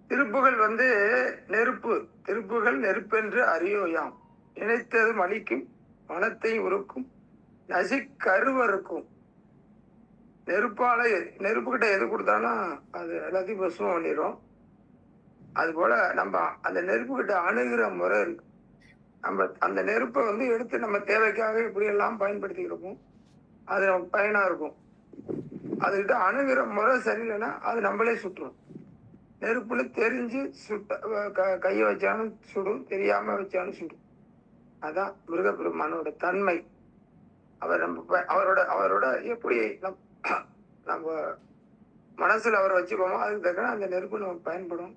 திருப்புகள் நெருப்பு. திருப்புகள் நெருப்பென்று அறியோயாம். நினைத்தது மலிக்கும், மனத்தை உருக்கும், நசிக்கருவருக்கும். நெருப்புக்கிட்ட எது கொடுத்தாலும் அது எல்லாத்தையும் பசுமம் பண்ணிடும். அது போல நம்ம அந்த நெருப்புக்கிட்ட அணுகிற முறை இருக்கு. நம்ம அந்த நெருப்பை எடுத்து நம்ம தேவைக்காக இப்படி எல்லாம் பயன்படுத்திக்கிறோம். அது நமக்கு பயனா இருக்கும். அதுகிட்ட அணுகிற முறை சரியில்லைன்னா அது நம்மளே சுட்டுரும். நெருப்புல தெரிஞ்சு கையை வச்சாலும் சுடும், தெரியாம வச்சாலும் சுடும். அதான் முருகப்பெருமானோட தன்மை. அவர் அவரோட எப்படி நம்ம மனசுல அவரை வச்சுக்கோமோ அதுக்கு தக்க அந்த நெருப்பு நமக்கு பயன்படும்.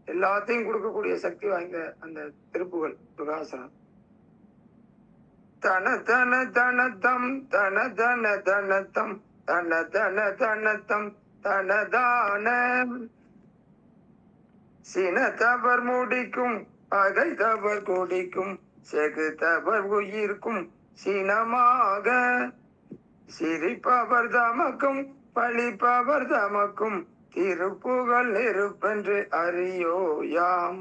எல்லாத்தையும் கொடுக்கக்கூடிய சக்தி வாய்ந்த அந்த திருப்புகள் பிரகாசனம். தன தன தனத்தம் தன தன தனத்தம் தன தன தனத்தம் தனதான சின தவர் முடிக்கும், பகை தவர் குடிக்கும், செகு தவர் உயிர்க்கும் சினமாக சிரிப்பவர் தமக்கும் பழிப்பவர் தமக்கும் திருப்புகள் நெருப்பென்று அறியோயாம்.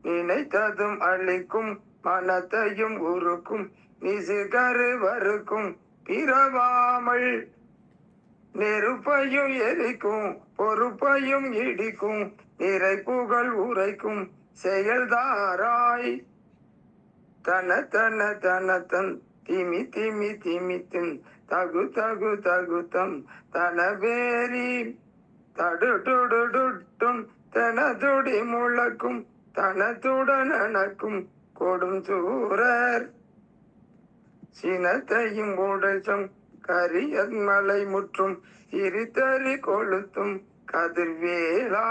நினைத்ததும் அழிக்கும், மனத்தையும் உருக்கும், நிசுகருவருக்கும், பிறவாமல் நெருப்பையும் எரிக்கும், பொறுப்பையும் இடிக்கும், நிறைப்புகள் உரைக்கும் செயல்தாராய். தன தன தனத்தன் திமி திமி திமித்தின் தகு தகு தகுத்தம் தனவேரி தடுடுடுடுட்டும் தனதுடி முழக்கும் தனத்துடன் எனக்கும் கொடும் சூரர். சினத்தையும் உடைச்சும் கரியன் மலை முற்றும் சிரித்தறி கொளுத்தும் கதிர்வேலா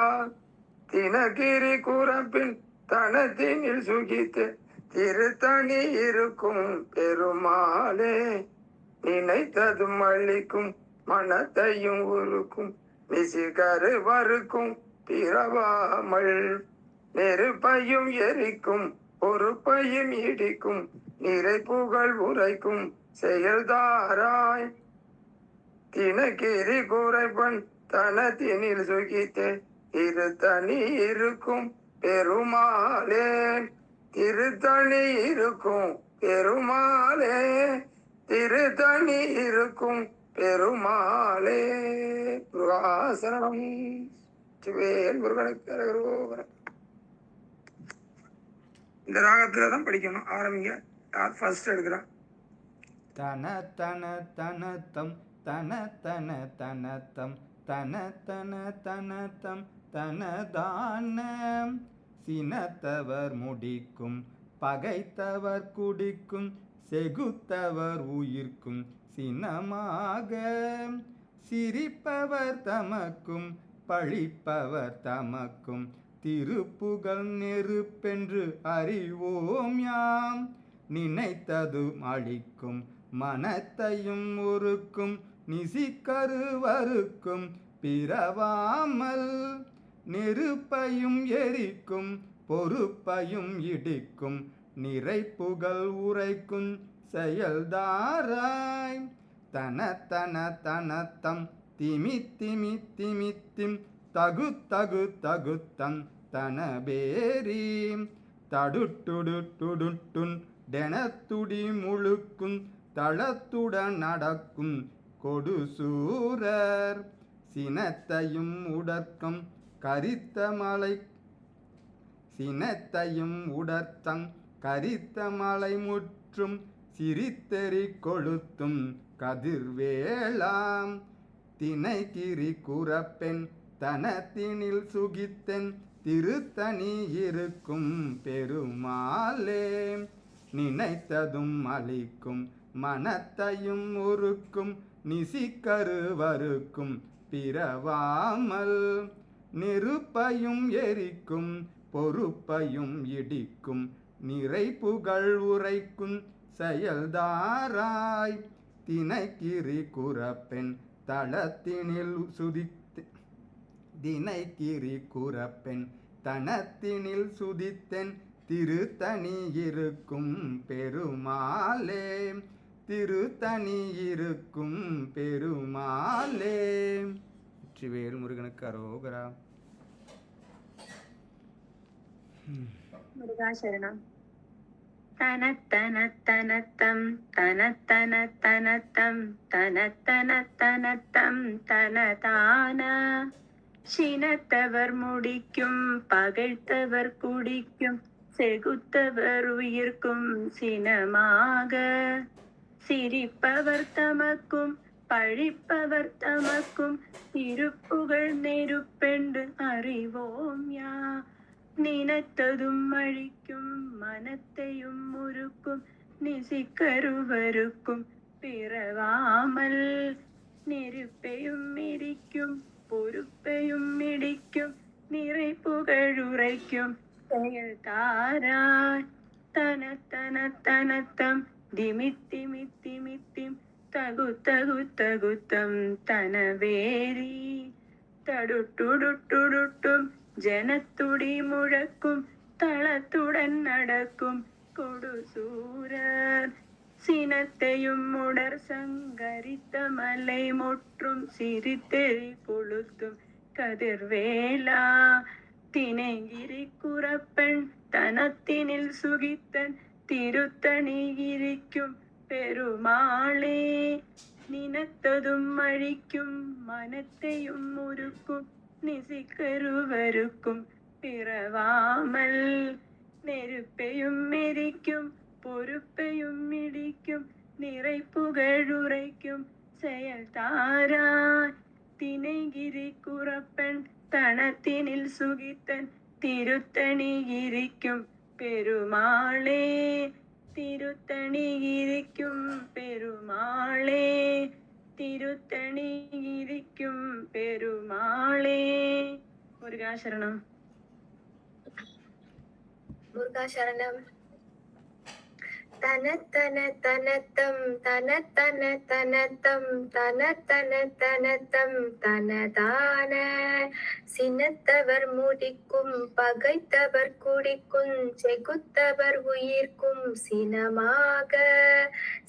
தினகிரி குரப்பின் தனத்தினில் சுகித்து திருத்தணி இருக்கும் பெருமாளே. நினைத்ததும் அழிக்கும், மனத்தையும் உருக்கும், நிசிகரு வறுக்கும், பிறவாமல் நெருப்பையும் எரிக்கும், பொறுப்பையும் இடிக்கும், நிறைப்புகள் உரைக்கும் செயல்தாராய். தினகிரி குறைப்பன் தனத்தினில் சுகித்தே திருத்தணி இருக்கும் பெருமாளே. திருத்தணி இருக்கும் பெருமாளே, திருத்தணி இருக்கும் பெருமாளே. முருகாசனம். சிவேல் முருகனுக்கு அரகரோகரா. இந்த ராகத்துல தான் படிக்கணும். ஆரம்பிங்க. யார் ஃபர்ஸ்ட் எடுக்கிறான்? தன தன தனத்தம் தன தன தனத்தம் தன தன தனத்தம் தனதான சினத்தவர் முடிக்கும், பகைத்தவர் குடிக்கும், செகுத்தவர் உயிர்க்கும் சினமாக சிரிப்பவர் தமக்கும் பழிப்பவர் தமக்கும் திருப்புகள் நெருப்பென்று அறிவோம் யாம். நினைத்ததும் அழிக்கும், மனத்தையும் உருக்கும், நிசிக்கருவருக்கும், பிறவாமல் நெருப்பையும் எரிக்கும், பொறுப்பையும் இடிக்கும், நிறைப்புகள் உரைக்கும் செயல்தாராய். தன தன தனத்தம் திமி திமி திமித்திம் தகு தகு தகுத்தம் தனபேரி தடுட்டுடுட்டுடுட்டுன் டெனத்துடி முழுக்கும் தளத்துடன் நடக்கும் கொடுசூரர். சினத்தையும் உடற்கம் கரித்த மலை சினத்தையும் உடற்கம் கரித்த மலை முற்றும் சிரித்தெறி கொளுத்தும் கதிர்வேளாம். தினைகிரி குரப்பெண் தனத்தினில் சுகித்தென் திருத்தணி இருக்கும் பெருமாளே. நினைத்ததும் அழிக்கும், மனத்தையும் உருக்கும், நிசிக்கருவருக்கும், பிறவாமல் நெருப்பையும் எரிக்கும், பொறுப்பையும் இடிக்கும், நிறைப்புகள் உரைக்கும் செயல்தாராய். தினைக்கிரி குரப்பெண் தளத்தினில் சுதித்து தினைக்கிரி குரப்பெண் தனத்தினில் சுதித்தென் திருத்தணி இருக்கும் பெருமாளே. திருத்தணி இருக்கும் பெருமாளே. வெற்றிவேல் முருகனுக்கு அரோகரா. முருகாசரணம். தனத்தன தனத்தம் தனத்தன தனத்தம் தனத்தன தனத்தம் தனதான சினத்தவர் முடிக்கும் பகைத்தவர் குடிக்கும் செகுத்தவர் உயிர்க்கும் சினமாக சிரிப்பவர் தமக்கும் பழிப்பவர் தமக்கும் திருப்புகழ் நெருப்பென்று அறிவோம் யா. நினைத்ததும் அழிக்கும் மனத்தையும் முறுக்கும் நிசிக்கருவருக்கும் பிறவாமல் நெருப்பையும் மிதிக்கும் பொறுப்பையும் மிடிக்கும் நிறை புகழுரைக்கும் செயல் தாராய். தனத்தன தனத்தம் திமித்திமி திமித்திம் தகு தகு தகுத்தம் தனவேரி தடுட்டுடுட்டுடுட்டும் ஜனத்துடி முழக்கும் தளத்துடன் நடக்கும் கொடுசூரர் சினத்தையும் உடற் சங்கரித்த மலை முற்றும் சிரித்தெறி கொளுத்தும் கதிர்வேலா. தினைகிரி குரப்பெண் தனத்தினில் சுகித்தன் திருத்தணிகிரிக்கும் பெருமாளே. நினைத்ததும் அழிக்கும் மனத்தையும் முறுக்கும் நிசிக்கருவருக்கும் பிறவாமல் நெருப்பையும் எரிக்கும் பொறுப்பையும் மிடிக்கும் நிறை புகழுரைக்கும் செயல் தாராய். தினைகிரி குரப்பெண் தனத்தினில் சுகித்தன் திருத்தணிகிரிக்கும் பெருமாளே. திருத்தணிகிரிக்கும் பெருமாளே. திருத்தணிகிரிக்கும் பெருமாளே. முருகாசரணம். முருகாசரணம். தனத்தன தனத்தம் தனத்தன தனத்தம் தனத்தன தனத்தம் தனதான சினத்தவர் முடிக்கும் பகைத்தவர் குடிக்கும் செகுத்தவர் உயிர்க்கும் சினமாக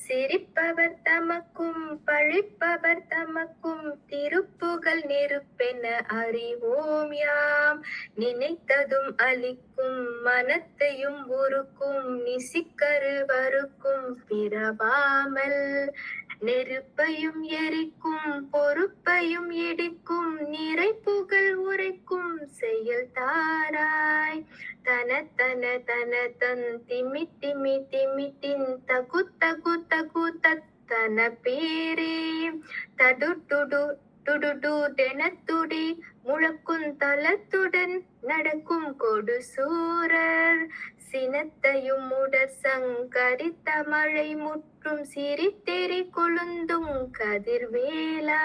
சிரிப்பவர் தமக்கும் பழிப்பவர் தமக்கும் திருப்புகழ் நெருப்பென அறிவோம் யாம். நினைத்ததும் அழிக்கும் மனத்தையும் உருக்கும் நிசிக்கருவருக்கும் பிறவாமல் நெருப்பையும் எரிக்கும் பொறுப்பையும் இடிக்கும் நிறை புகழ் உரைக்கும் செயல் தாராய். தனத்தன தனதன் திமி திமி திமிட்டின் தகு தகு தகு தன பேரே தடுடுடு டுடுடு தெனத்துடி முழக்கும் தளத்துடன் நடக்கும் கொடுசூரர் சினத்தையும் உடற் சங்கரித்த மழை முற்றும் சிரித்தெறி கொழுந்தும் கதிர்வேலா.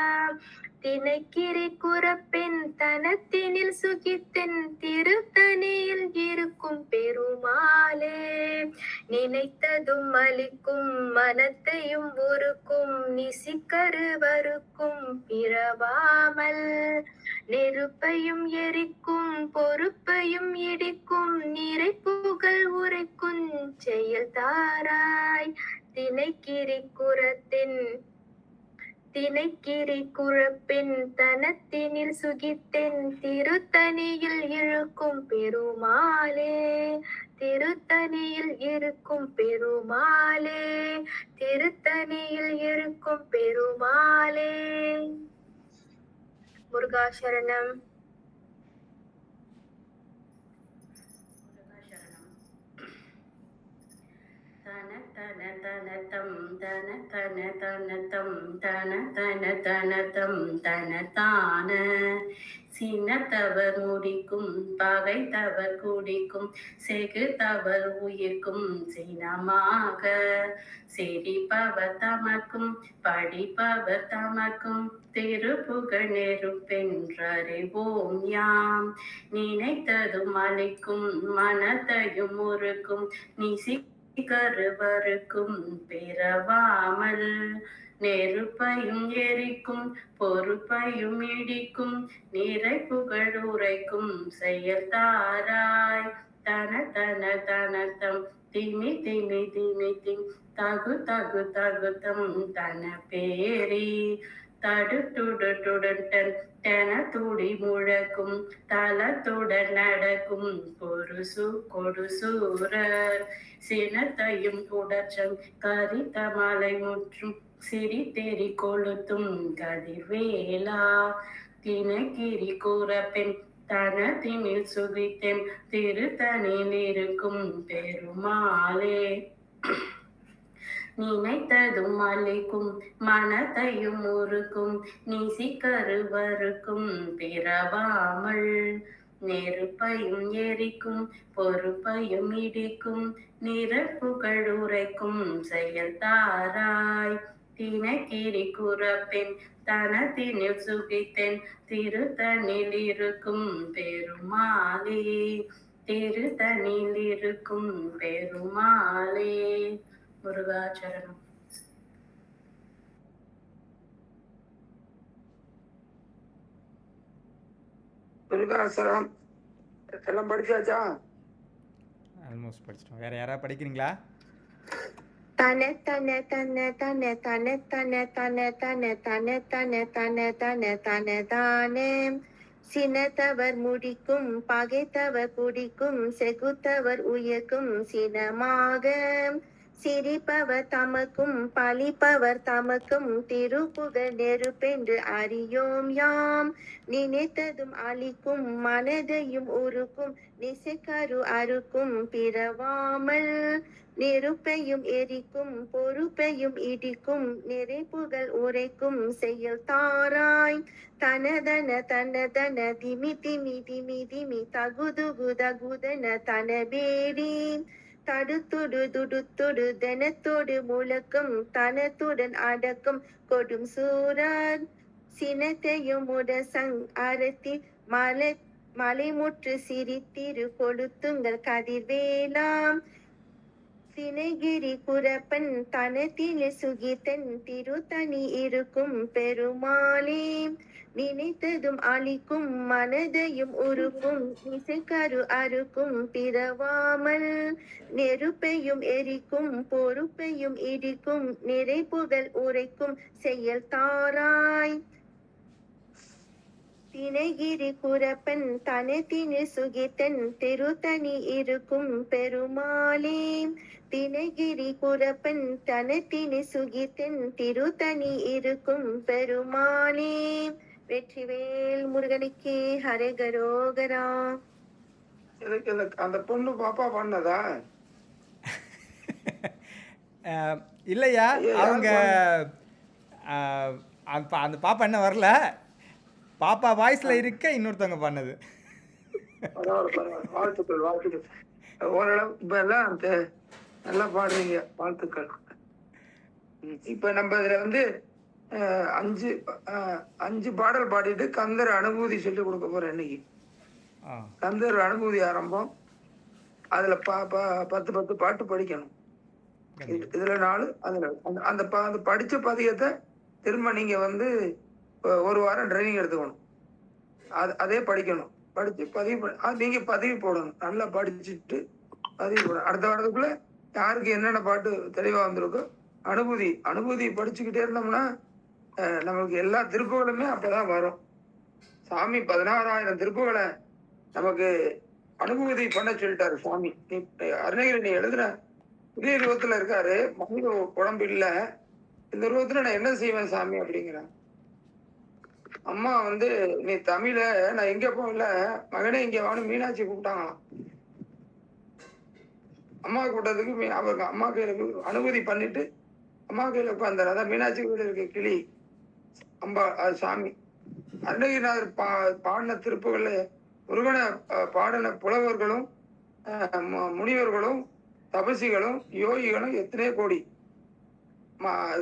தினைக்கிரி குரப்பெண் தனத்தினில் சுகித்தென் திருத்தணியில் இருக்கும் பெருமாளே. நினைத்ததும் அழிக்கும் மனத்தையும் உருக்கும் நிசிக்கருவருக்கும் பிறவாமல் நெருப்பையும் எரிக்கும் பொறுப்பையும் இடிக்கும் நிறை புகழ் உரைக்கும் செயல் தாராய். தினைக்கிரி குரப்பின் தனத்தினில் சுகித்தென் திருத்தணியில் இழுக்கும் பெருமாளே. திருத்தணியில் இருக்கும் பெருமாளே. திருத்தணியில் இருக்கும் பெருமாளே. முருகாசரணம். தன தனதம் தன தன தனதம் தன தன தனதம் தனதான சினத்தவர் முடிக்கும் பகைத்தவர் குடிக்கும் செகுத்தவர் உயிர்க்கும் சினமாக சிரிப்பவர் தமக்கும் படிப்பவர் தமக்கும் திருப்புகழ் நெருப்பென்றறிவோம் யாம். நினைத்ததும் அழிக்கும் மனத்தையும் முறுக்கும் நிசிக்கருவருக்கும் பிறவாமல் நெருப்பையும் எரிக்கும் பொறுப்பையும் இடிக்கும் நிறை புகழ் உரைக்கும் செயல் தாராய். தன தன தனதம் திமி திமி திமி திம் தகு தகு தகுதம் தன பேரி தடுத்துடன் தென துடி முழக்கும் தளத்துடன் நடக்கும் கொடுசூரர் சினத்தையும் உடற்றம் கரித்த மலை முற்றும் சிரித்தெறி கொளுத்தும் கதிர்வேலா தினகிரி கூறப்பெண் தனத்தினில் சுகித்தென் திருத்தனில் இருக்கும் பெருமாளே நினைத்ததும் அளிக்கும் மனத்தையும் உருக்கும் நிசிக்கருவருக்கும் பிறவாமல் நெருப்பையும் எரிக்கும் பொறுப்பையும் இடிக்கும் நிரப்புகள் உரைக்கும் செயல் தாராய் தினகிரி குறப்பெண் தனத்தினில் சுகித்தென் திருத்தனில் இருக்கும் பெருமாளே திருத்தனில் இருக்கும் பெருமாளே. முருகாச்சரணம். முருகாசரம் எல்லாம் படிச்சாச்சா? ஆல்மோஸ்ட் படிச்சிட்டோம். வேற யாராவது படிக்கிறீங்களா? தன தன தன தன தன தன தன தன தன தன தன தன தன தானே சினத்தவர் முடிக்கும் பகைத்தவர் குடிக்கும் செகுத்தவர் உயக்கும் சினமாக சிரிப்பவர் தமக்கும் பழிப்பவர் தமக்கும் திருப்புகழ் நெருப்பென்று அறியோம் யாம் நினைத்ததும் அழிக்கும் மனதையும் உருக்கும் நிசைக்கரு அறுக்கும் பிறவாமல் நெருப்பையும் எரிக்கும் பொறுப்பையும் இடிக்கும் நிறைப்புகள் உரைக்கும் செயல் தாராய் தனதன தனதன திமி திமி திமி திமி தகுதுகு தகுதன தனபேரி தடுத்துடு துடுத்துடு தனத்தோடு முழக்கம் தனத்துடன் அடக்கும் கொடும் சூரர் சினத்தையும் உடசங் அரத்தி மலைமுற்று சிரித்திரு கொளுத்துங்கள் கதிர்வேலாம் தினகிரி குரப்பன் தனத்தில் சுகித்தன் திருத்தனி இருக்கும் பெருமாளே நினைத்ததும் அழிக்கும் மனதையும் உருக்கும் இசைக்கரு அறுக்கும் பிறவாமல் நெருப்பையும் எரிக்கும் பொறுப்பையும் இடிக்கும் நிறைப்புகள் உரைக்கும் செயல் தாராய் தினகிரி குரப்பன் தனத்தினில் சுகித்தன் திருத்தனி இருக்கும் பெருமாளே தினகிரி குரப்பன் தனத்தினில் சுகித்தன் திருத்தனி இருக்கும் பெருமாளே. வெற்றிவேல் முருகனுக்கு ஹரகரோகரா. அந்த பொண்ணு பாப்பா பண்ணதா? இல்லையா, அவங்க அந்த பாப்பா என்ன வரல, பாப்பா வாய்ஸ்ல இருக்க இன்னொருத்தவங்க பண்ணது. வாழ்த்துக்கள் வாழ்த்துக்கள். ஓரளவு இப்ப எல்லாம் நல்லா பாடுறீங்க, வாழ்த்துக்கள். இப்ப நம்ம இதுல வந்து அஞ்சு பாடல் பாடிட்டு கந்தர் அனுபூதி சொல்லி கொடுக்க போறேன் இன்னைக்கு. கந்தர் அனுபூதி ஆரம்பம். அதுல 10 பாட்டு படிக்கணும். இதுல 4 அதுல அந்த படிச்ச பதியத்தை திரும்ப நீங்க வந்து ஒரு வாரம் ட்ரைனிங் எடுத்துக்கணும். அதே படிக்கணும். படிச்சு பதிவு நீங்க பதிவு போடணும். நல்லா படிச்சுட்டு பதிவு போடணும். அடுத்த வாரத்துக்குள்ள யாருக்கு என்னென்ன பாட்டு தெளிவா வந்திருக்கோ அனுபூதி படிச்சுக்கிட்டே இருந்தோம்னா நம்மளுக்கு எல்லா திருப்புகளுமே அப்பதான் வரும். சாமி 16,000 திருப்புகளை நமக்கு அனுபூதி பண்ண சொல்லிட்டாரு சாமி. அருணகிரி நீ எழுதுன புதிய ரூபத்துல இருக்காரு, மனித உடம்பு இல்ல, இந்த ரூபத்துல நான் என்ன செய்வேன் சாமி அப்படிங்கிறான். அம்மா வந்து நீ தமிழ நான் எங்க போகல மகனே இங்க வான்னு மீனாட்சி கூப்பிட்டாங்களாம். அம்மா கூட்டத்துக்கு அவங்க அம்மா கையில அனுமதி பண்ணிட்டு அம்மா கையில உட்கார்ந்தாரு. அதான் மீனாட்சி கோயில இருக்க கிளி அம்பா அது சாமி. அருணகிரிநாதர் பாடின திருப்புகள்ல முருகனை பாடின புலவர்களும் முனிவர்களும் தபசிகளும் யோகிகளும் எத்தனையோ கோடி.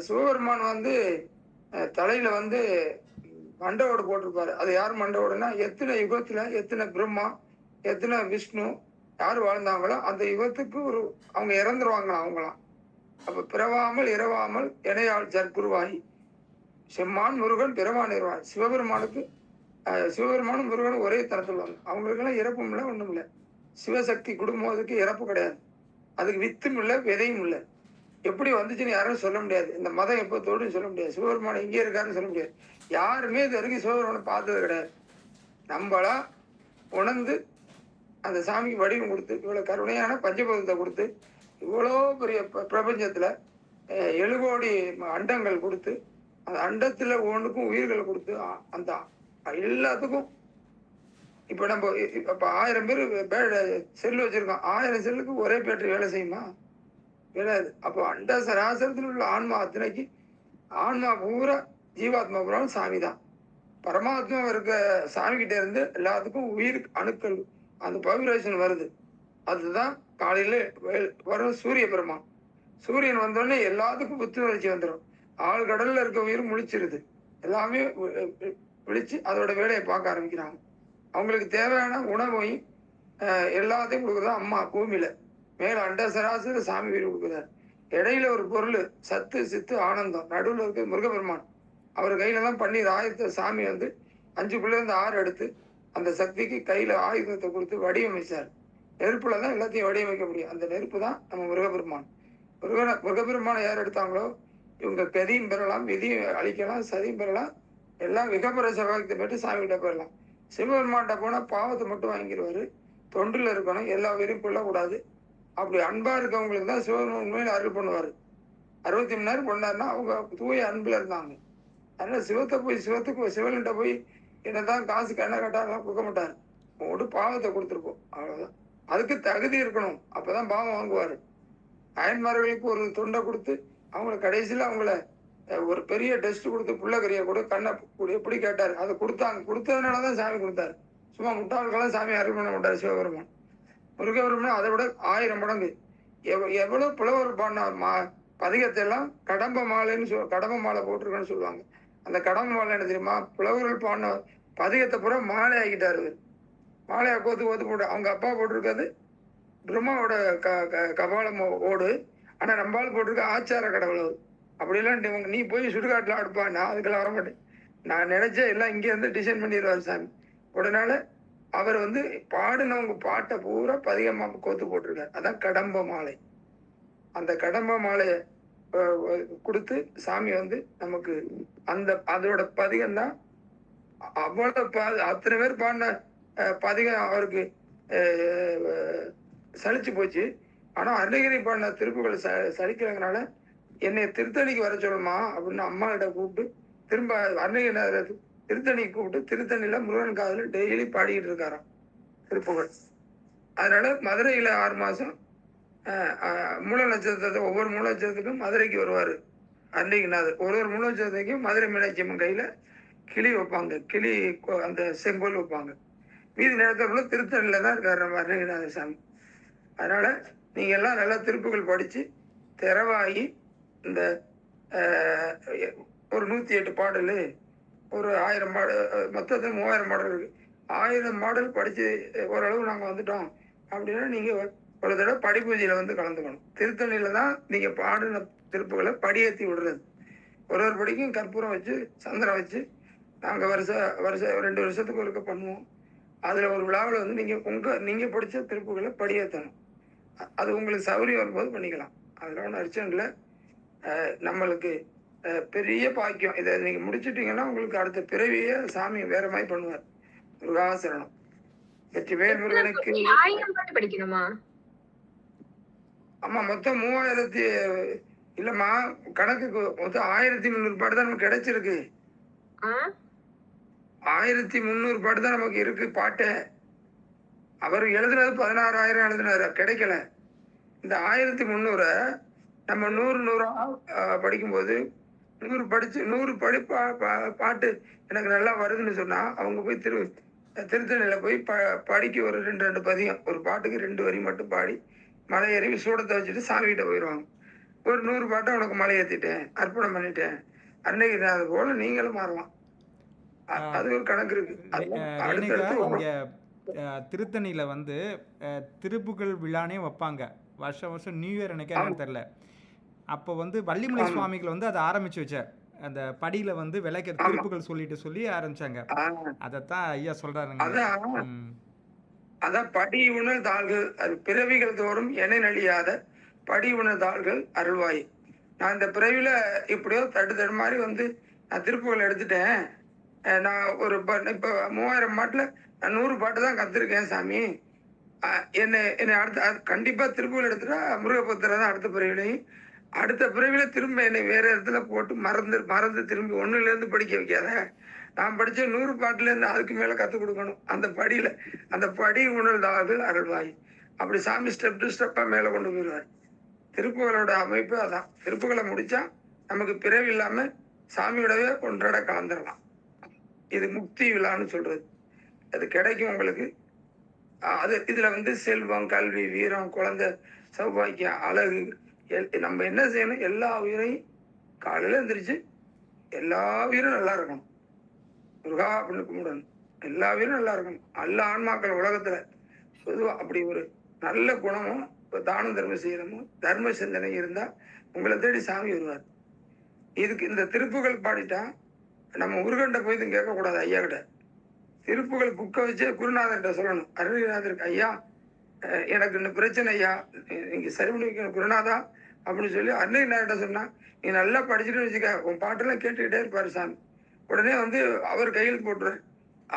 சிவபெருமான் வந்து தலையில வந்து மண்டவோடு போட்டிருப்பாரு. அது யார் மண்டவோடுனா எத்தனை யுகத்துல எத்தனை பிரம்மா எத்தனை விஷ்ணு யாரு வாழ்ந்தாங்களோ அந்த யுகத்துக்கு அவங்க இறந்துருவாங்களாம் அவங்களாம். அப்ப பிறவாமல் இரவாமல் இணையாள் ஜற்குருவாய் செம்மான் முருகன் பிறவான் இருவான். சிவபெருமானும் முருகனும் ஒரே தரத்தில் வாங்க. அவங்களுக்கெல்லாம் இறப்பும் இல்லை ஒண்ணும் இல்லை. சிவசக்தி குடும்பம் அதுக்கு இறப்பு கிடையாது. அதுக்கு வித்தும் இல்லை விதையும் இல்லை. எப்படி வந்துச்சுன்னு யாரும் சொல்ல முடியாது. இந்த மதம் எப்போ தோடுன்னு சொல்ல முடியாது. சிவபெருமான் எங்கே இருக்காருன்னு சொல்ல முடியாது. யாருமே இது வரைக்கும் சிவபெருமானை பார்த்தது கிடையாது. நம்மளா உணர்ந்து அந்த சாமிக்கு வடிவம் கொடுத்து இவ்வளவு கருணையான பஞ்சபூதத்தை கொடுத்து இவ்வளோ பெரிய பிரபஞ்சத்துல 7 கோடி அண்டங்கள் கொடுத்து அந்த அண்டத்துல ஒவ்வொன்றுக்கும் உயிர்கள் கொடுத்து அந்த எல்லாத்துக்கும் இப்ப நம்ம இப்ப 1000 பேர் செல் வச்சிருக்கோம். 1000 செல்லுக்கு ஒரே பேட்டரி வேலை செய்யுமா? வேலையாது. அப்போ அண்ட சராசரத்தில் உள்ள ஆன்மா அத்தனைக்கு ஆன்மா பூரா ஜீவாத்மா பூரா சாமி தான். பரமாத்மா இருக்க சாமி கிட்ட இருந்து எல்லாத்துக்கும் உயிர் அணுக்கள் அந்த பவிரேஷன் வருது. அதுதான் காலையில வரும் சூரிய பெருமான். சூரியன் வந்தோடனே எல்லாத்துக்கும் புத்துணர்ச்சி வந்துடும். ஆழ்கடல்ல இருக்க உயிர் முழிச்சிருது. எல்லாமே விழிச்சு அதோட வேலையை பார்க்க ஆரம்பிக்கிறாங்க. அவங்களுக்கு தேவையான உணவையும் எல்லாத்தையும் கொடுக்குறதா அம்மா பூமியில. மேல அண்ட சராசரி சாமி உயிர் கொடுக்குறாரு. இடையில ஒரு பொருள் சத்து சித்து ஆனந்தம் நடுவில் இருக்க முருகப்பெருமான். அவர் கையில தான் பன்னீர் ஆயுதத்தை சாமி வந்து 5 இருந்து 6 எடுத்து அந்த சக்திக்கு கையில ஆயுதத்தை கொடுத்து வடிவமைச்சார். நெருப்புல தான் எல்லாத்தையும் வடிவமைக்க முடியும். அந்த நெருப்பு தான் நம்ம முருகப்பெருமான். முருகப்பெருமானை யார் எடுத்தாங்களோ இவங்க கதியும் பெறலாம், விதியும் அழிக்கலாம், சதியும் பெறலாம், எல்லாம் விகபுர சகாயத்தை பெற்று சாமி கிட்ட போயிடலாம். சிவபெருமான்கிட்ட போனா பாவத்தை மட்டும் வாங்கிடுவாரு. தொண்டில் இருக்கணும், எல்லா உயிரும் கொள்ளக்கூடாது. அப்படி அன்பா இருக்கவங்களுக்கு தான் சிவபெருமான் உண்மையில அருள் பண்ணுவாரு. 63 மணி நேரம் பண்ணாருன்னா அவங்க தூய அன்புல இருந்தாங்க. அதனால சிவன்கிட்ட போய் என்னதான் காசு கண்ணை கட்டாலாம் கொடுக்க மாட்டாரு. உங்களோட பாவத்தை கொடுத்துருக்கோம், அவ்வளவுதான். அதுக்கு தகுதி இருக்கணும், அப்பதான் பாவம் வாங்குவாரு. அயன்மார்களுக்கு ஒரு தொண்டை கொடுத்து அவங்கள கடைசியில அவங்கள ஒரு பெரிய டெஸ்ட் கொடுத்து புள்ளக்கரியை கூட கண்ணை எப்படி கேட்டாரு, அதை கொடுத்தாங்க. கொடுத்ததுனாலதான் சாமி கொடுத்தாரு. சும்மா முட்டாள்கெல்லாம் சாமி அருள் பண்ண மாட்டாரு சிவபெருமான். முருகபெருமான் அதை விட 1000 மடங்கு. எவ்வளவு புலவர் பாடின பதிகத்தை எல்லாம் கடம்ப மாலைன்னு கடம்ப மாலை போட்டிருக்கேன்னு சொல்லுவாங்க. அந்த கடம்ப மாலை என்ன தெரியுமா? புலவர்கள் பாடின பதிகத்தை பூரா மாலை ஆகிட்டாரு. மாலையா கோத்து போட்டு அவங்க அப்பா போட்டிருக்காது பிரம்மாவோட கபாலம் ஓடு. ஆனா நம்பால் போட்டிருக்க ஆச்சார கடவுள். அப்படிலாம் நீ போய் சுடுகாட்டுல அடுப்பா, நான் அதுக்கெல்லாம் வர மாட்டேன். நான் நினைச்சேன் எல்லாம் இங்கே இருந்து டிசைன் பண்ணிடுவார் சாமி. உடனால அவர் வந்து பாடினவங்க பாட்டை பூரா பதிகமா கோத்து போட்டிருக்காரு. அதான் கடம்ப மாலை. அந்த கடம்ப மாலையை கொடுத்து சாமி வந்து நமக்கு அந்த அதோட பதிகம் தான் அவ்வளவு அத்தனை பேர் பாடின பதிகம் அவருக்கு சலிச்சு போச்சு. ஆனா அருணகிரி பாடின திருப்புகளை சலிக்கிறதுனால என்னை திருத்தணிக்கு வர சொல்லுமா அப்படின்னு அம்மா கிட்ட கூப்பிட்டு திரும்ப அருணகிரி திருத்தணிக்கு கூப்பிட்டு திருத்தணியில முருகன் காதல டெய்லி பாடிக்கிட்டு இருக்காராம் திருப்புகள். அதனால மதுரையில 6 மாசம் மூல நட்சத்திரத்தை ஒவ்வொரு மூல நட்சத்திரத்துக்கும் மதுரைக்கு வருவாரு அருணகிரிநாதர். ஒரு மூல நட்சத்திரத்தையும் மதுரை மீனாட்சி அம்மன் கையில கிளி வைப்பாங்க, கிளி அந்த செங்கோல் வைப்பாங்க. மீதி நேரத்துக்குள்ள திருத்தணியில தான் இருக்காரு நம்ம அருணகிரிநாதர் சாமி. அதனால நீங்க எல்லாம் நல்லா திருப்புகள் படிச்சு திறவாகி இந்த ஒரு 108 பாடல், ஒரு 1000 மாடல், மொத்தத்தில் 3000 மாடல் இருக்கு. 1000 மாடல் படிச்சு ஓரளவு நாங்க வந்துட்டோம் அப்படின்னா நீங்க ஒரு தடவை படிப்பூஜையில வந்து கலந்துக்கணும். திருத்தணியில தான் நீங்க பாடின திருப்புகளை படியேற்றி விடுறது. ஒரு படிக்கும் கற்பூரம் வச்சு சந்திரம் வச்சு நாங்க வருஷம் 2 வருஷத்துக்கு ஒருக்க பண்ணுவோம். அதுல ஒரு விழாவில் வந்து நீங்க படிச்ச திருப்புகளை படியேற்றணும். அது உங்களுக்கு சௌகரியம் வரும்போது பண்ணிக்கலாம். அதுல ஒன்றும் அர்ச்சனை இல்லை. நம்மளுக்கு பெரிய பாக்கியம். இதை நீங்க முடிச்சுட்டீங்கன்னா உங்களுக்கு அடுத்த பிறவியே சாமி வேற மாதிரி பண்ணுவார். முருகாசரணம். வெற்றிவேல் முருகனுக்கு. படிக்கணுமா? ஆமா, மொத்தம் 3000 இல்லம்மா, கணக்குக்கு மொத்தம் 1300 பாட்டு தான் நமக்கு கிடைச்சிருக்கு. 1300 பாட்டு தான் நமக்கு இருக்கு பாட்டு. அவர் எழுதுனது 16000 எழுதினாரு, கிடைக்கல. இந்த 1300 நம்ம 100 படிக்கும்போது 100 படிச்சு 100 பாட்டு எனக்கு நல்லா வருதுன்னு சொன்னா அவங்க போய் திருத்தணியில போய் படிக்க ஒரு 2 பதியம், ஒரு பாட்டுக்கு 2 வரி மட்டும் பாடி மலை ஏறி சூடத்தை வச்சுட்டு சாமி கிட்ட போயிடுவாங்க. ஒரு 100 பாட்டை உனக்கு மலை ஏற்றிட்டேன், அர்ப்பணம் பண்ணிட்டேன், அன்னைக்கு போல நீங்களும் மாறலாம். அது ஒரு கணக்கு இருக்கு. இங்க திருத்தணியில வந்து திருப்புகழ் விழானே வைப்பாங்க வருஷம் நியூ இயர் அன்னைக்கு என்னன்னு தெரியல. அப்போ வந்து வள்ளிமலை சுவாமிகள் வந்து அதை ஆரம்பிச்சு வச்சார். அந்த படியில வந்து விளக்க திருப்புகள் சொல்லி ஆரம்பிச்சாங்க. அதத்தான் ஐயா சொல்றாருங்க. அதான் படி உணர் தாள்கள் பிறவிகள் தோறும் என நலியாத படி உணர் தாள்கள் அருள்வாய். நான் இந்த பிறவியில இப்படியோ தட்டு மாதிரி வந்து நான் திருப்புகள் எடுத்துட்டேன். நான் ஒரு இப்போ 3000 பாட்டுல நான் 100 பாட்டு தான் கத்துருக்கேன் சாமி. என்னை என்னை அடுத்த கண்டிப்பா திருப்புகள் எடுத்துட்டா முருகபுத்திர தான் அடுத்த பிறவிலையும். அடுத்த பிறவில திரும்ப என்னை வேற இடத்துல போட்டு மறந்து மறந்து திரும்பி ஒண்ணுல இருந்து படிக்க வைக்காத. நான் படிச்ச 100 பாட்டுல இருந்து அதுக்கு மேல கத்துக் கொடுக்கணும். அந்த படியில அந்த படி உணர்ந்தார்கள் அருள்வாய். அப்படி சாமி ஸ்டெப் டு ஸ்டெப்பா மேல கொண்டு போயிடுவார். திருப்புகளோட அமைப்பு அதான். திருப்புகளை முடிச்சா நமக்கு பிறவி இல்லாம சாமியோடவே ஒன்றோட கலந்துடலாம். இது முக்தி விழான்னு சொல்றது. அது கிடைக்கும் உங்களுக்கு. அது இதுல வந்து செல்வம், கல்வி, வீரம், குழந்தை, சௌபாக்கியம், அழகு, நம்ம என்ன செய்யணும்? எல்லா உயிரையும் காலையில எந்திரிச்சு எல்லா உயிரும் நல்லா இருக்கணும். முருகா அப்படின்னு கும்பிடணும். எல்லா உயிரும் நல்லா இருக்கணும். எல்லா ஆன்மாக்கள் உலகத்துல பொதுவா அப்படி ஒரு நல்ல குணமும் தானம் தர்மம் செய்யறமும் தர்ம சிந்தனை இருந்தா உங்களை தேடி சாமி வருவார். இதுக்கு இந்த திருப்புகள் பாடிட்டா நம்ம முருகன்ட்ட போய் இது கேட்கக்கூடாது. ஐயா கிட்ட திருப்புகள் புக்கை வச்சு குருநாதர்கிட்ட சொல்லணும். அருணகிரிநாதருக்கு ஐயா எனக்கு இந்த பிரச்சனை ஐயா நீங்க சரி பண்ணி வைக்கணும் குருநாதா அப்படின்னு சொல்லி அருணகிரிநாதர்கிட்ட சொன்னா நீ நல்லா படிச்சுட்டு வச்சுக்க, உன் பாட்டெல்லாம் கேட்டுக்கிட்டே இருப்பாரு சாமி. உடனே வந்து அவர் கையில் போட்டுருவார்.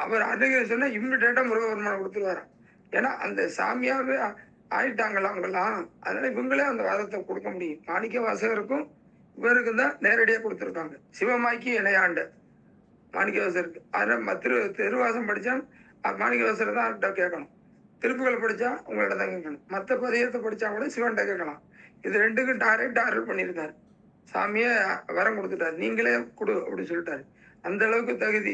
அவர் அருணகிரி சொன்னா இம்மிடியேட்டா முருகபெருமானை கொடுத்துருவாராம். ஏன்னா அந்த சாமியாவே ஆயிட்டாங்களா அவங்கெல்லாம். அதனால இவங்களே அந்த வாதத்தை கொடுக்க முடியும். மாணிக்க வாசகருக்கும் இவருக்கும் தான் நேரடியாக கொடுத்துருக்காங்க. சிவமாக்கி இணையாண்ட மாணிக்க வாசகருக்கு. அதனால திருவாசம் படிச்சா மாணிக்க வாசகர் தான் அவர்கிட்ட கேட்கணும். திருப்புகளை படிச்சா உங்கள்ட்ட தான் கேட்கணும். மற்ற பதியத்தை படிச்சா கூட சிவன்கிட்ட கேட்கலாம். இது ரெண்டுக்கும் டைரக்டா அருள் பண்ணியிருக்காரு. சாமியே வரம் கொடுத்துட்டாரு. நீங்களே கொடு அப்படின்னு சொல்லிட்டாரு. அந்த அளவுக்கு தகுதி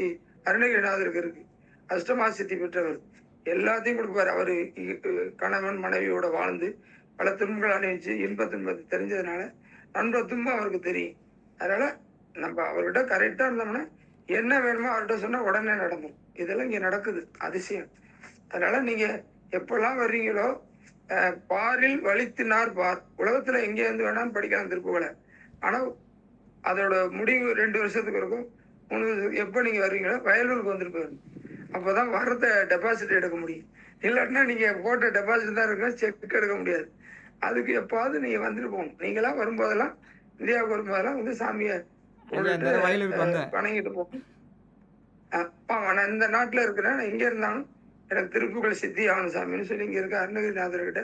அருணகிரிநாதருக்கு இருக்கு. அஷ்டமா சித்தி பெற்றவர். எல்லாத்தையும் கொடுப்பாரு. அவரு கணவன் மனைவியோட வாழ்ந்து பல துன்பங்கள் அணிவிச்சு இன்ப துன்பத்தை தெரிஞ்சதுனால நண்ப துன்பம் அவருக்கு தெரியும். அதனால நம்ம அவர்கிட்ட கரெக்டா இருந்தோம்னா என்ன வேணுமோ அவர்கிட்ட சொன்னா உடனே நடந்துடும். இதெல்லாம் இங்க நடக்குது, அதிசயம். அதனால நீங்க எப்பெல்லாம் வர்றீங்களோ பாரில் வலித்தினார் பார். உலகத்துல எங்க இருந்து வேணாலும் படிக்கலாம் திருப்புகளை. ஆனா அதோட முடிவு 2 வருஷத்துக்கு இருக்கும், 3 வருஷத்துக்கு. எப்ப நீங்க வர்றீங்களோ வயலூருக்கு வந்துட்டு போயிடும். அப்போதான் வர்றத டெபாசிட் எடுக்க முடியும். இல்லாட்டினா நீங்க போட்ட டெபாசிட் தான் இருக்கும், செக் எடுக்க முடியாது. அதுக்கு எப்பாவது நீங்க வந்துட்டு போகணும். நீங்களாம் வரும்போதெல்லாம் இந்தியாவுக்கு வரும்போதெல்லாம் வந்து சாமியை வணங்கிட்டு போகணும். நான் இந்த நாட்டுல இருக்கிறேன், நான் இங்க இருந்தாலும் எனக்கு திருப்புகள் சித்தி ஆகணும் சாமின்னு சொல்லி இங்க இருக்க அருணகிரிநாதர்கிட்ட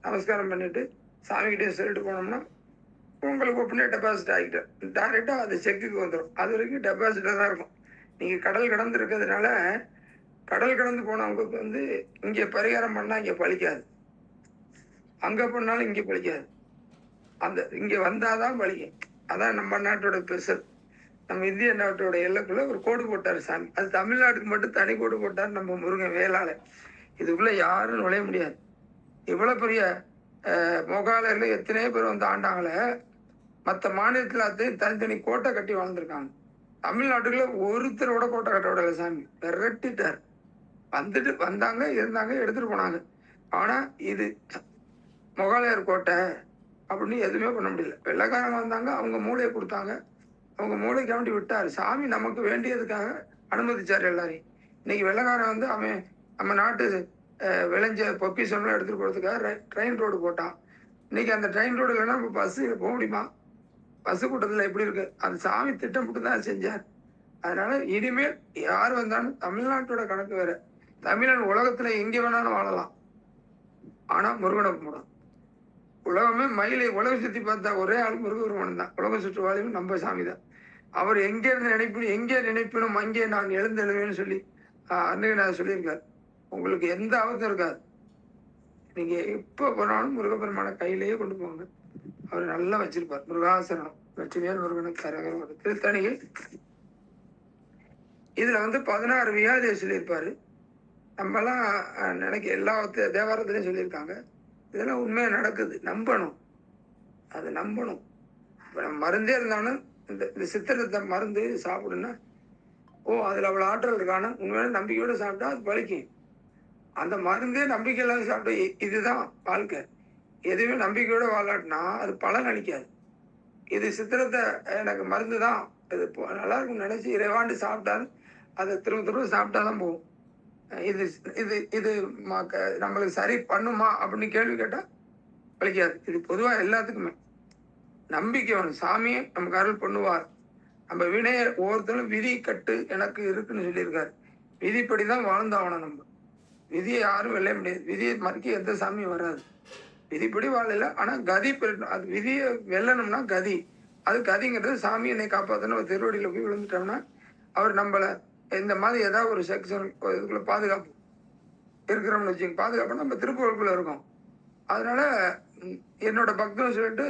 நமஸ்காரம் பண்ணிட்டு சாமி கிட்டே சொல்லிட்டு போனோம்னா உங்களுக்கு ஒப்பனே டெபாசிட் ஆகிட்டேன். டைரக்டா அது செக்குக்கு வந்துடும். அது வரைக்கும் டெபாசிட்டா தான் இருக்கும். நீங்க கடல் கடந்து இருக்கிறதுனால கடல் கடந்து போனவங்களுக்கு வந்து இங்க பரிகாரம் பண்ணா இங்க பலிக்காது, அங்க பண்ணாலும் இங்க பலிக்காது. அந்த இங்க வந்தாதான் பலிக்கும். அதான் நம்ம நாட்டோட ஸ்பெஷல். நம்ம இந்திய நாட்டோட எல்லைக்குள்ள ஒரு கோடு போட்டாரு சாமி. அது தமிழ்நாட்டுக்கு மட்டும் தனி கோடு போட்டார் நம்ம முருகன் வேளாள. இதுக்குள்ள யாரும் நுழைய முடியாது. இவ்வளவு பெரிய மொகாலயர்ல எத்தனையோ பேர் வந்து ஆண்டாங்களே. மற்ற மாநிலத்துல அத்தையும் தனித்தனி கோட்டை கட்டி வாழ்ந்திருக்காங்க. தமிழ்நாட்டுக்குள்ள ஒருத்தரோட கோட்டை கட்ட விடல சாமி. விரட்டிட்டார். வந்துட்டு வந்தாங்க, இருந்தாங்க, எடுத்துட்டு போனாங்க. ஆனா இது மொகாலயர் கோட்டை அப்படின்னு எதுவுமே பண்ண முடியல. வெள்ளைக்காரங்க வந்தாங்க, அவங்க மூளையை கொடுத்தாங்க, அவங்க மூளை கவண்டி விட்டாரு. சாமி நமக்கு வேண்டியதுக்காக அனுமதிச்சாரு எல்லாரையும். இன்னைக்கு வெள்ளைக்காரன் வந்து அவன் நம்ம நாட்டு விளைஞ்ச பொக்கிஷம்லாம் எடுத்துட்டு போறதுக்காக ட்ரெயின் ரோடு போட்டான். இன்னைக்கு அந்த ட்ரெயின் ரோடு இல்லைன்னா இப்போ பஸ் போக முடியுமா? பஸ் கூட்டத்துல எப்படி இருக்கு? அது சாமி திட்டமிட்டு தான் செஞ்சார். அதனால இனிமேல் யார் வந்தாலும் தமிழ்நாட்டோட கணக்கு வேற. தமிழன் உலகத்துல எங்க வேணாலும் வாழலாம், ஆனா முருகனை கும்பிடும். உலகமே மயிலை உலகம் சுத்தி பார்த்தா ஒரே ஆள் முருகபெருமான் தான். உலகம் சுற்று வாழியும் நம்ம சாமி தான். அவர் எங்கே இருந்து நினைப்பினும் எங்கே நினைப்பினும் அங்கே நான் எழுந்தெழுவேன்னு சொல்லி அன்னைக்கு நான் சொல்லியிருக்காரு. உங்களுக்கு எந்த ஆபத்தும் இருக்காது. நீங்க எப்ப போனாலும் முருகபெருமான கையிலேயே கொண்டு போங்க, அவர் நல்லா வச்சிருப்பார். முருகாசனம் வெற்றிவேல் முருகனுக்கு கரகரம். திருத்தணியில் இதுல வந்து 16 வியாதியை சொல்லியிருப்பாரு. நம்மலாம் நினைக்க எல்லா தேவாரத்திலையும் சொல்லியிருக்காங்க. இதெல்லாம் உண்மையா நடக்குது, நம்பணும். அது நம்பணும். இப்ப நம்ம மருந்தே இருந்தாலும் இந்த சித்திரத்தை மருந்து சாப்பிடுன்னா அதுல அவ்வளவு ஆற்றல் இருக்கான உண்மையான நம்பிக்கையோட சாப்பிட்டா அது பலிக்கும். அந்த மருந்தே நம்பிக்கை இல்லாத சாப்பிட்டா இதுதான் வாழ்க்கை. எதுவுமே நம்பிக்கையோட வாழாட்டினா அது பலன் அளிக்காது. இது சித்திரத்தை எனக்கு மருந்து தான், இது நல்லா இருக்கும் நினைச்சு இறைவாண்டு சாப்பிட்டாலும் அதை திரும்ப திரும்ப சாப்பிட்டாதான் போகும். இது இது இது நம்மளுக்கு சரி பண்ணுமா அப்படின்னு கேள்வி கேட்டா பலிக்காது. இது பொதுவா எல்லாத்துக்குமே நம்பிக்கை வேணும். சாமியை நமக்கு அருள் பண்ணுவார். நம்ம வினைய ஒவ்வொருத்தரும் விதி கட்டு எனக்கு இருக்குன்னு சொல்லியிருக்காரு. விதிப்படிதான் வாழ்ந்தாகணும். நம்ம விதியை யாரும் வெல்ல முடியாது. விதியை மறுக்க எந்த சாமியும் வராது. விதிப்படி வாழல, ஆனா கதி பெறணும். அது விதியை வெல்லணும்னா கதி. அது கதிங்கிறது சாமி என்னை காப்பாற்றணும். ஒரு திருவடியில போய் விழுந்துட்டோம்னா அவர் நம்மள இந்த மாதிரி ஏதாவது ஒரு செக்ஷன் இதுக்குள்ள பாதுகாப்பு இருக்கிறோம்னு வச்சுங்க, பாதுகாப்பு நம்ம திருப்பூருக்குள்ள இருக்கோம். அதனால என்னோட பக்தன் சொல்லிட்டு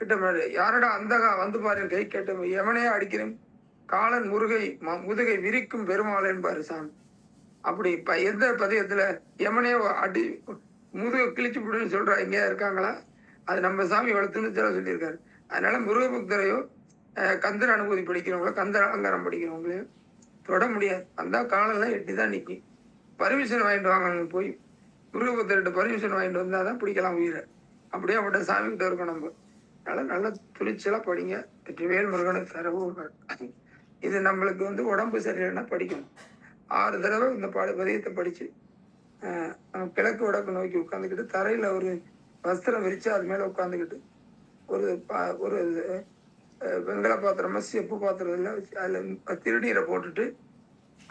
கிட்ட முன்னாடி யாரடா அந்தகா வந்து பாரு கை கேட்ட எவனையே அடிக்கிறேன் காலன் முதுகை விரிக்கும் பெருமாளேன்னு பாரு சாமி. அப்படி எந்த பதியத்துல எமனே அடி முதுகை கிழிச்சு விடுன்னு சொல்றா இங்கே இருக்காங்களா? அது நம்ம சாமி வளர்த்துன்னு சொல்லியிருக்காரு. அதனால முருகபக்தரையோ கந்தர் அனுபூதி படிக்கிறவங்களோ கந்தர் அலங்காரம் படிக்கிறவங்களையும் தொட முடியாது. அந்த காலெல்லாம் எட்டி தான் நிற்கி. பர்மிஷன் வாங்கிட்டு வாங்க, போய் முருகபக்தர்கிட்ட பர்மிஷன் வாங்கிட்டு வந்தால் தான் பிடிக்கலாம் உயிரை. அப்படியே அவட்ட சாமி கிட்ட இருக்கோம் நம்ம. அதனால நல்லா துணிச்சலாக படிங்க. வெற்றிவேல் முருகனை தரவுகள். இது நம்மளுக்கு உடம்பு சரியில்லைன்னா படிக்கணும். 6 தடவை இந்த பதியத்தை படிச்சு கிழக்கு வடக்கு நோக்கி உட்காந்துக்கிட்டு தரையில ஒரு வஸ்திரம் விரிச்சு அது மேல உட்காந்துக்கிட்டு ஒரு வெங்கல பாத்திரமா செப்பு பாத்திரத்துல வச்சு அதுல திருநீரை போட்டுட்டு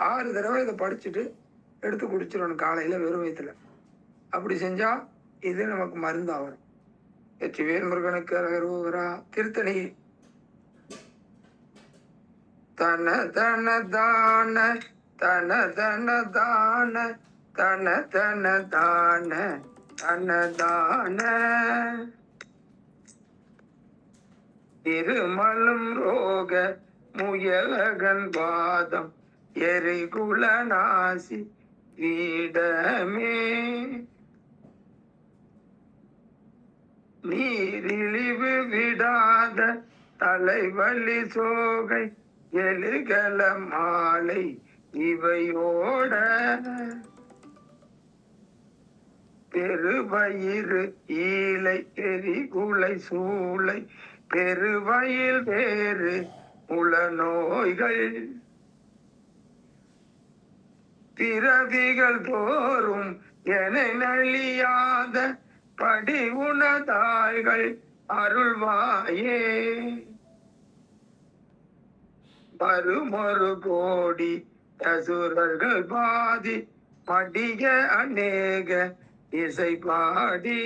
6 தடவை இதை படிச்சுட்டு எடுத்து குடிச்சிடணும் காலையில வெறும் வயிற்றுல. அப்படி செஞ்சா இது நமக்கு மருந்தாகும். வெற்றிவேல் முருகனுக்கு அரகரோகரா. திருத்தணி தன தன தான தன தன தான தன தன தான தன தான திருமலும் ரோக முயலகன் பாதம் எரிகுல நாசி வீடமே நீரிழிவு விடாத தலைவலி சோகை எழுகல மாலை இவையோட பெருவயிறு ஈலை எரிகுலை சூளை பெருவயில் வேறு உள நோய்கள் பிறவிகள் தோறும் என நலியாத படி உணதாய்கள் அருள்வாயே வருமொரு கோடி அசுரர்கள் பாதி மடிய அநேக இசை பாடி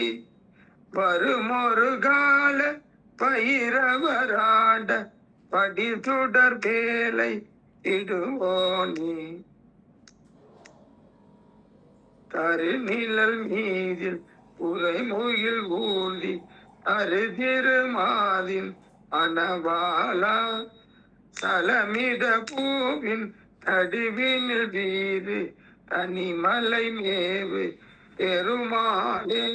வருமொரு கால பயிரவராண்ட படி சுடர் வேலை இடுவோனே தருநிழல் மீதில் உரைமுகில் ஊதி அருதிருமாதின் அனவாலா சலமிட பூவின் நடுவினில் வீறு தனிமலை மேவு பெருமாளே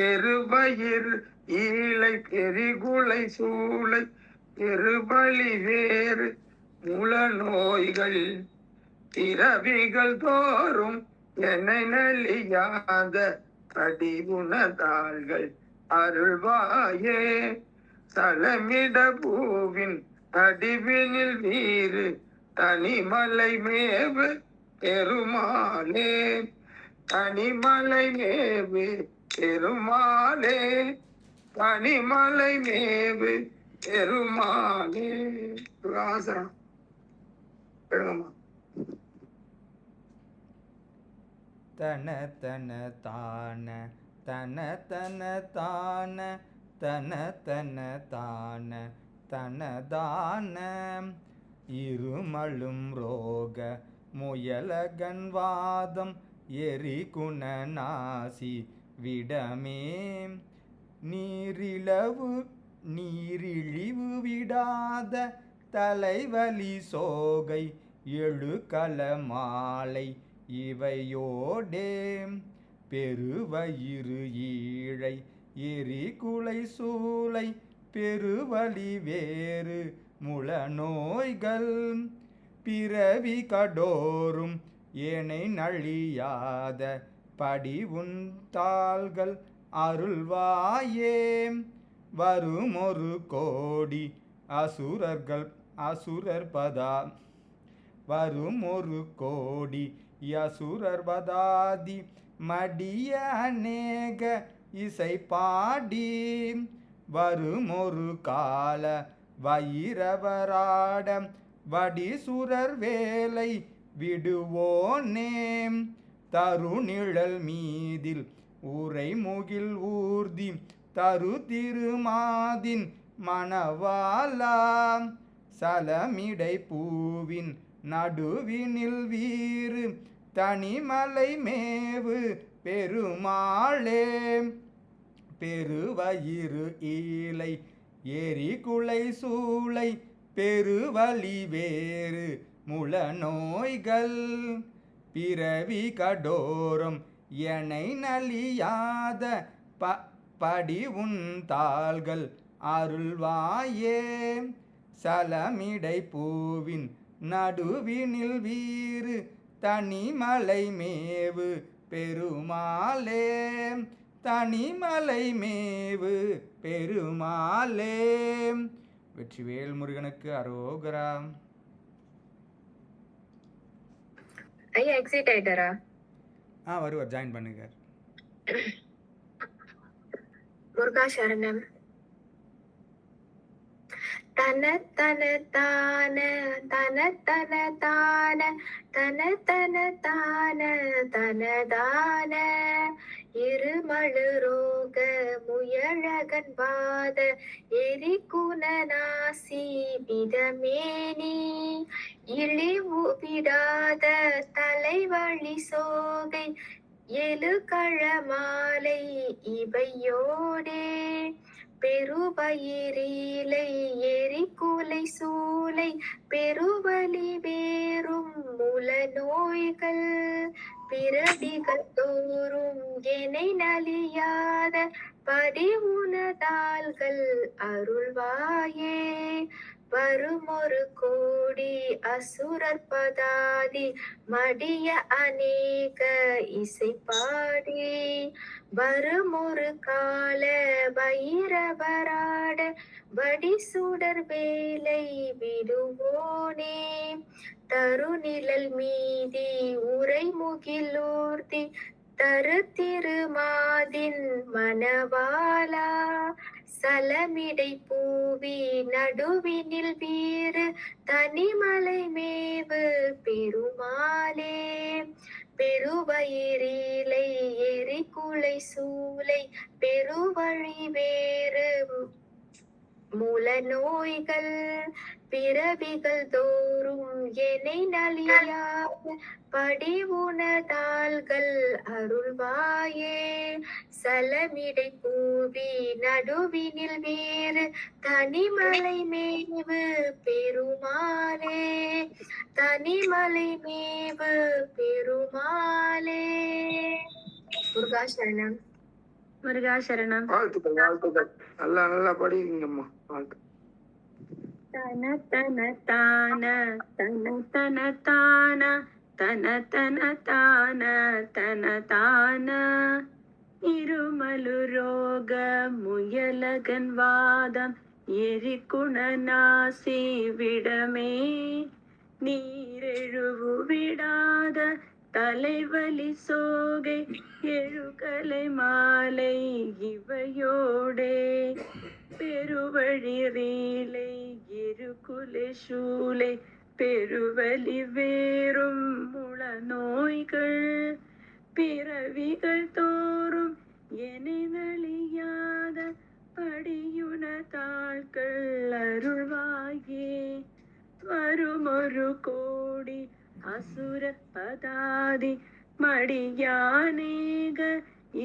எருபயிர் ஈலை பெரிகுலை சூளை பெருபலி வேறு முள நோய்கள் பிறவிகள் தோறும் என்னை நலியாத படிவுணதாள்கள் அருள்வாயே சலமிட பூவின் நடுவினில் வீறு தனிமலை மேவு பெருமாளே தனிமலை மேவு பெருமாளே தனிமலை மேவு பெருமாளே. ஆசனம் எடுங்கம்மா. தன தன தான தன தன தான தன தன தான தனதான இருமலும் ரோக முயலகன்வாதம் எரிகுண நாசி விடமே நீரிழிவு விடாத தலைவலி சோகை எழுகல மாலை இவையோடே பெருவயிறு ஈழை எரிகுலை சூளை பெருவலி வேறு முள நோய்கள் பிறவி கடோறும் ஏனை நழியாத படி உந்தாள்கள் அருள்வாயே வருமொரு கோடி அசுரர் பதா வருமொரு கோடி அசுரர் பதாதி மடிய அநேக இசை பாடி வருமொரு கால வைரவராட வடிசுரர் வேலை விடுவோனேம் தருநிழல் மீதில் உரைமுகில் ஊர்தி தரு திருமாதின் மணவாளா சலமிடை பூவின் நடுவினில் வீறு தனிமலை மேவு பெருமாளே பெருவயிறு ஈலை எரிகுலை சூளை பெருவலி வேறு முள நோய்கள் பிறவி கடோரம் எனை நலியாத படி உன் தாள்கள் அருள்வாயே சலமிடை பூவின் நடுவினில் வீறு தனிமலை மேவு பெருமாளே தனிமலை மேவு பெருமாளே. வெற்றிவேல் முருகனுக்கு அரோகரா. ஐயா எக்ஸிட் ஆயிட்டாரா? வருவார், ஜாயின் பண்ணுங்க. முருகா சரணம். தன தன தான தன தன தான தன தன தான தனதான இருமழு ரோக முயழகன் வாத எரிகுணநாசி விதமேனி இழிவு விடாத தலைவழி சோகை எழுகழமாலை இவையோடே பெருவயிரிலை எரிகுலை சூளை பெருவலி வேறும் முல நோய்கள் பிறவிகள் தோறும் எனை நலியாத படி உனதாள்கள் அருள்வாயே வருமொரு கோடி அசுரர் பதாதி மடிய அநேக இசை பாடி வருமொரு கால வைரவராட வடி சுடர் வேலை விடுவோனே தருநிழல் மீதி உரைமுகிலூர்தி தரு திருமாதின் மணவாளா சலமிடை பூவி நடுவினில் வீறு தனிமலை மேவு பெருமாளே பெருவயிரிலை எரிகுலை சூளை பெருவழி வேறு முல நோய்கள் பிறவிகள் தோறும் எனை நலியாத படி உனதாள்கள் அருள்வாயே சலமிடை பூவி நடுவினில் வேறு தனிமலை மேவு பெருமாளே தனிமலை மேவு பெருமாளே. முருகாசரணம். முருகாசரணம். வாழ்த்துக்கள் வாழ்த்துக்கள். நல்லா நல்லா படிங்கம்மா. வாழ்த்து. தன தன தான தன தன தான தன தன தான தன தான இருமலு ரோக முயலகன் வாதம் எரிகுணநாசி விடமே நீரெழுவு விடாத தலைவலி சோகை எழுகலை மாலை இவையோடே பெருவழிரீலை இருகுலை சூளை பெருவலி வேறும் முள நோய்கள் பிறவிகள் தோறும் எனை நலியாத படியுன தாள்கள் அருள்வாயே வருமொரு கோடி அசுர பதாதி மடியானேக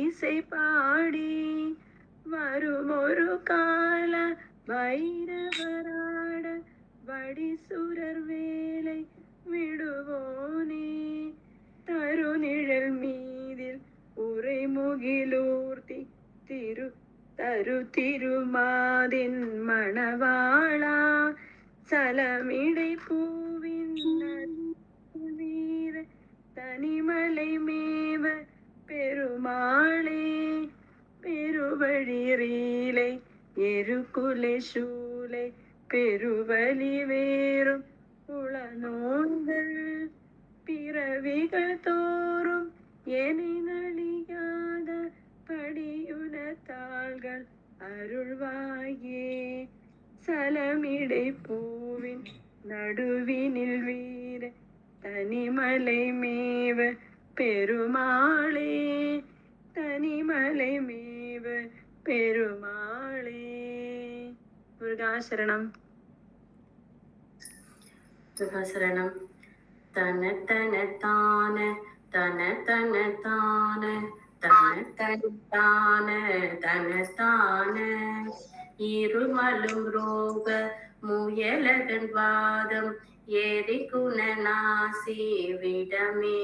இசை பாடி வருமொரு கால வைரவராட வடிசுரர் வேலை விடுவோனே தருநிழல் மீதில் உரைமுகிலூர்த்தி தரு திருமாதின் மணவாளா சலமிடை பூவின் வீர தனிமலை மேவ பெருமாளே பெருவழிரீலை எருகுலை சூளை பெருவலி வேறும் உளநோய்கள் பிறவிகள் தோறும் எனை நலியாத படியுன நாள்கள் அருள்வாயே. சலமிடை பூவின் நடுவினில் வீர தனிமலை மேவ பெருமாளே, தனிமலை மேவ பெருமாளே. முருகாசரணம். சுகசரணம். தன தன தான தன தன தான தன தன தான தன தான இருமலும் ரோக முயலகன் வாதம் ஏறி குணநாசி விடமே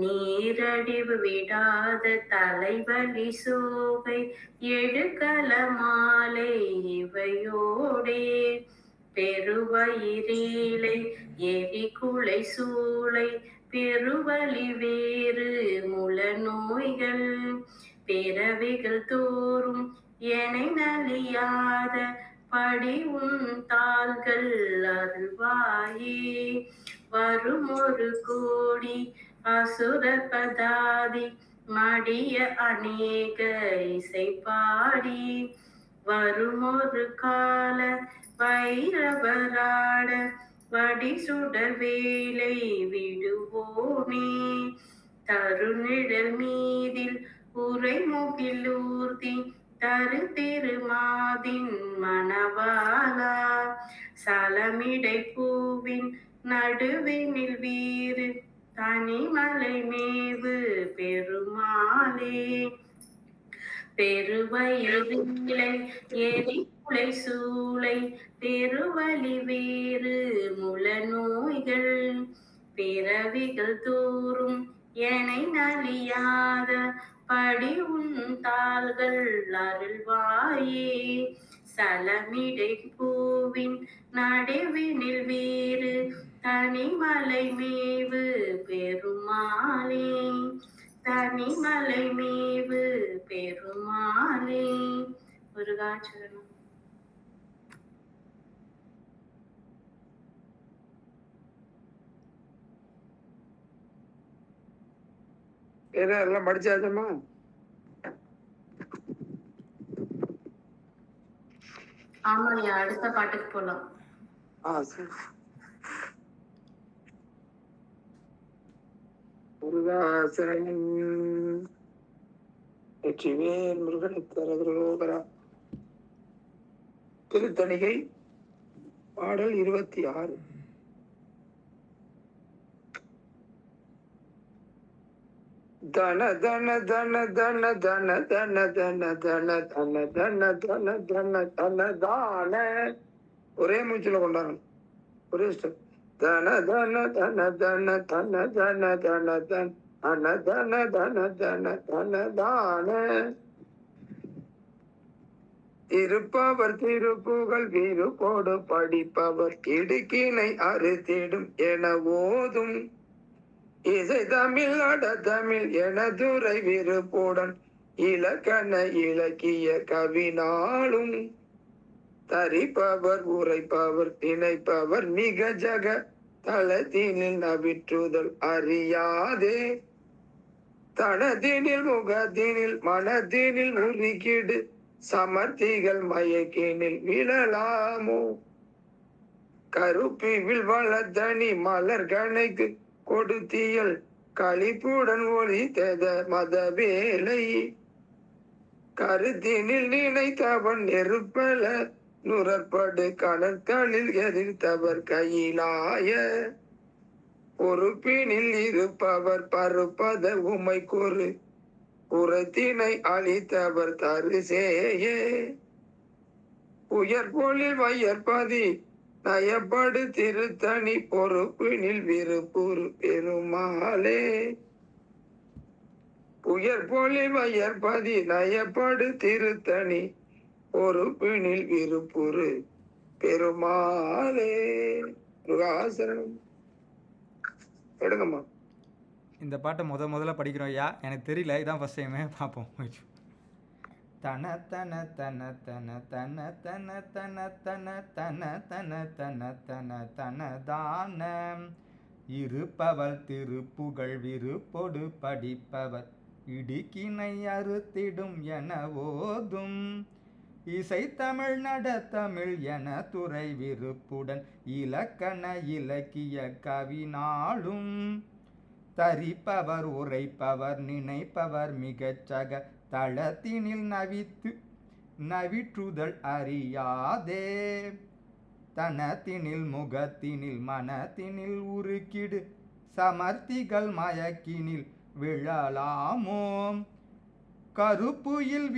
நீரடிவு விடாத தலைவலி சோகை எடுக்கல மாலை இவையோடே பெருவயிரீலை எரிகுலை சூளை பெருவலி வேறு முல நோய்கள் பிறவிகள் தோறும் எனை நலியாத படி உன் தாள்கள் அருள்வாயே. வரும் ஒரு கோடி அசுரர் பதாதி மடிய அநேக இசை பாடி வரும் ஒரு கால வைரவராட வடி சுடர் வேலை விடுவோமே தருநிழல் மீதில் உரை முகிலூர்த்தி தரு திருமாதின் மணவாளா சலமிடை பூவின் நடுவினில் வீறு தனிமலை மேவு பெருமாளே பெருவயிலை எரிகுலை சூளை பெருவலி வேறு முல நோய்கள் பிறவிகள் தோறும் எனை நலியாத படி உன் தாள்கள் அருள்வாயே. சலமிடை பூவின் நடுவினில் வேறு தனிமலை மேவு பெருமாளே தனிமலை மேவு பெருமாளே. முருகாச்சரணம். எல்லாம் படிச்சாச்சம்மா? ஆமாய்யா, அடுத்த பாட்டுக்கு போலாம். சரி. முருகாசரணம். வெற்றிவேல் முருகனுக்கு அரகரோகரா. திருத்தணிகை பாடல் 26. தன தன தன தன தன தன தன தன தன தன தன தன தன தான. ஒரே மூச்சுல கொண்டாடணும், ஒரே ஸ்டெப். தன தன தன தன தன தன தன தன தன தன தன தன தன தான. இருப்பவர் திருப்புகள் வீறுபோடு படிப்பவர் இடுக்கினை அறுத்திடும் என ஓதும் இசை தமிழ் அட தமிழ் என துறை விருப்புடன் இலக்கண இலக்கிய கவினாலும் தரிப்பவர் உரைப்பவர் திணைப்பவர் மிக ஜக தளத்தினில் நவிற்றுதல் அறியாதே தனதினில் முகத்தினில் மனத்தினில் உருகிடு சமர்த்திகள் மயக்கினில் விழலாமோ கருப்பி வில்வளத்தனி மலர் கணைக்கு கொடுத்தியல் களிப்புடன் ஒளி தெத மத வேலை கருத்தினில் நினைத்தவன் நெருப்பல நுறப்படு கணற்களில் எதிர்த்தவர் கையிலாய பொறுப்பினில் இருப்பவர் பருப்பத உமை கூறு புறத்தினை அளித்தவர் தருசேயே உயர்பொழில் வையற்பதி நயப்படு திருத்தணி பொறுப்பினில் விருப்புறு பெருமாளே உயர்பொழில் வையற்பதி நயப்படு திருத்தணி பொறுப்பினில் விருப்புறு பெருமாளே. முருகாசரணம். எடுங்கம்மா. இந்த பாட்டை முதல்ல படிக்கிறோம் ஐயா, எனக்கு தெரியல, இதான் ஃபர்ஸ்ட் டைமு, பார்ப்போம். தன தன தன தன தன தன தன தன தன தன தன தன தன தான இருப்பவர் திருப்புகழ் விருப்பொடு படிப்பவர் இடுக்கினை அறுத்திடும் என ஓதும் இசைத்தமிழ் நடத்தமிழ் என துறை விருப்புடன் இலக்கண இலக்கிய கவினாலும் தரிப்பவர் உரைப்பவர் நினைப்பவர் மிகச்சக தளத்தினில் நவிற்றுதல் அறியாதே தனத்தினில் முகத்தினில் மனத்தினில் உருக்கிடு சமர்த்திகள் மயக்கினில் விழலாமோ கருப்புவில்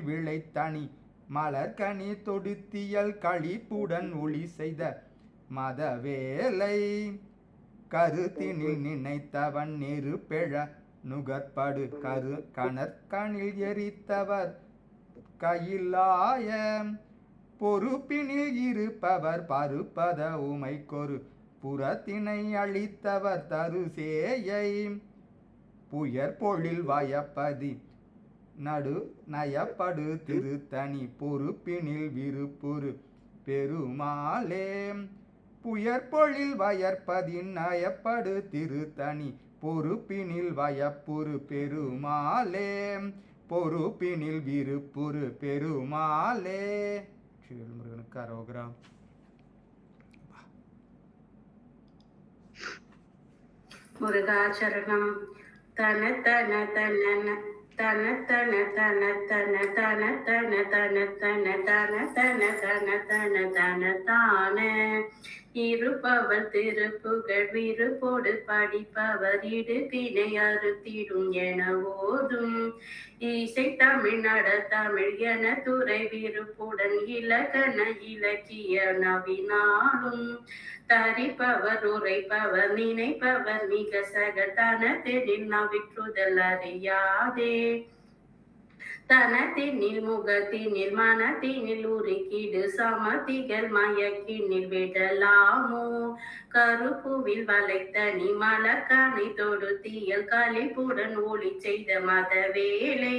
விளை தனி மலர்கனி தொடுத்தியல் களிப்புடன் ஒளி செய்த மதவேலை கருத்தினில் நினைத்தவன் நெருப்பெழ நுகற்படு கணற்கனில் எரித்தவர் கையிலாய பொறுப்பினில் இருப்பவர் பருப்பத உமைக்கொரு புறத்தினை அளித்தவர் தருசேயை புயற்பொழில் வயப்பதி நயப்படு திருத்தனி பொறுப்பினில் விருப்புரு பெருமாளே புயற்பொழில் வயற்பதி நயப்படு திருத்தனி பொறுப்பினில் வயப்புரு பெருமாளே பொறுப்பினில் விருப்புரு பெருமாளே. முருகனுக்கு அரோகரா. முருகாச்சரணம். தன தன தன தன தன தன தன தன தன தன தன தன தன தன தன தன தான இருப்பவர் திருப்புகழ் விருப்போடு படிப்பவர் இடுப்பினை அறுத்திடும் என ஓதும் இசை தமிழ் நடத்தமிழ் என துறை விருப்புடன் இலக்கண இலக்கிய நவினாலும் தரிப்பவர் உரைப்பவர் நினைப்பவர் மிக சகதனத்தினில் நவிற்றுதல் அறியாதே தனத்தினில் முகத்தினில் மனத்தினில் உருக்கிடு சமதிகள் மயக்கினில் விடலாமோ கருப்புவில் வளைத்தனி மலர்கனை தொடுத்தியல் களிப்புடன் ஒளி செய்த மதவேலை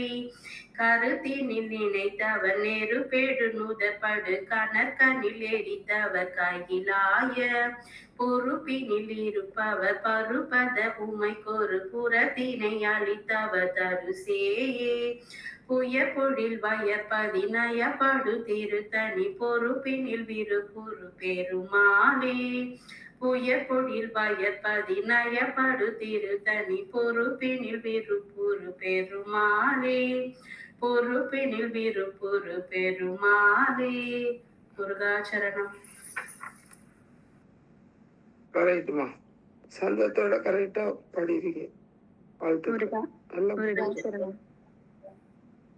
கருத்தினில் நினைத்தவர் நெருப்பேடு நுதற்படு கணற்கனில் எரித்தவர் கையிலாய பொறுப்பினில் இருப்பவர் பருப்பத உமைக்கொரு புறத்தினை அளித்தவர் தருசேயே புயப்பொழில் வயற்பதி நயப்படு திருத்தனி பொறுப்பினில் விருப்புரு பெருமாளே புயப்பொழில் வயற்பதி நயப்படு திருத்தனி பொறுப்பினில் விருப்புரு பெருமாளே பொறுப்பினில் விருப்புரு பெருமாளே. முருகாச்சரணம். கரெக்டுமா, சந்தத்தோட கரெக்டா பாடிருக்கீங்க. முருகாச்சரணம்.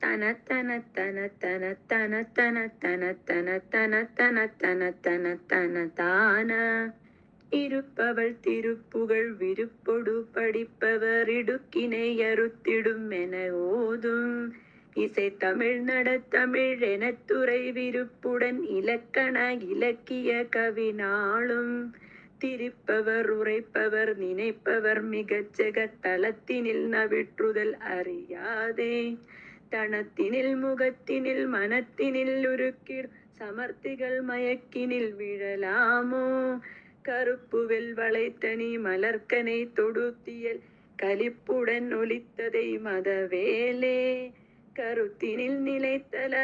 தன தன தன தன தன தன தன தன தன தன தன தன தன தான இருப்பவள் திருப்புகழ் விருப்பொடு படிப்பவர் இடுக்கினை அறுத்திடும் என ஓதும் இசை தமிழ் நடத்தமிழ் என துறை விருப்புடன் இலக்கண இலக்கிய கவினாலும் திரிப்பவர் உரைப்பவர் நினைப்பவர் மிகச்செக தளத்தினில் நவிற்றுதல் அறியாதே தனத்தினில் முகத்தினில் மனத்தினில் உருக்கிர் சமர்த்திகள் மயக்கினில் விழலாமோ கருப்புவில் வளைத்தனி மலர்கனை தொடுத்தியல் களிப்புடன் ஒலித்ததை மதவேலே கருத்தினில் நிலைத்தல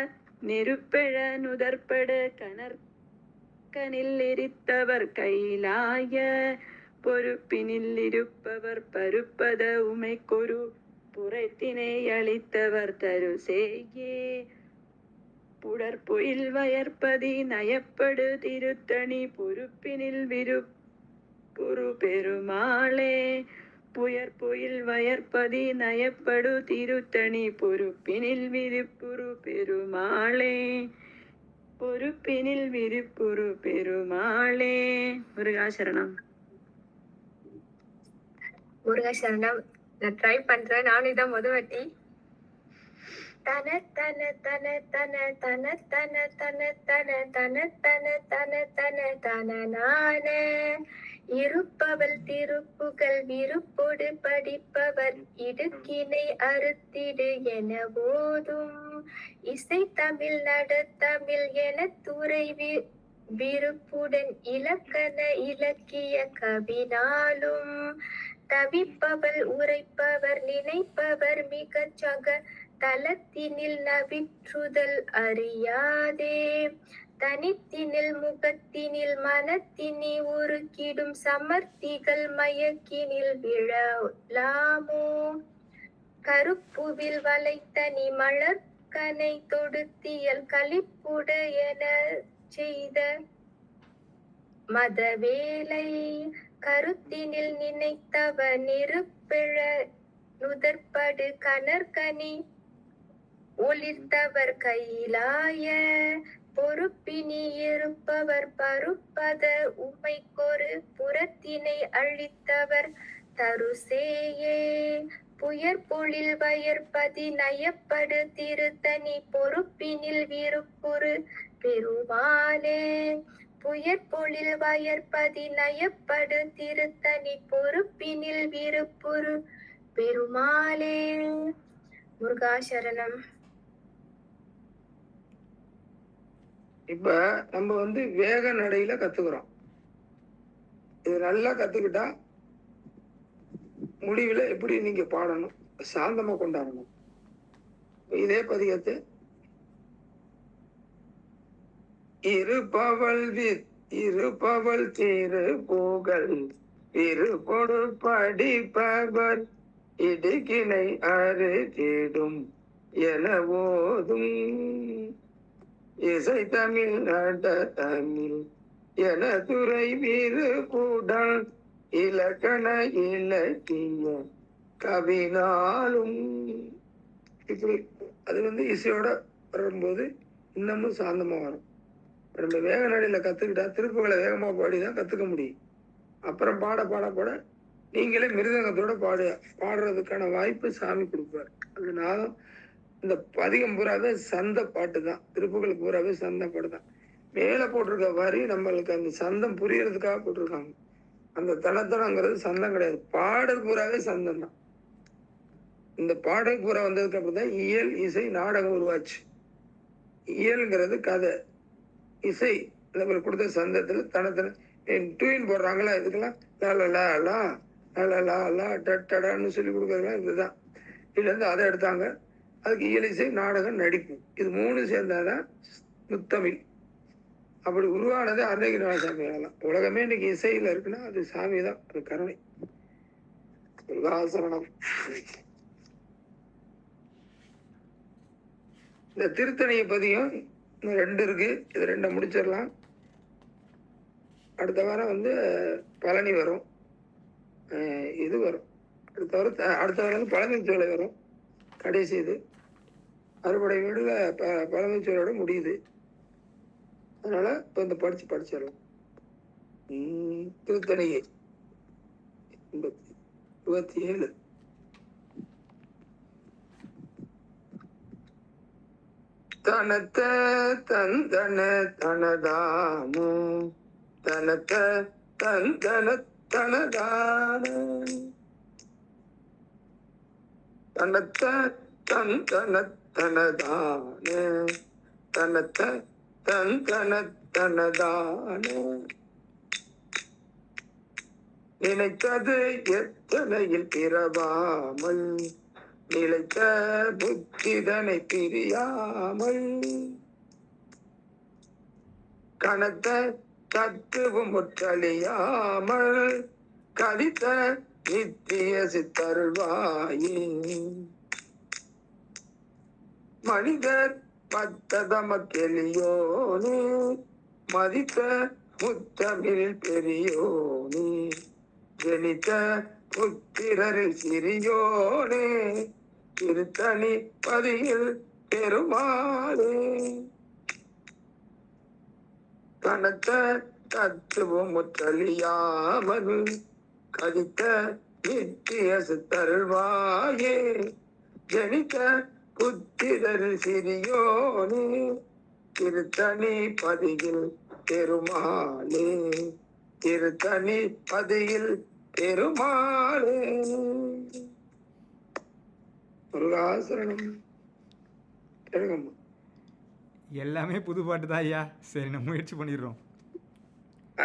நெருப்பெழ நுதற்பட கணற்கனில் எரித்தவர் கையிலாய பொறுப்பினில் இருப்பவர் பருப்பத உமைக்கொரு புறத்தினை அளித்தவர் தருசேயே புடற்பொயில் வயற்பதி நயப்படு திருத்தணி பொறுப்பினில் விருப்புரு பெருமாளே புயற்பொயில் வயற்பதி நயப்படு திருத்தணி பொறுப்பினில் விருப்புரு பெருமாளே பொறுப்பினில் விருப்புரு பெருமாளே. முருகாசரணம். முருகாசரணம். நான் ட்ரை பண்றேன். நானும் இதான் முதவாட்டி. தன தன தன தன தன தன தன தன தன தன தன தன தன நான இருப்பவள் திருப்புகள் விருப்பொடு படிப்பவர் இடுக்கினை அறுத்திடு என போதும் இசை தமிழ் நடத்தமிழ் என துறை விருப்புடன் இலக்கண இலக்கிய கவினாலும் தவிப்பவள் உரைப்பவர் நினைப்பவர் மிகச் சக தலத்தினில் நவிற்றுதல் அறியாதே தனித்தினில் முகத்தினில் மனத்தினி உருக்கிடும் சமர்த்திகள் மயக்கினில் விழலாமோ கருப்புவில் வளைத்தனி மலர்கனை தொடுத்தியல் களிப்புடையன செய்த மதவேலை கருத்தினில் நினைத்தவ நெருப்பிழ நுதற்படு கனற்கனி ஒளிர்த்தவர் கையிலாய பொறுப்பினி இருப்பவர் பருப்பத உமைக்கொரு புறத்தினை அழித்தவர் தருசேயே புயற்பொழில் வயற்பதி நயப்படு திருத்தனி பொறுப்பினில் விருப்புறு பெருமாளே புயற்பொழில் வயற்பதி நயப்படு திருத்தனி பொறுப்பினில் விருப்புறு பெருமாளே. முருகாசரணம். இப்ப நம்ம வந்து வேக நடையில கத்துக்கிறோம். இது நல்லா கத்துக்கிட்டா முடிவுல எப்படி நீங்க பாடணும், சாந்தமா கொண்டாடணும். இதே பதிகத்தை இருப்பவள் திரு புகழ் இருபொடு படிப்பவர் இடுகினை அறுதிடும் என ஓதும் இசை தமிழ் நட தமிழ் என துறை விருப்புடன் இலக்கண இலக்கிய கவினாலும் இப்படி அது வந்து இசையோட வரும்போது இன்னமும் சாந்தமா வரும். நம்ம வேக நடையில கத்துக்கிட்டா திருப்புகளை வேகமா பாடிதான் கத்துக்க முடியும். அப்புறம் பாட பாட பாட நீங்களே மிருதங்கத்தோட பாடுறதுக்கான வாய்ப்பு சாமி கொடுப்பாரு. அதனால இந்த பதிகம் பூராவே சந்த பாட்டு தான், திருப்புகள் பூராவே சந்த பாட்டு தான். மேல போட்டிருக்க வரி நம்மளுக்கு அந்த சந்தம் புரியறதுக்காக போட்டிருக்காங்க. அந்த தனத்தனங்கிறது சந்தம் கிடையாது, பாடல் பூராவே சந்தம் தான். இந்த பாடல் பூரா வந்ததுக்கு அப்புறம் தான் இயல் இசை நாடகம் உருவாச்சு. இயல்ங்கிறது கதை, இசை கொடுத்த சந்தத்துல தனத்தன டூயின் போடுறாங்களா, இதுக்கெல்லாம் டடான்னு சொல்லி கொடுக்கறதுலாம் இதுதான். இதுல இருந்து அதை எடுத்தாங்க. அதுக்கு இயல் இசை நாடகம் நடிப்பு இது மூணு சேர்ந்தாதான் முத்தமிழ். அப்படி உருவானது அருணகிரிநாத சாமியால. உலகமே இன்னைக்கு இசையில இருக்குன்னா அது சாமி தான், அது கருணை. சரணம். இந்த திருத்தணியை பதியும் இன்னும் 2 இருக்கு, இது 2 முடிச்சிடலாம். அடுத்த வாரம் வந்து பழனி வரும், இது வரும். அடுத்த வாரம் வந்து பழனிச்சோலை வரும். கடைசி இது அறுபடை வீடுல பழனிச்சோலையோட முடியுது. அதனால இப்போ இந்த படிச்சிடலாம். திருத்தணியை 27 தனத்த தந்தன தனதான தனத்த தந்தன தனதான தனத்த தந்தன தனதான தனத்த தந்தன தனதான நினைத்தது எத்தனையில் பிறவாமல் நிலைத்த புத்திதனை பிரியாமல் கனத்த தத்துவம் முற்றழியாமல் கலித்த நித்திய சித்தருள்வாயே மனிதர் பத்ததமக்கெளியோனே மதித்த முத்தமிழ் பெரியோனே ஜனித்த புத்திரரில் சிறியோனே திருத்தணி பதியில் பெருமாளே கனத்த தத்துவம் முற்றழியாமல் கதித்த நித்திய சித்தருள்வாயே ஜனித்த புத்திரரில் சிறியோனே திருத்தணி பதியில் பெருமாளே திருத்தணி பதியில் பெருமாளே. முருகாசரணம். கேளுங்கம்மா. எல்லாமே புது பாட்டு தான் ஐயா. சரி, நம்ம முயற்சி பண்ணிடுறோம்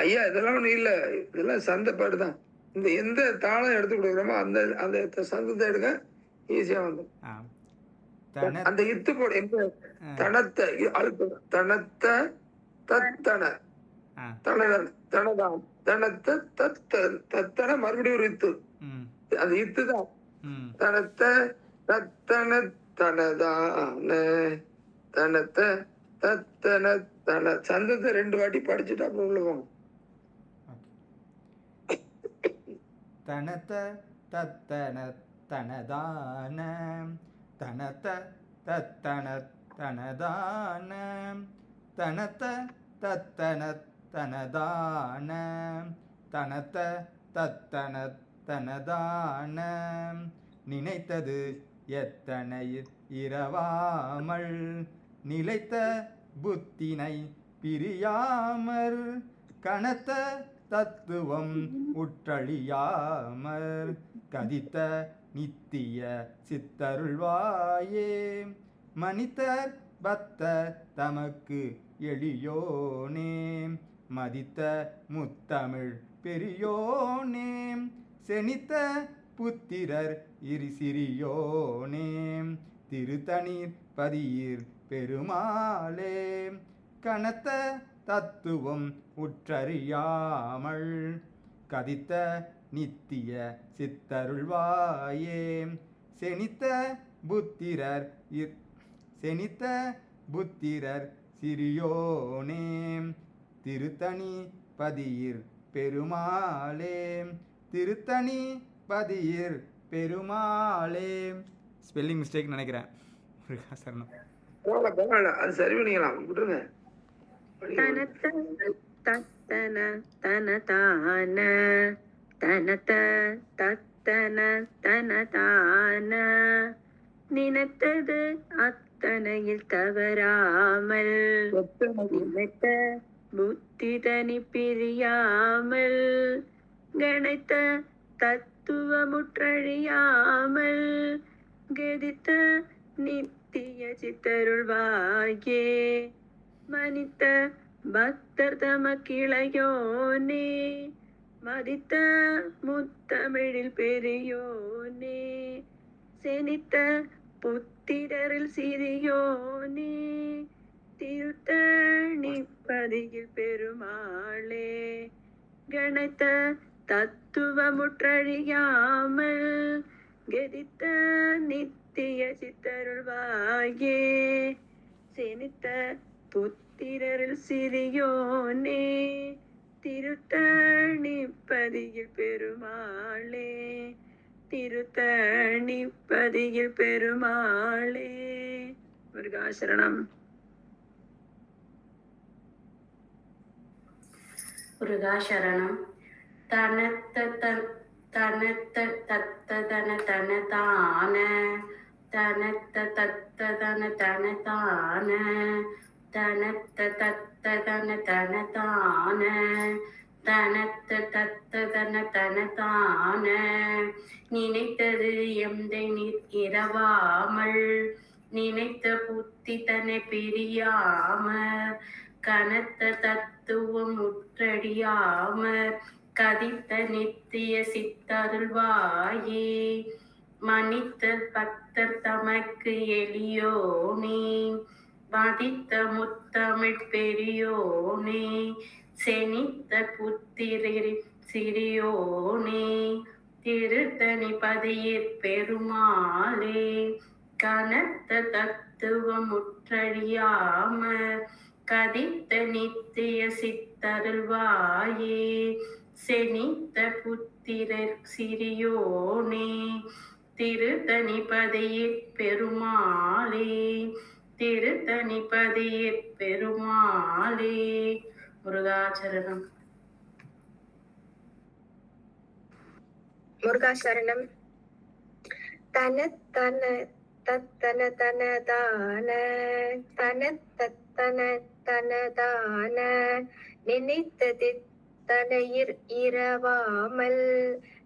ஐயா. இதெல்லாம் ஒண்ணு இல்ல, இதெல்லாம் சந்த பாட்டு தான். இந்த எந்த தாளம் எடுத்து கொடுக்குறோமோ அந்த அந்த சந்தத்தை எடுக்க ஈஸியா வந்து ஆ தன அந்த இத்து போட எந்த தனத்தை அழுத்த தனத்த தத்தன ஆ தனதன் தனதான் தனத்த தத்தன மறுபடியும் ஒரு இத்து ம் அந்த இத்து தான் ம் தனத்த தத்தன தனதான தனத்த தத்தன தன சந்தத்தை 2 வாட்டி படிச்சுட்டு அப்புறம் உள்ள போங்க. தனத தத்தன தனதான தனத தத்தன தனதான தனத தத்தன தனதான தனத தத்தன தனதான நினைத்தது எத்தனை இரவாமல் நிலைத்த புத்தினை பிரியாமற் கனத்த தத்துவம் உற்றழியாமற் கதித்த நித்திய சித்தருள்வாயே மனிதர் பத்த தமக்கு எளியோனே மதித்த முத்தமிழ் பெரியோனே செனித்த புத்திரர் சிறியோனே திருத்தணீர் பதியீர் பெருமாளே கனத்த தத்துவம் உற்றறியாமல் கதித்த நித்திய சித்தருள்வாயே செனித்த புத்திரர் சிறியோனே திருத்தணி பதியிர் பெருமாளே திருத்தணி பதியிர் பெருமாளே. ஸ்பெல்லிங் மிஸ்டேக் நினைக்கிறேன். சரணம். பரவாயில்ல அது சரி பண்ணிக்கலாம் விட்டுருங்க. தனத்த தத்தன தனதான தனத தத்தன தனதான நினைத்தது அத்தனையில் தவறாமல் நினைத்த புத்தி தனி பிரியாமல் கணித்த தத்துவமுற்றழியாமல் கதித்த நித்திய சித்தருள்வாயே மனித பக்தர் தமக்கிளையோனே மதித்த முத்தமிழில் பெரியோனே செனித்த புத்திரரில் சிறியோனே திருத்தணிப்பதியில் பெருமாளே கணித்த தத்துவமுற்றழியாமல் கதித்த நித்திய சித்தருள்வாயே செனித்த புத்திரரில் சிறியோனே திருத்தணிப்பதியில் பெருமாளே திருத்தணிப்பதியில் பெருமாளே. முருகாசரணம். முருகாசரணம். தனத்த தனத்த தத்ததன தனதான தனத்த தத்ததன தனதான தனத்த தத்ததன தனதான தனத்த தத்ததன தனதான நினைத்தது எந்தை இரவாமல் நினைத்த புத்தி தன்னை பிரியாமற் கனத்த தத்துவம் உற்றடியாமற் கதித்த நித்திய சித்தருள்வாயே மனிதர் பக்தர் தமக்கு எளியோனே மதித்த முத்தமிழ் பெரியோனே செனித்த புத்திரர் சிறியோனே திருத்தணி பதியிற் பெருமாளே கனத்த தத்துவம் உற்றழியாமற் கதித்த நித்திய சித்தருள்வாயே செனித்த புத்திரர் சிறியோனே திருத்தணிப்பதியிற் பெருமாளே திருத்தணிப்பதியிற் பெருமாளே. முருகாசரணம். முருகாசரணம். தனத்தன தத்தன தனதான தனத்தன தனதான நினைத்தது தனையிற் இரவாமல்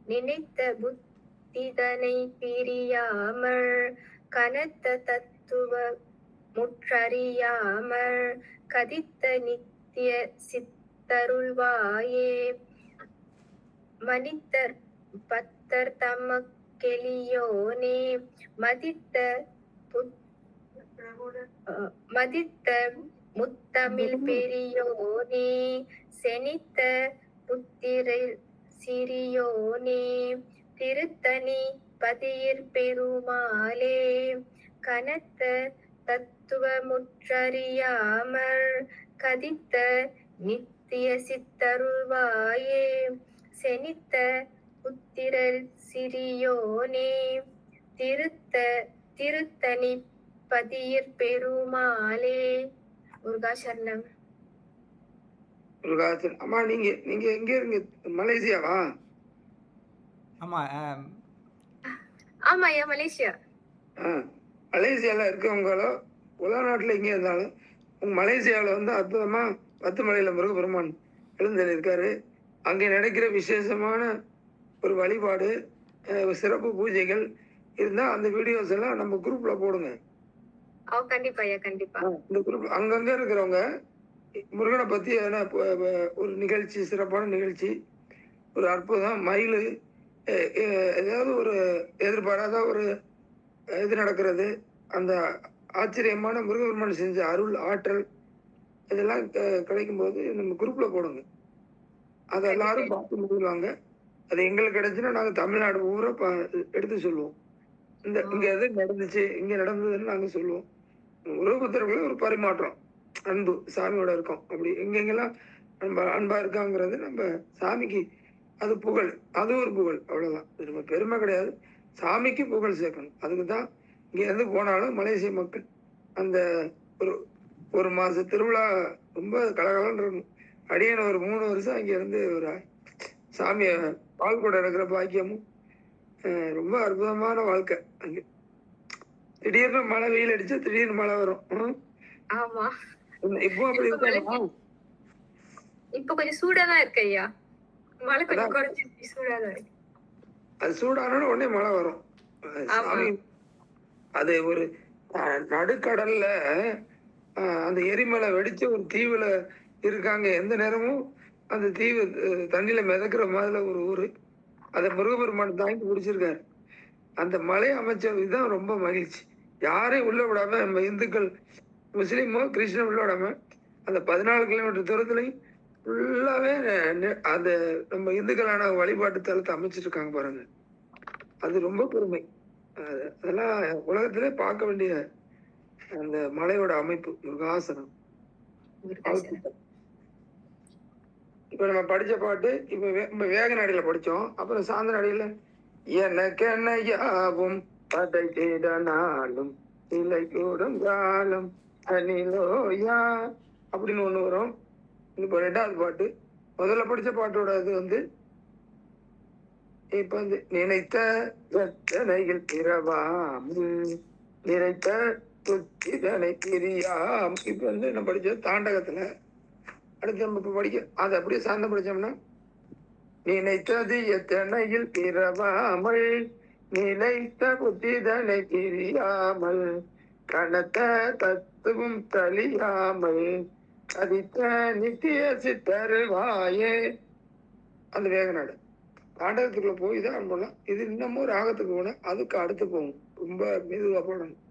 நினைத்த புத்திதனை பிரியாமல் கனத்த தத்துவ முற்றறியாமல் கதித்த நித்திய சித்தருள்வாயே மனிதர் பத்தர் தமக்கெளியோனே மதித்த மதித்த முத்தமிழ் பெரியோனே செனித்த புத்திரில் சிறியோனே திருத்தணி பதியிற் பெருமாளே கனத்த தத்துவமுற்றறியாமல் கதித்த நித்திய சித்தருள்வாயே செனித்த புத்திரல் சிறியோனே திருத்தணி பதியிற் பெருமாளே. முருகாசரணம். முருகாசன். அம்மா நீங்க நீங்க எங்க இருங்க? மலேசியாவா? ஆமா. ஆமா ஐயா, மலேசியா. மலேசியால இருக்கவங்களோ உலக நாட்டுல எங்கே இருந்தாலும் மலேசியாவில் வந்து அற்புதமா 10 மலையில முருகப்பெருமான் எழுந்திருக்காரு. அங்கே நடக்கிற விசேஷமான ஒரு வழிபாடு, சிறப்பு பூஜைகள் இருந்தா அந்த வீடியோஸ் எல்லாம் நம்ம குரூப்ல போடுங்க. கண்டிப்பா ஐயா, கண்டிப்பா. இந்த குரூப் அங்கங்க இருக்கிறவங்க முருகனை பத்தி எதனா ஒரு நிகழ்ச்சி, சிறப்பான நிகழ்ச்சி, ஒரு அற்புதம், மயில், ஏதாவது ஒரு எதிர்பாராத ஒரு இது நடக்கிறது, அந்த ஆச்சரியமான முருகப்பெருமான் செஞ்ச அருள், ஆற்றல் இதெல்லாம் கிடைக்கும் போது நம்ம குரூப்ல போடுங்க. அதை எல்லாரும் பார்த்து முடிவாங்க. அது எங்களுக்கு கிடைச்சுன்னா நாங்க தமிழ்நாடு பூரா எடுத்து சொல்லுவோம். இங்க எது நடந்துச்சு, இங்க நடந்ததுன்னு நாங்க சொல்லுவோம். உறவுத்தரவுல ஒரு பரிமாற்றம், அன்பு சாமியோட இருக்கும். அப்படி எங்கெங்கெல்லாம் அன்பா இருக்காங்கிறது நம்ம சாமிக்கு அது புகழ், அது ஒரு புகழ், அவ்வளவுதான். இது நம்ம பெருமை கிடையாது, சாமிக்கு புகழ் சேர்க்கணும். அதுக்கு தான் இங்க இருந்து போனாலும் மலேசிய மக்கள் அந்த ஒரு மாச திருவிழா ரொம்ப கலகலன்னு இருக்கும். அடியன ஒரு 3 வருஷம் அங்க இருந்து ஒரு சாமிய பால் கூட இருக்கிற பாக்கியமும், ரொம்ப அற்புதமான வாழ்க்கை. அங்க திடீர்னு மழை, வெயில் அடிச்சா திடீர்னு மழை வரும். இப்போ அப்படி இருக்கா? இப்ப கொஞ்சம் சூடாதான் இருக்கு ஐயா, மழை கொஞ்சம் குறைஞ்சிருச்சு, சூடாதான் இருக்கு. அது சூடான உடனே மழை வரும். சாமி அது ஒரு நடுக்கடல்ல அந்த எரிமலை வெடிச்சு ஒரு தீவுல இருக்காங்க. எந்த நேரமும் அந்த தீவு தண்ணியில மிதக்கிற மாதிரி ஒரு ஊரு. அதை முருகப்பெருமான் தாங்கி பிடிச்சிருக்காரு. அந்த மலை அமைச்ச இதுதான் ரொம்ப மகிழ்ச்சி. யாரையும் உள்ள விடாம, நம்ம இந்துக்கள், முஸ்லீமோ கிறிஸ்டினோ உள்ள விடாம அந்த 14 கிலோமீட்டர் தூரத்துலையும் ஃபுல்லாவே அந்த நம்ம இந்துக்களான வழிபாட்டு தலத்தை அமைச்சிருக்காங்க பாருங்க. அது ரொம்ப பெருமை. அதெல்லாம் உலகத்திலே பார்க்க வேண்டிய அந்த மலையோட அமைப்பு. முருகாசனம். இப்ப நம்ம படிச்ச பாட்டு இப்ப வேக நடையில படிச்சோம். அப்புறம் சாந்த நடையில எனக்கென்ன யாவும் படைத்திட நாளும் இலை கூடும் காலம் அணிலோயா அப்படின்னு ஒண்ணு வரும். இப்ப 2வது பாட்டு. முதல்ல படிச்ச பாட்டோட இது வந்து இப்ப வந்து நினைத்த ரத்தனையில் பிறவாமல் நிறைத்த துத்திதனை பிரியாம். இப்ப வந்து நம்ம படிச்ச தாண்டகத்துல. அடுத்து நம்ம இப்ப படிக்க அதை அப்படியே சார்ந்த படிச்சோம்னா நினைத்தது எத்தனையில் பிறவாமல் நினைத்த புத்திதனை பிரியாமல் கனத்த தத்துவம் தலியாமல் கதித்த நித்திய சித்தருவாயே. அந்த வேகநாடு தாண்டகத்துக்குள்ள போய் தான் போகலாம். இது இன்னமும் ராகத்துக்கு போனா அதுக்கு அடுத்து போகும். ரொம்ப மெதுவா போடணும்.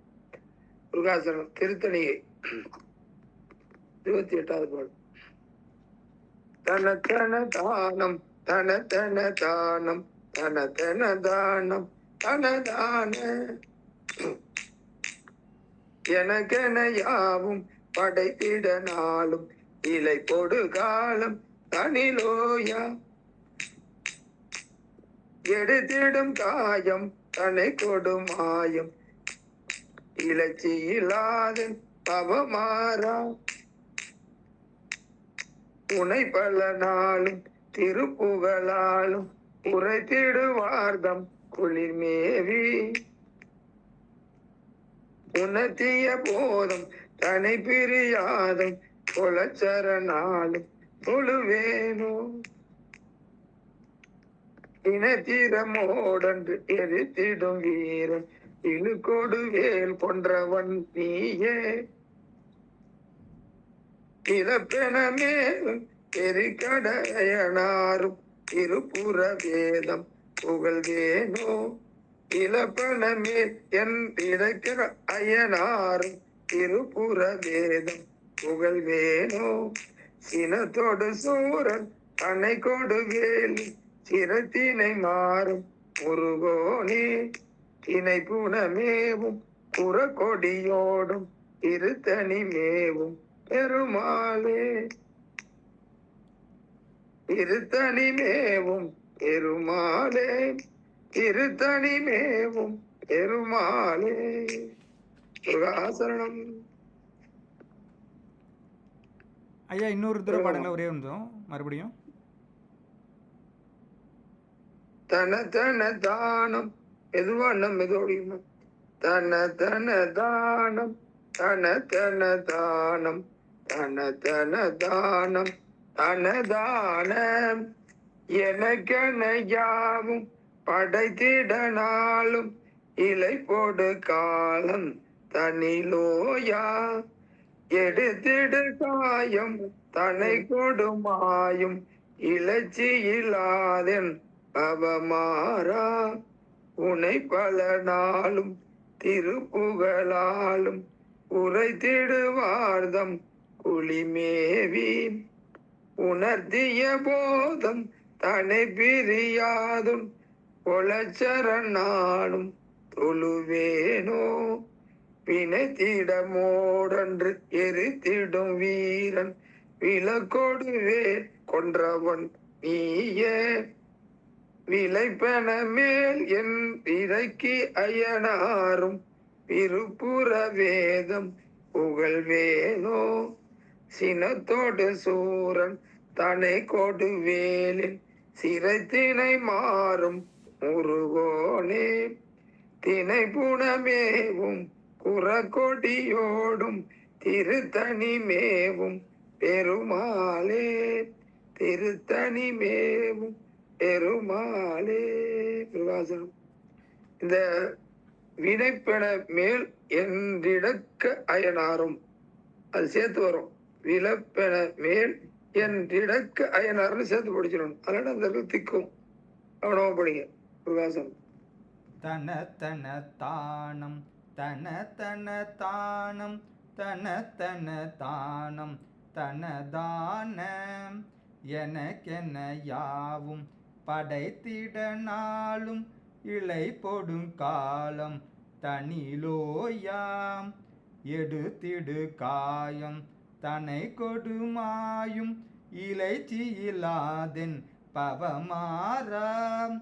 முருகாசனம் திருத்தணியை 28வது பாடல். தன தானம் தன தானம் தன தானம் தனதான எனக்கென யாவும் படைத்திட நாளும் இலை பொடு காலம் தனிலோயா எடுத்திடும் காயம் தனை கொடுமாயம் இலச்சி இல்லாத பவமாறா உனை பல நாளும் திருப்புகளாலும் உரைத்திடுவார்தம் குளிர்மேவி உணர்த்திய போதும் தனை பிரியாதும் கொலச்சரணாலும் தொழுவேனோ இனத்திரமோடன்று எரித்திடும் வீரன் இழு கொடுவேல் கொன்றவன் நீயே இழப்பென மேலும் எரிக்கடையனாரும் திருப்புற வேதம் புகழ்வேனோ இலப்பணமே என் இறக்கிற அயனாரும் திருப்புற வேதம் புகழ்வேனோ சினத்தோடு சூரன் தன்னை கொடு வேலி சிரத்தினை மாறும் முருகோனே தினை புனமேவும் புறக்கொடியோடும் திருத்தணி மேவும் பெருமாளே திருத்தணி மேவும் பெருமாளே திருத்தணி மேவும் பெருமாளே முருகாசரணம். ஐயா இன்னொரு தடவை பாடுங்க, ஒரே நிமிஷம் மறுபடியும். தன தன தானம் மெதுவா மெதுவா தன தன தானம் தன தன தானம் தன தன தானம் தனதானம் எனக்கென யாவும் படைத்திடனாலும் இலை போடு காலம் தனிலோயா எடுத்திடு காயம் தனை கொடுமாயும் இலச்சி இல்லாதென் அவமாறா உனை பல நாளும் திருப்புகளாலும் உரைத்திடுவார்தம் குளிமேவி உணர்த்திய போதம் தனை பிரியாதும் ஒளச்சரணாலும் தொழுவேனோ வினைத்திடமோடன்று எரித்திடும் வீரன் விலக்கொடுவே கொன்றவன் நீயே விளைப்பென மேல் என் இறைக்கு அயனாரும் திருப்புற வேதம் புகழ்வேனோ சினத்தோடு சூரன் தனை கொடு வேலின் சிரத்தினை மாறும் முருகோனே தினை புனமேவும் குறக்கொடியோடும் திருத்தணி மேவும் பெருமாளே திருத்தணி மேவும் பெருமாளே. பிரகாசனம். இந்த வினைப்பென மேல் என்றிடக்க அயனாரும் அது சேர்த்து வரும். விலப்பென மேல் என்றிடக்க அயனார்னு சேர்த்து படிச்சிடணும். அதனால அந்த திக்கும் கவனமா படிங்க. பிரகாசனம். தன தன தானம் தன தன தானம் தன தன தானம் தனதானம் எனக்கென யாவும் படைத்திட நாளும் இலை பொடும் காலம் தனிலோயாம் எடுத்திடு காயம் தனை கொடுமாயும் இலைச்சியிலாதென் பவமாறாம்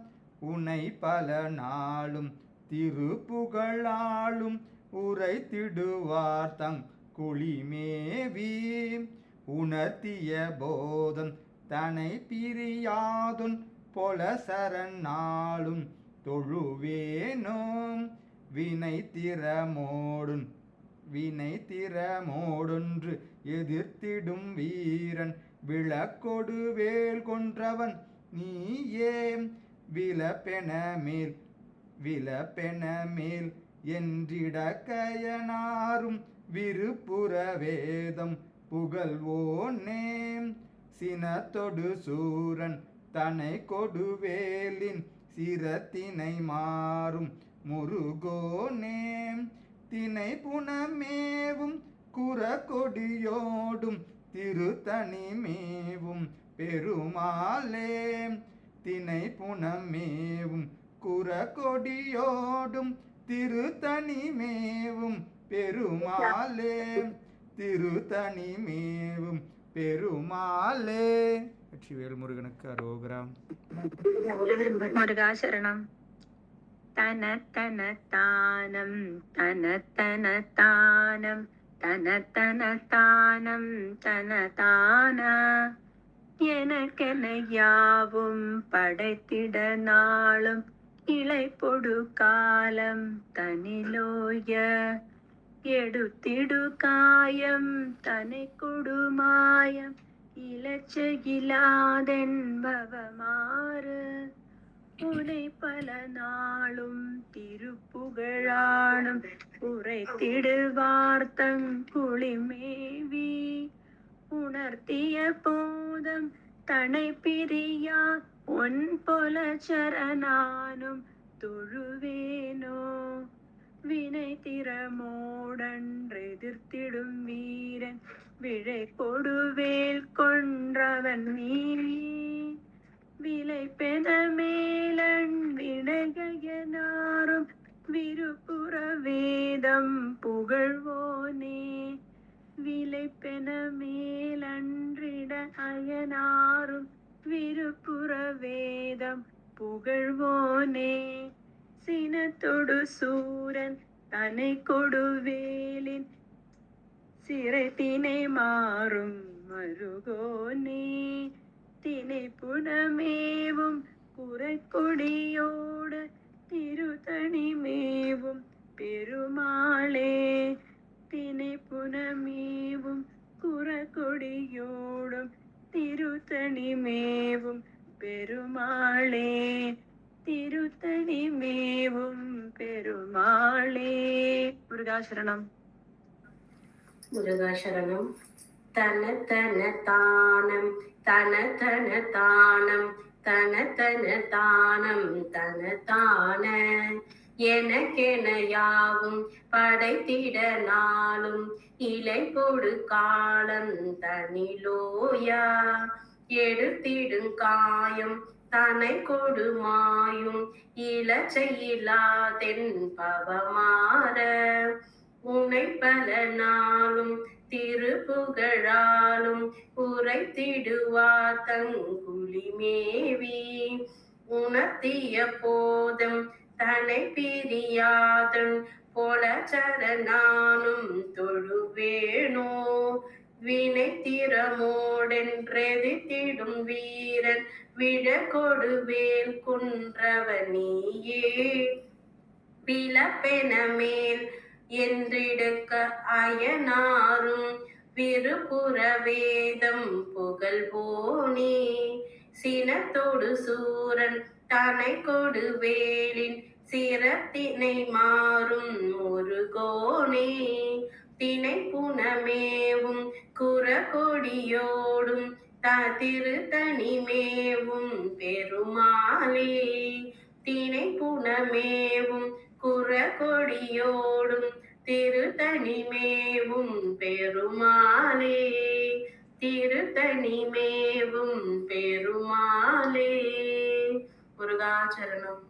உனை பல நாளும் திருப்புகழாலும் உரைத்திடுவார் தங் குளிமேவி உணர்த்திய போதம் தனை பிரியாதுன் பொல சரணாலும் தொழுவேனோம் வினை திறமோடொன்று எதிர்த்திடும் வீரன் விளக்கொடு வேல் கொன்றவன் நீயே விலப்பென மேல் என்றிடக்கயனாரும் விருப்புற வேதம் புகழ்வோனே சினத்தொடு சூரன் தனை கொடுவேலின் சிரத்தினை மாறும் முருகோனே தினை புனமேவும் குறக்கொடியோடும் திருத்தணி மேவும் பெருமாளே தினை புனமேவும் குறக்கொடியோடும் திருத்தணி மேவும் பெருமாளே திருத்தணி மேவும் பெருமாளே. வெற்றிவேல் முருகனுக்கு அரோகராம். முருகாசரணம். தன தன தானம் தன தன தானம் தன தன தானம் தன தானா எனக்கென யாவும் படைத்திட நாளும் இலை பொடு காலம் தனிலோய எடுத்திடு காயம் தனை கொடுமாயம் இலச்சகிலாதென்பவமாறு உனை பல நாளும் திருப்புகழானும் உரைத்திடுவார்த்தங் குளிமேவி உணர்த்திய போதம் தனை பிரியா பொன் போல சரணானும் தொழுவேனோ வினை திறமோடன்றெதிர்த்திடும் வீரன் விழை கொடுவேல் கொன்றவன் நீ விலை பென மேலன் வினைகையனாரும் விருப்புற வேதம் புகழ்வோனே விலை பென மேலன்றிட அயனாரும் விருப்புற வேதம் புகழ்வோனே சினத்தொடு சூரன் தனை கொடுவேலின் சிறை தினை மாறும் மருகோனே தினை புனமேவும் குறைக்கொடியோடு திருத்தணி மேவும் பெருமாளே தினை புனமேவும் குறக்கொடியோடும் திருத்தணி மேவும் பெருமாளே திருத்தணி மேவும் பெருமாளே. முருகாசரணம். முருகாசரணம். தன தன தானம் தன தன தானம் தன தன தானம் தன தான எனக்கென யாவும் படைத்திட நாளும் இலை பொடு காலம் தனிலோயா எடுத்திடும் காயம் தனை கொடுமாயும் இலச்சையிலாதென் பவமாற உனை பல நாளும் திருப்புகழாலும் உரைத்திடுவார் தங்குலிமேவி உணர்த்திய போதும் தனை பிரியாதன் போல சரணானும் தொழுவேனோ வினை திறமோடென்றெதிர்த்திடும் வீரன் விழ கொடுவேல் குன்றவனியே விலப்பென மேல் என்றிடுக்க அயனாரும் விருப்புற வேதம் புகழ்வோனே சினத்தோடு சூரன் தனை கொடுவேலின் சிரத்தினை மாறும் முருகோனே தினை புனமேவும் குறக்கொடியோடும் திருத்தணி மேவும் பெருமாளே தினை புனமேவும் குறக்கொடியோடும் திருத்தணி மேவும் பெருமாளே திருத்தணி மேவும் பெருமாளே. முருகாச்சரணம்.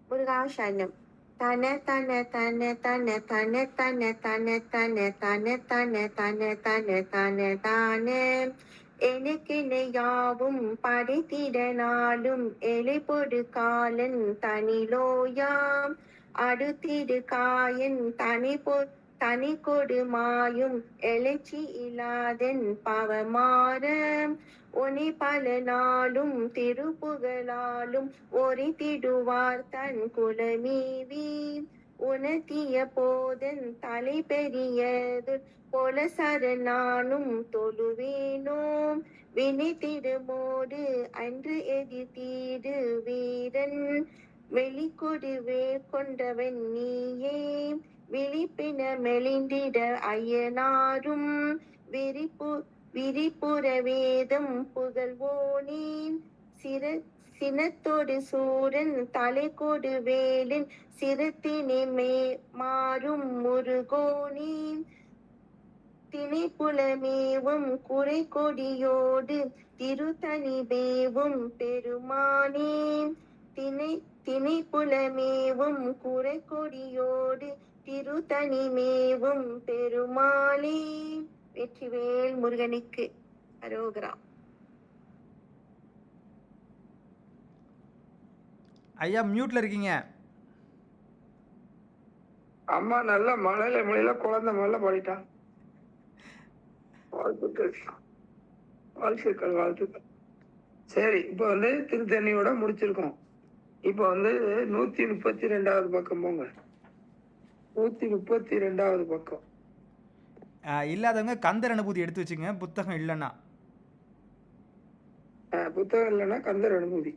முருகாசரணம். தன தன தன தன தன தன தன தன தன தன தன தன தன தான எனக்கென யாவும் படைத்திட நாளும் எலை பொடு காலன் தனிலோயாம் அடுத்திடு காயன் தனி கொடு மாயும் எலைச்சி இல்லாதன் பவமாற உனை பல நாளும் திருப்புகழாலும் ஒரித்திடுவார் தன் குலமீவி உணர்த்திய போதன் தலை பெரியது போல சரணானும் தொழுவேனோம் வினை திருமோடு அன்று எதிர்த்தீடு வீரன் வெளிக்கொடுவே கொண்டவன் நீயே விழிப்பின மெலிந்திட அய்யனாரும் விரிப்புற வேதம் புகழ்வோனே சினத்தோடு சூரன் தலை கொடு வேலின் சிறுத்தினை மாறும் முருகோனே தினை புலமேவும் குறை கொடியோடு திருத்தணி மேவும் பெருமானே தினை புலமேவும் குறை கொடியோடு திருத்தணி மேவும் பெருமாளே. வெற்றிவேல் முருகனுக்கு அரோகரா. ஐயா மியூட்ல இருக்கீங்க. அம்மா நல்ல மழையில குழந்தை மேல பாடிட்டான். வாழ்த்துக்கள் வாழ்த்துக்கள் வாழ்த்துக்கள். சரி, இப்ப வந்து திருத்தணியோட முடிச்சிருக்கோம். இப்ப வந்து 132வது பக்கம் போங்க. 132வது பக்கம். இல்லாதவங்க கந்தர் அனுபூதி எடுத்து வச்சுங்க, புத்தகம் இல்லைன்னா. புத்தகம் இல்லைன்னா கந்தர் அனுபூதி.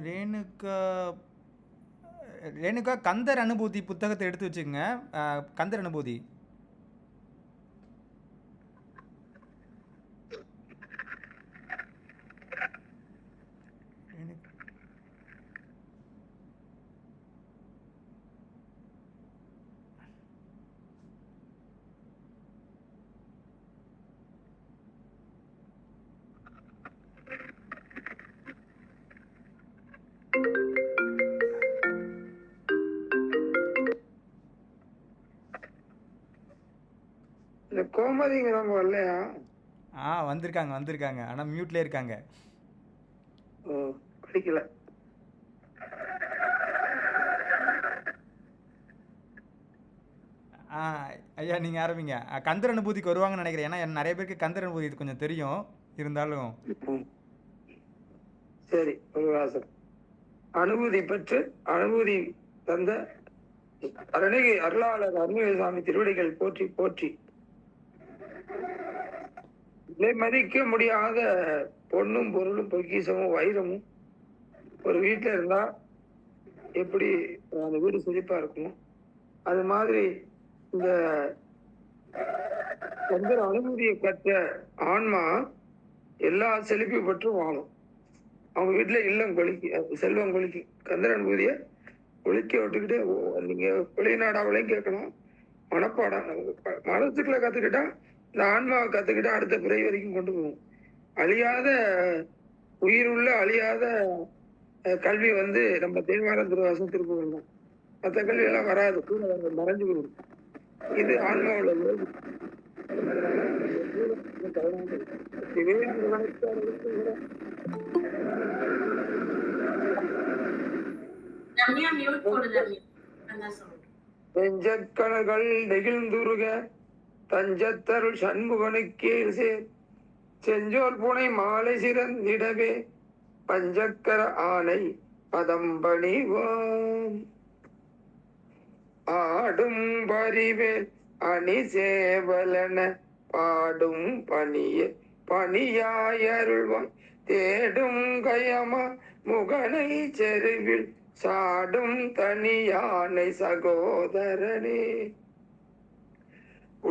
ரேணுகா ரேணுகா கந்தர் அனுபூதி புத்தகத்தை எடுத்து வச்சுக்கோங்க. கந்தர் அனுபூதி. ரேணு- இந்த கோமதிங்கிறவங்க வரலையா? வந்திருக்காங்க. ஆனால் மியூட்லேயே இருக்காங்க. ஓ, படிக்கல. ஐயா நீங்கள் ஆரம்பிங்க. கந்தர் அனுபூதிக்கு வருவாங்கன்னு நினைக்கிறேன். ஏன்னா நிறைய பேருக்கு கந்தர் அனுபூதி இது கொஞ்சம் தெரியும். இருந்தாலும் ம். சரி, ஒரு வாசம். அனுபூதி பெற்று அனுபூதி தந்த அருணகிரி அருளாளர் அருணகிரி சுவாமி திருவடிகள் போற்றி போற்றி. விலை மதிக்க முடியாத பொண்ணும் பொருளும் பொக்கிஷமும் வைரமும் ஒரு வீட்டுல இருந்தா எப்படி அந்த வீடு செழிப்பா இருக்கும், அது மாதிரி இந்த சந்திர அனுமதியை பெற்ற ஆன்மா எல்லா செழிப்பு பெற்றும் வாழும். அவங்க வீட்டுல இல்லம் கொலிக்கு, செல்வம் கொலிக்கு. கந்தர் அனுபூதியை ஒழிக்க விட்டுக்கிட்டு நீங்க வெளிநாடாவிலையும் கேட்கணும். மனப்பாடம் மனசுக்குள்ள கத்துக்கிட்டா இந்த ஆன்மாவை கத்துக்கிட்டா அடுத்த பிறை வரைக்கும் கொண்டு போகும். அழியாத உயிருள்ள அழியாத கல்வி நம்ம தேவாரம் திருவாசம் திருப்புகழ் தான். மற்ற கல்வி எல்லாம் வராது, கூட மறைஞ்சு போகும். இது ஆன்மாவோட யோகி. ரம்யா மியூட் போடு ரம்யா. அதான் சொல்றேன். நெஞ்சக்கணகள் நெகிழ்ந்துருக தஞ்சத்தருள் சண்முகனுக்கே சேர் செஞ்சோர் புனை மாலை சிறந்திடவே பஞ்சக்கர ஆனை பதம்பணிவாம் ஆடும் பரிவேல் அணி சேவலன பாடும் பணியாயருள்வான் தேடும் கயமா முகனை செருவில் சாடும் தனியானை சகோதரனே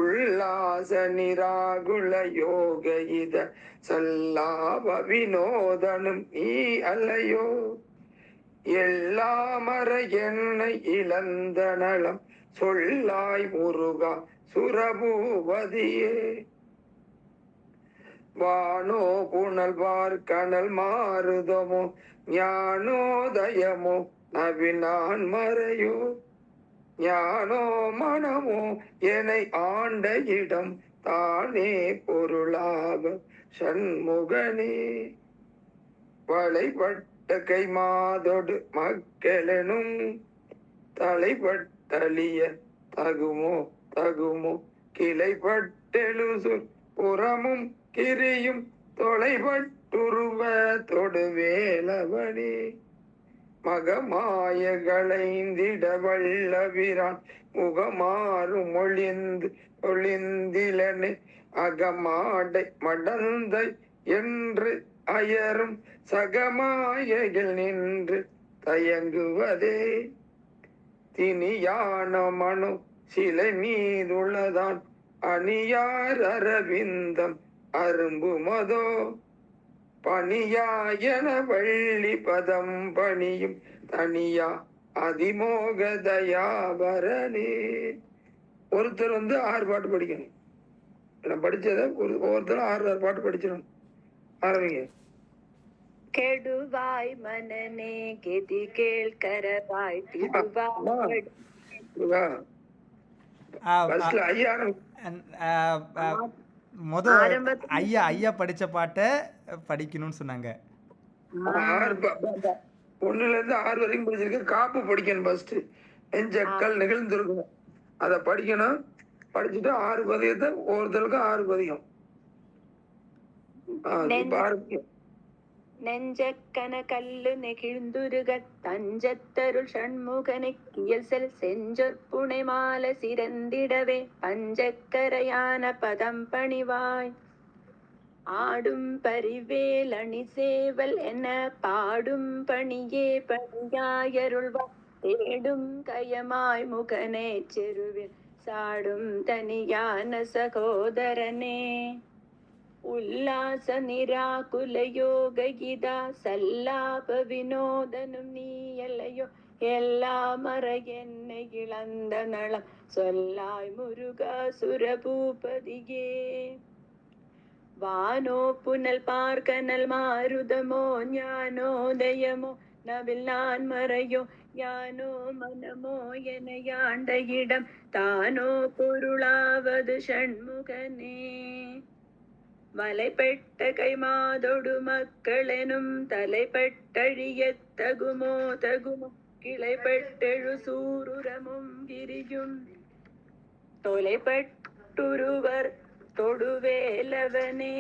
உல்லாச நிராகுல யோக இத சல்லாப வினோதனும் நீ அல்லையோ எல்லாமர என்னை இழந்த நலம் சொல்லாய் முருகா சுரபூபதியே வானோ புனல் கணல் மாறுதமோ ஞானோதயமோ நவினான் மறையோ ஞானோ மனமோ என்னை ஆண்ட இடம் தானே பொருளாக சண்முகனே வளைபட்ட கை மாதொடு மக்களெனும் தலைப்பட்டலிய தகுமோ கிளைப்பட்டெழு புறமும் கிரியும் தொலைபட்டுருவ தொடு வேலவனே மகமாயகளைந்திட வல்லவிரான் முகமாறும் ஒளிந்திலனே அகமாடை மடந்தை என்று அயரும் சகமாயகில் நின்று தயங்குவதே திணியான மனு சிலை மீதுள்ளதான் அணியார் அரவிந்தம் அரும்பு மதோ பணியாயன வள்ளி பதம் பணியும் தனியா அதிமோக தயாபரணே. ஒருத்தர் 6 பாட்டு படிக்கணும். நான் படிச்சதை ஒவ்வொருத்தரும் 6 பாட்டு படிச்சிடணும். ஆரம்பிங்க. கெடுவாய் மனநே கெதி கேள்கரவாய் திருவாய் பஸ்ல ஐயா ஐயா படிச்ச பாட்டை படிக்கணும்னு சொன்னாங்க. 1ல இருந்து 6 வரைக்கும் படிச்சிருக்கேன். காப்பு படிக்கணும். ஃபர்ஸ்ட் நெஞ்சக்கல் நிகழ்ந்துருக்கணும், அதை படிக்கணும். படிச்சுட்டு 6 பதியத்தை ஒவ்வொருத்தருக்கும் 6 பதியம். நெஞ்சக்கன கல்லு நெகிழ்ந்துருக தஞ்சத்தருள் ஷண்முகனுக்கியல் செஞ்சொற்புனை மால சிறந்திடவே பஞ்சக்கரையான பதம் பணிவாய். நெஞ்சக்கன கல்லு நெகிழ்ந்துருக தஞ்சத்தருள் ஷண்முகனுக்கியல் செஞ்சொற்புனை மால நெஞ்சக்கன கல்லு நெகிழ்ந்துருக தஞ்சத்தருள் ஷண்முகனுக்கியல் சிறந்திடவே பஞ்சக்கரையான பதம் பணிவாய். ஆடும் பரிவேல் அணி சேவல் என பாடும் பணியே பணியாயருள்வார் தேடும் கயமாய் முகனே செருவில் சாடும் தனியான சகோதரனே. உல்லாச நிராகுல யோக கீதா சல்லாப வினோதனும் நீயலையோ எல்லா மற என்னை இழந்த நலம் சொல்லாய் முருகா சுரபூபதியே. வானோ புனல் பார்க்கனல் மாருதமோ ஞானோதயமோ நவில் நான் மறையோ ஞானோ மனமோ என யாண்ட இடம் தானோ பொருளாவது ஷண்முகனே. வலைப்பட்ட கைமாதொடு மக்களெனும் தலைப்பட்டழியத் தகுமோ தகுமோ கிளைப்பட்டெழு சூருரமும் கிரியும் தொலைப்பட்டுருவர் தொடுவேலவனே.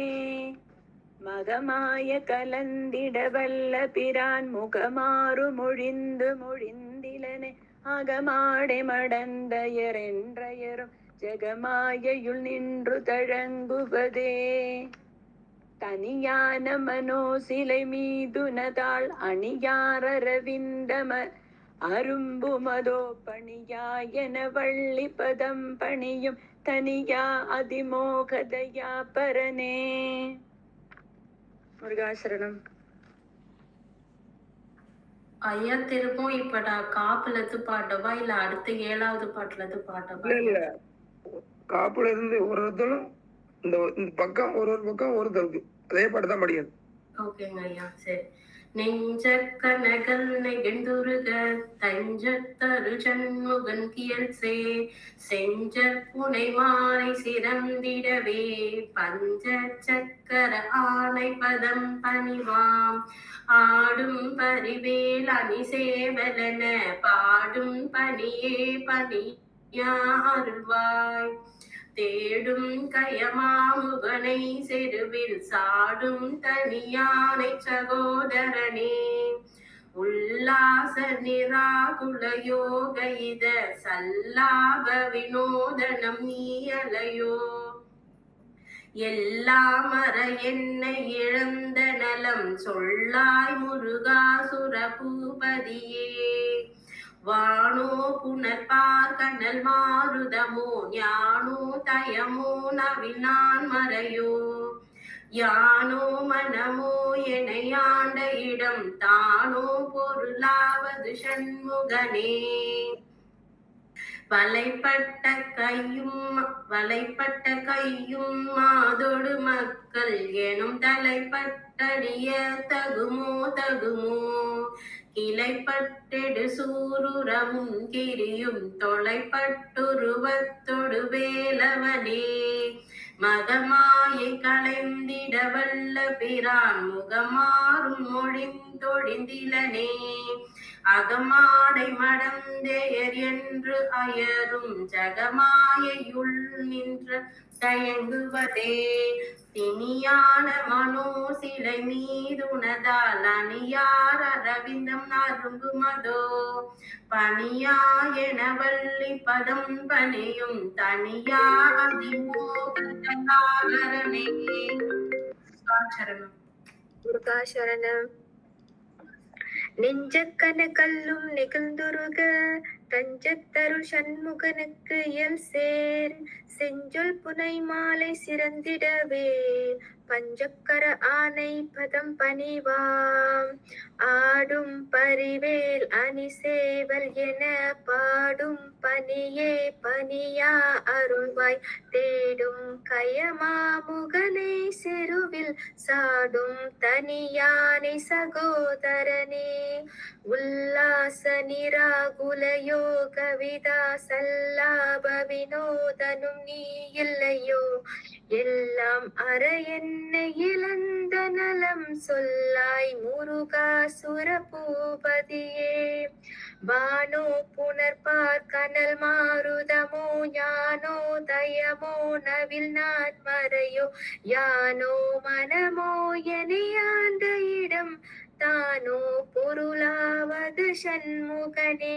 மகமாய கலந்திட வல்ல பிரான் முகமாறு மொழிந்து மொழிந்திலனே அகமாடை மடந்தயரென்றயரும் ஜெகமாயையுள் நின்று தழங்குவதே. தனியான மனோ சிலை மீதுனதாள் அணியாரவிந்தம அரும்புமதோ பணியாயன வள்ளி பதம் பணியும் தனியா அதிமோகதயா பரனே. முருகாசரணம். ஐயா திருப்பும் இப்ப நான் காப்புல இருந்து பாட்டவா இல்ல அடுத்த 7வது பாட்டுல இருந்து பாட்டவா? இல்ல காப்புல இருந்து ஒரு ஒருத்தரும் இந்த பக்கம் ஒரு பக்கம் ஒருத்தருக்கு அதே பாட்டு தான் படிக்கணும். ஓகேங்க ஐயா, சரி. நெஞ்ச கனகல் நெகிழ்ந்துருக தஞ்சத்தரு சண்முகன் கியல்சே செஞ்ச புனை மாலை சிறந்திடவே பஞ்ச சக்கர ஆணை பதம் பணிவாம் ஆடும் பரிவேல் அணி சேவலன பாடும் பணியே பணியா அருள்வாய் தேடும் கயமாமுகனை செருவில் சாடும் தனியானை சகோதரனே. உல்லாச நிராகுல யோக இத சல்லாப வினோதனம் நீயலையோ எல்லாமற என்னை இழந்த நலம் சொல்லாய் முருகாசுர பூபதியே. வானோ புனர்பார் கனல் மாருதமோ ஞானோ தயமோ நவில் நான் மறையோ யானோ மனமோ எனையாண்ட இடம் தானோ பொருளாவது ஷண்முகனே. வலைப்பட்ட கையும் மாதொடு மக்கள் எனும் தலைப்பட்டடிய தகுமோ தகுமோ கிளைப்பட்டெடு சூருரமும் கிரியும் தொலைப்பட்டுருவத்தொடு வேலவனே. மகமாயை களைந்திட வல்ல பிரான் முகமாறும் மொழிந்தொழிந்திலனே அகமாடை மடந்தேயர் என்று அயரும் ஜகமாயையுள் நின்ற தயங்குவதே. தினியான மனோ சிலை மீதுனதால் அணியார் அரவிந்தம் அரும்புமதோ பணியா என வள்ளி பதம் பணியும் தனியா அதிமோகரணே. முருகாசரணம். நெஞ்சக்கன கல்லும் நெகிழ்ந்துருக தஞ்சத்தருள் சண்முகனுக்கு இயல் சேர் செஞ்சொல் புனை மாலை சிறந்திடவே பஞ்சக்கர ஆனை பதம் பணிவாம் ஆடும் பரிவேல் அணி சேவல் என பாடும் பணியே பணியா அருள்வாய் தேடும் கயமாமுகனை செருவில் சாடும் தனியானை சகோதரனே. உல்லாச நிராகுல யோக விதா சல்லாப வினோதனும் நீ இல்லையோ எல்லாம் அற என்னை இழந்த நலம் சொல்லாய் முருகாசுர பூபதியே. வானோ புனர்பார் கனல் மாருதமோ ஞானோ தயமோ நவில் நான் மறையோ யானோ மனமோ எனையாண்ட இடம் தானோ பொருளாவது ஷண்முகனே.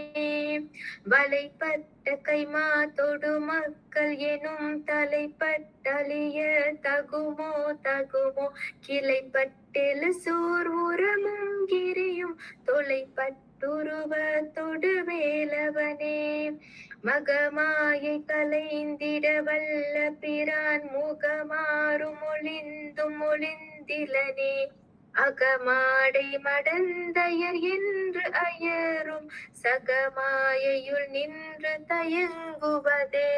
வலைப்பட்ட கைமா தொடு மக்கள் எனும் தலைப்பட்டழிய தகுமோ தகுமோ. கிளைப்பட்டெழு சோர் உரமும் கிரியும் தொலைப்பட்டுருவ தொடு வேலவனே. மகமாயை கலைந்திட வல்ல பிரான் முகமாறும் ஒளிந்தும் ஒளிந்திலனே. அகமாடை மடந்தையர் என்று அயரும் சகமாயையுள் நின்று தயங்குவதே.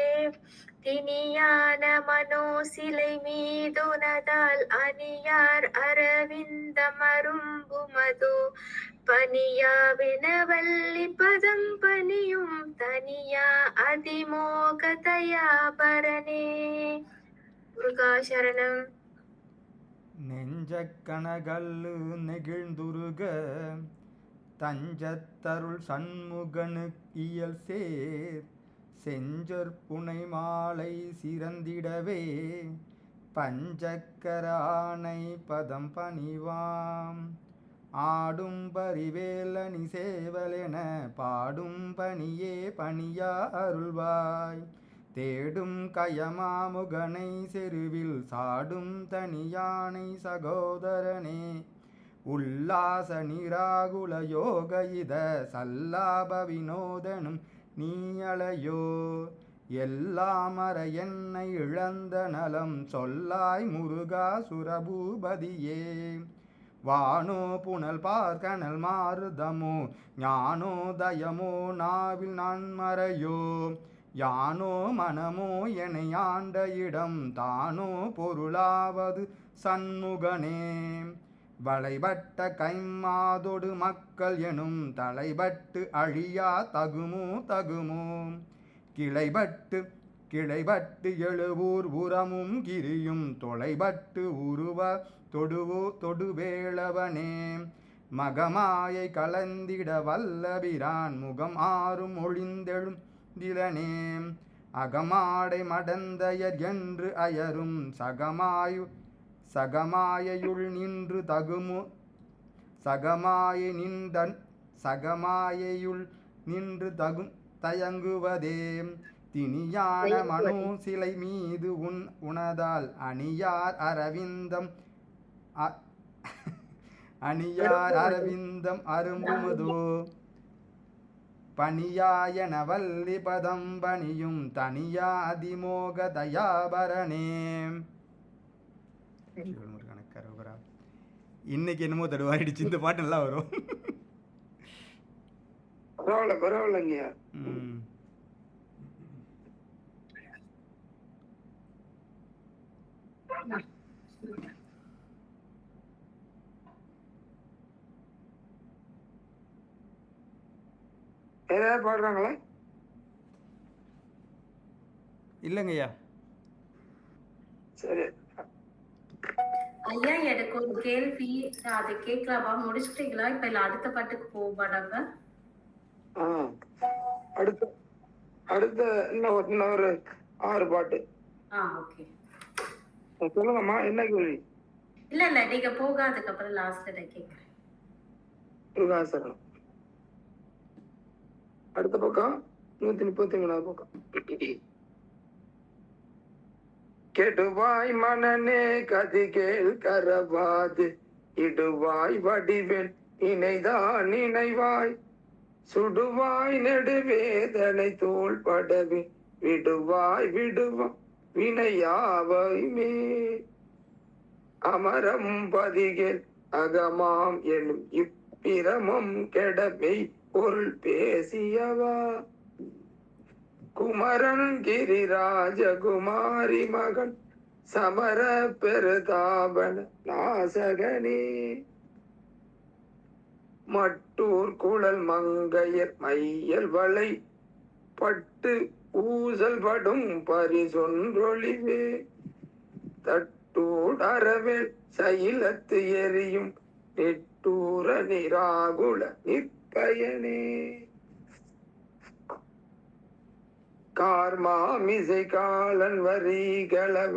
திணியான மனோ சிலை மீதுனதால் அணியார் அரவிந்த மரும்புமதோ. பனியாவென வள்ளி பதம் பணியும் தனியா அதிமோக தயாபரனே. முருகாசரணம். நெஞ்சக்கணகல்லு நெகிழ்ந்துருக தஞ்சத்தருள் சண்முகனுக்கியல் சேர். செஞ்சொற்புனை மாலை சிறந்திடவே பஞ்சக்கரானை பதம் பணிவாம். ஆடும் பரிவேலனி சேவலென பாடும் பணியே பணியா அருள்வாய். தேடும் கயமாமுகனை செருவில் சாடும் தனியானை சகோதரனே. உல்லாச நிராகுல யோக இத சல்லாப வினோதனும் நீயலையோ. எல்லாமற என்னை இழந்த நலம் சொல்லாய் முருகா சுரபூபதியே. வானோ புனல் பார்க்கனல் மாறுதமோ ஞானோதயமோ நாவில் நான் மறையோ. யானோ மனமோ எனை ஆண்ட இடம் தானோ பொருளாவது சண்முகனே. வளைபட்ட கைமாதொடு மக்கள் எனும் தலைபட்டு அழியா தகுமோ தகுமோ. கிளைபட்டு எழுவூர் உரமும் கிரியும் தொலைபட்டு உருவ தொடுவேளவனே. மகமாயை கலந்திட வல்லபிரான் முகம் ஆறும் ஒளிந்தெழும் திலனே. அகமாடை மடந்தையர் என்று அயரும் சகமாயையுள் நின்று தகுமோ. சகமாயையுள் நின்று தயங்குவதே. திணியான மனோ சிலை மீது உனதால் அணியார் அரவிந்தம் அரும்புமதோ. பணியாயன வல்லி பதம் பணியும் தனியா அதிமோக தயாபரணே. இன்னைக்கு என்னமோ தடுவாயிடுச்சு. இந்த பாட்டு நல்லா வரும். பரவாயில்லைங்க. ஏதாவது பாடுறாங்களா? இல்லைங்கய்யா. சரி ஐயா, எனக்கு ஒரு கேள்வி, அதை கேட்கலாமா? முடிச்சிட்டீங்களா? இப்ப இல்ல அடுத்த பாட்டுக்கு போவாடாங்க. அடுத்த இன்னொரு 6 பாட்டு. ஓகே சொல்லுங்கம்மா, என்ன கேள்வி? இல்ல நீங்க போக, அதுக்கப்புறம் லாஸ்ட்ல கேட்கிறேன். முருகாசரணம். அடுத்த பக்கம் 133 பக்கம். கெடுவாய் மனநே கதி கேள் கரவாது இடுவாய் வடிவெண் இணைதான் நினைவாய். சுடுவாய் நெடுவேதனை தோள் படவே விடுவாய் வினையாவைமே. அமரம் பதிகேல் அகமாம் எனும் இப்பிரமம் கெடமை பொருள் பேசியவா. குமரன் கிரிராஜகுமாரி மகன் சமர பெருதாபன நாசகனே. மட்டூர் குழல் மங்கையர் மையல் வளை பட்டு ஊசல் படும் பரிசொன்றொழிவே. தட்டூடரவேல் சைலத்து எரியும் நெட்டூர நிராகுல நிற்பயனே. கார்மா மிசை காலன் வரி கலவ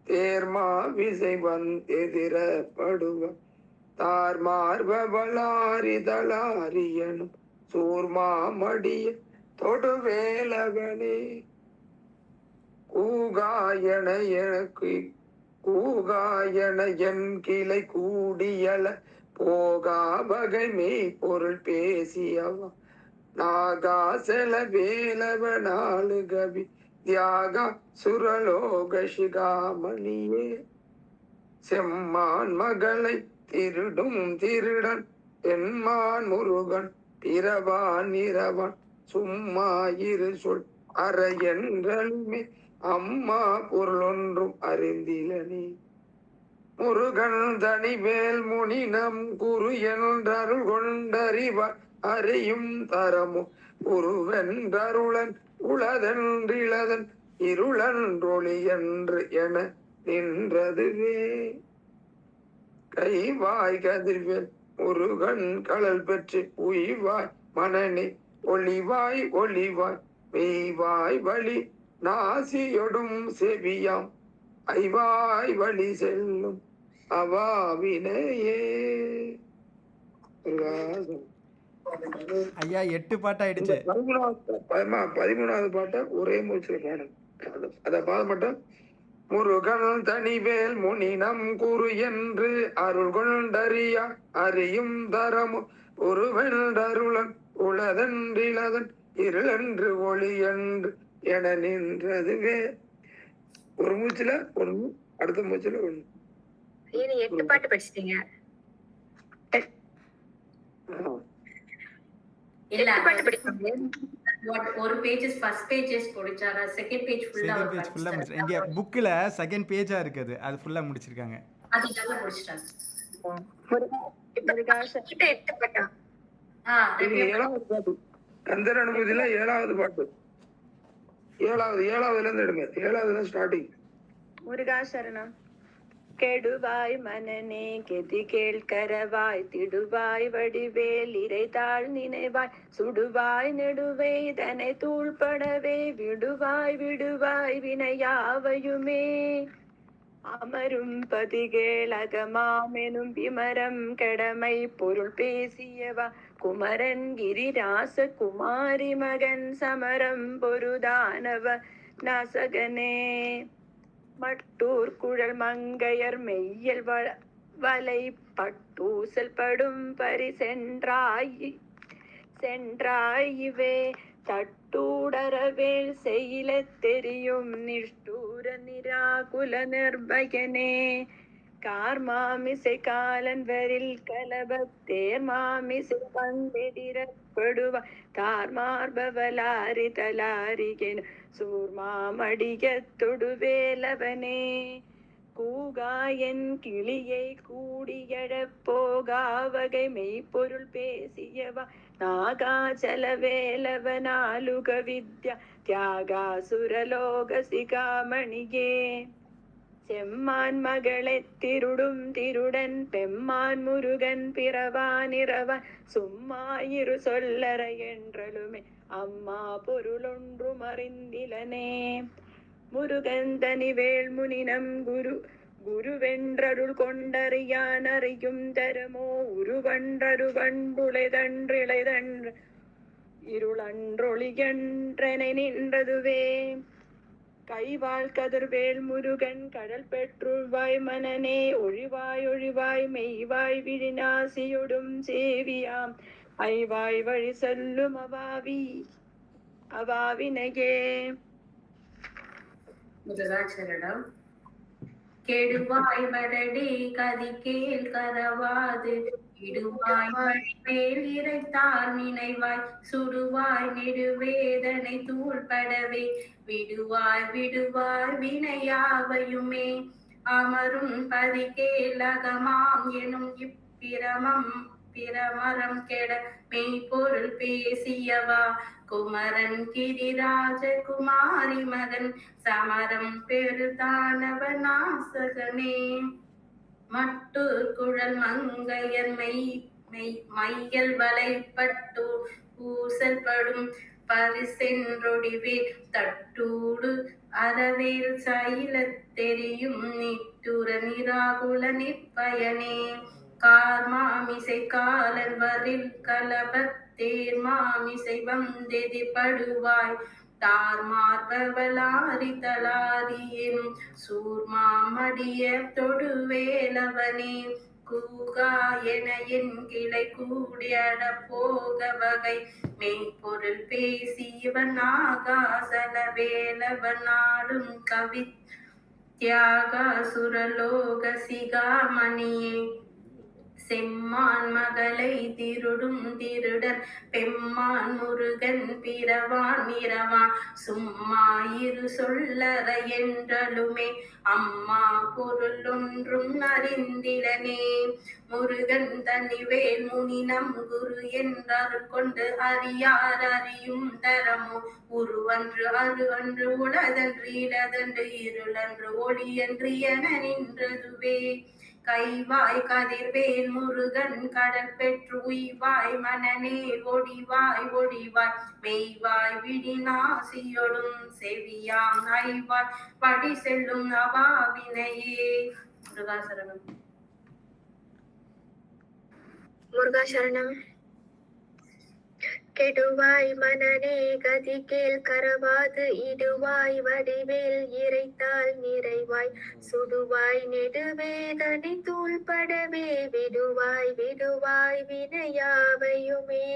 தேர்மா விசை வந்தெதிரப்படுவ. தார் மார்பலாரி தலாரியனும் சூர்மாமடிய தொடுவேலவனே கூகாயன எனக்கு கூகாயன என் கிளை கூடியல போகா வகைமை பொருள் பேசியவா நாகா செல வேலவ நாலு கவி தியாகா சுரலோக சிகாமணியே செம்மான் மகளை திருடும் திருடன் தென்மான் முருகன் பிறவான் இரவான் சும்மா இரு சொல் அற என்றலுமே அம்மா பொருளொன்றும் அறிந்திலனே முருகன் தனிவேல் முனினம் குரு என்றருள் கொண்டறிவார் அறியும் தரமு உருவென்றருளன் உளதென்றிளதன் இருளன்றொளி என்று என நின்றதுவே கைவாய் கதிர்வேல் முருகன் கடல் பெற்று உய்வாய் மனநே ஒளிவாய் ஒளிவாய் மெய்வாய் வழி நாசியொடும் செவியாம் ஐவாய் வழி செல்லும் அவாவினையே. ஐயா 8 பாட்டாயிடுச்சு. 13வது பாட்டை ஒரே மூச்சுல பாடணும். அத பாட மட்டும் முருகன் தனிவேல் முனினம் குரு என்று அருள் கொண்டறியா அறியும் தரமு ஒருவென்றருளன் உளதன்றிலதன் இருளன்று ஒளி என்று என நின்றதுவே. ஒரு மூச்சுல ஒண்ணு, அடுத்த மூச்சுல ஒண்ணு. 8 பாட்டு படிச்சிட்டீங்க. இல்ல 8 பாட்டு படிச்சீங்க. ஒரு பேஜஸ் ஃபர்ஸ்ட் பேஜஸ் படிச்சாரா, செகண்ட் பேஜ் ஃபுல்லா செகண்ட் பேஜ் ஃபுல்லா முடிச்சு. இங்க புக்ல செகண்ட் பேஜா இருக்குது, அது ஃபுல்லா முடிச்சிருக்காங்க. அது நல்லா முடிச்சிட்டாங்க. கிட்ட 8 பாட்டா? இது 7வது பாட்டு. கந்தர் அனுபூதியில 7வது பாட்டு. 7வதுல இருந்து எடுங்க. 7வதுல ஸ்டார்டிங். முருகா சரணம். கெடுவாய் மனநே கெதி கேள்கரவாய் திடுவாய் வடிவேல் இறைதாள் நினைவாய் சுடுவாய் நெடுவே தனை தூள்படவே விடுவாய் விடுவாய் வினையாவையுமே அமரும் பதிகேள் அகமாமெனும் விமரம் கடமை பொருள் பேசியவா குமரன் கிரிராச குமாரி மகன் சமரம் பொருதானவ நாசகனே மட்டூர் குழல் மங்கையர் மெய்யல் வலை பட்டூசல் படும் பரி சென்றாயிவே தட்டூடரவேல் செய்யல தெரியும் நிஷ்டூர நிராகுல நிர்பயனே கார்மாமிசை காலன் வரில் கலபத் தேர்மாமிசை பந்தெதிரப்படுவ தார்மார்பவலாரி தலாரிகென சூர்மாமடிய தொடுவேலவனே கூகாயன் கிளியை கூடியழப் போகா வகை மெய்ப்பொருள் பேசியவா நாகாச்சல வேலவனாலுக வித்யா தியாகா சுரலோக சிகாமணியே செம்மான் மகளை திருடும் திருடன் பெம்மான் முருகன் பிறவானிரவன் சும்மா இரு சொல்லற என்றலுமே அம்மா பொருளொன்றும் அறிந்திலனே முருகன் தனிவேல் முனினம் குருவென்றருள் கொண்டறியான் அறியும் தரமோ உருவன்றருவண்டுளைதன்றிளைதன்று இருளன்றொளியன்றனை நின்றதுவே கைவாள் கதிர்வேல் முருகன் கடல் பெற்றுள்வாய் மனநே ஒழிவாய் ஒழிவாய் மெய்வாய் விழிநாசியொடும் சேவியாம் ஐவாய் வழி செல்லும் அவாவினையே. முருகாச்சரணம். கெடுவாய் வரடி கதி கேள் கரவாது இடுவாய் வழிமேல் இறைத்தார் நினைவாய் சுடுவாய் நெடுவேதனை தூள்படவே விடுவாய் விடுவாய் வினையாவையுமே அமரும் பதி கேலகமாம் எனும் பிரமரம் கெட மெய்ப்பொருள் பேசியவா குமரன் கிரிராஜ குமாரி மகன் சமரம் பெருதானவ நாசகனே மட்டூர் குழல் மங்கையர் மையல் வலைப்பட்டு பூசல் படும் பரிசென்றொடிவே தட்டூடு அறவேல் சைல தெரியும் நிட்டுர நிராகுல நிப்பயனே கார்மாமிசை காலர்வரில் கலபத்தேர் மாமிசை வந்தெதிர்படுவாய் தார்மார்பவலாரி தலாரி எனும் சூர்மாமடிய தொடுவேலவனே கூகா என என் கிளை கூடியட போக வகை மெய்ப்பொருள் பேசி இவன் ஆகாசல வேலவன் நாடும் கவி தியாக சுரலோக சிகாமணியே செம்மான் மகளை திருடும் திருடன் பெம்மான் முருகன் பிறவான் இரவான் சும்மா இரு சொல்லற என்றலுமே அம்மா பொருள் ஒன்றும் அறிந்திலனே முருகன் தனிவேல் முனினம் குரு என்றார் கொண்டு அறியார் அறியும் தரமோ உருவன்று அருவன்று உளதன்று இளதன்று இருளன்று ஒளியன்று என நின்றதுவே கைவாய் கதிர்வேல் முருகன் கடல் பெற்று உய்வாய் மனநே ஒடிவாய் ஒடிவாய் மெய்வாய் விடிநாசியொடும் செவியாம் ஐவாய் படி செல்லும் அவாவினையே. முருகாசரணம். முருகாசரணம். கெடுவாய் மனநே கதி கேள் கரவாது இடுவாய் வடிவேல் இறைத்தால் நிறைவாய் சுடுவாய் நெடுவேதனை தூள்படவே விடுவாய் விடுவாய் வினையாவையுமே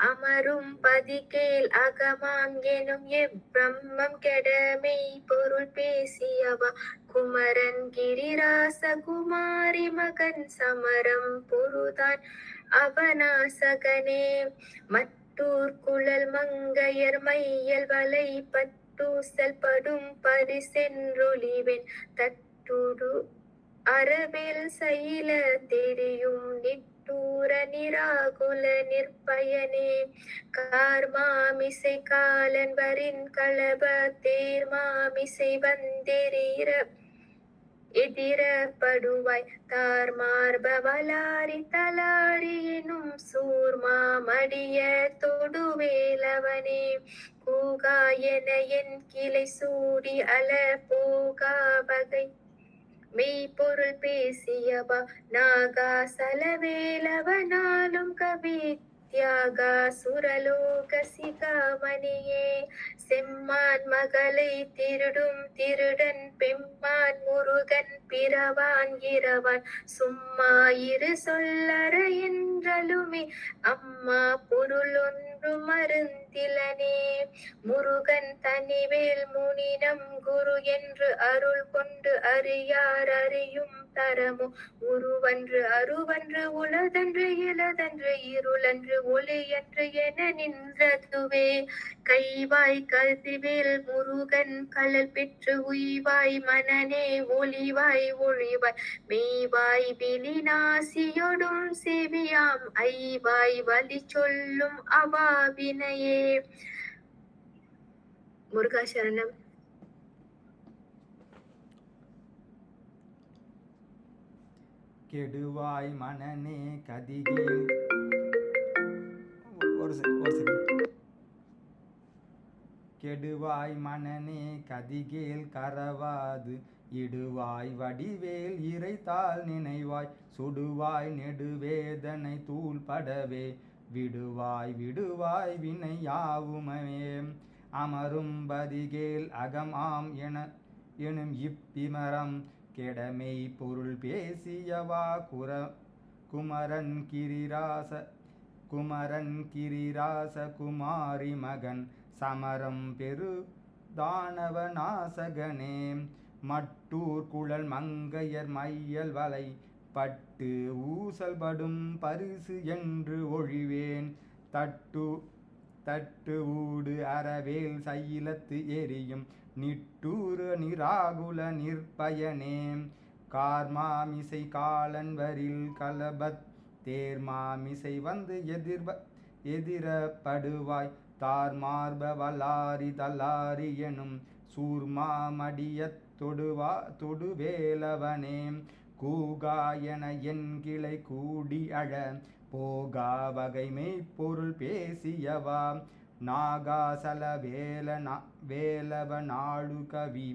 அமரும் பதிகேல் அகமாம் எனும் எப்பிரம்மம் கெடமை பொருள் பேசியவா குமரன் கிரிராச குமாரி மகன் சமரம் பொருதான் அவனாசகனே மட்டூர் குழல் மங்கையர் மையல் வலை பட்டூசல் படும் பரிசென்றொழிவென் தட்டுடு அரவில் சைல தெரியும் நிட்டூர நிராகுல நிற்பயனே கார்மாமிசை காலன் வரின் களப தேர்மாமிசை வந்தெறிர எதிரப்படுவாய் தார்மார்பவலாரி தலாரி எனும் சூர்மாமடிய தொடுவேலவனே கூகா என என் கிளை சூடி அல போகா வகை மெய்ப்பொருள் பேசியவா நாகா சலவேலவனாலும் கவி தியாகா சுரலோக சிகாமணியே செம்மான் மகளை திருடும் திருடன் பெம்மான் முருகன் பிறவான் இரவான் சும்மா இரு சொல்லற என்றலுமே அம்மா பொருள் ஒன்று மருந்திலனே முருகன் தனிவேல் முனினம் குரு என்று அருள் கொண்டு அறியார் அறியும் தரமோ உருவன்று அருவன்று உளதன்று இளதன்று இருளன்று ஒளியன்று என நின்றதுவே கைவாய் கதிவேல் முருகன் கலல் பெற்று உய்வாய் மனநே ஒளிவாய் ஒழிவாய் மெய்வாய் விழிநாசியொடும் செவியாம் ஐவாய் வழி சொல்லும் அவாவினையே. முருகாசரணம். கெடுவாய் மனநே கதிகேல் ஒரு செகண்ட். கெடுவாய் மனநே கதிகேல் கரவாது இடுவாய் வடிவேல் இறைத்தால் நினைவாய் சுடுவாய் நெடுவேதனை தூள்படவே விடுவாய் விடுவாய் வினையாவுமே அமரும் பதிகேல் அகமாம் எனும் இப்பிமரம் கெடமை பொருள் பேசியவா குமரன் கிரிராச குமாரி மகன் சமரம் பெரு தானவநாசகனே மட்டூர் குழல் மங்கையர் மையல் வலை பட்டு ஊசல் படும் பரிசு என்று ஒழிவேன் தட்டு ஊடு அறவேல் சைலத்து எரியும் நிட்டூர நிராகுல நிற்பயனே கார்மாமிசை காலன் வரில் கலபத் தேர்மாமிசை வந்து எதிரப்படுவாய் தார்மார்பவலாரி தலாரி எனும் சூர்மாமடியத் தொடுவேலவனே கூகா என என் கிளை கூடி அழ போகா வகைமை பொருள் பேசியவா நாகாசல வேலவ நாடு கவி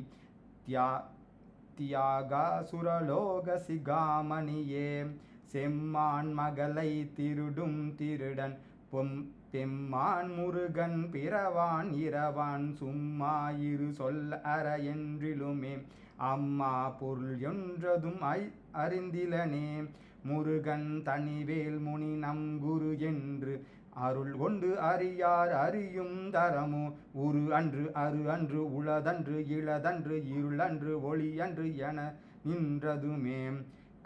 தியாகா சுரலோக சிகாமணியே செம்மான் மகளை திருடும் திருடன் பெம்மான் முருகன் பிறவான் இரவான் சும்மா இரு சொல் அற என்றிலுமே அம்மா பொருள் என்றதும் அறிந்திலனே முருகன் தனிவேல் முனி நம் குரு என்று அருள் கொண்டு அறியார் அறியும் தரமோ உரு அன்று அரு அன்று உளதன்று இளதன்று இருளன்று ஒளி அன்று என நின்றதுமே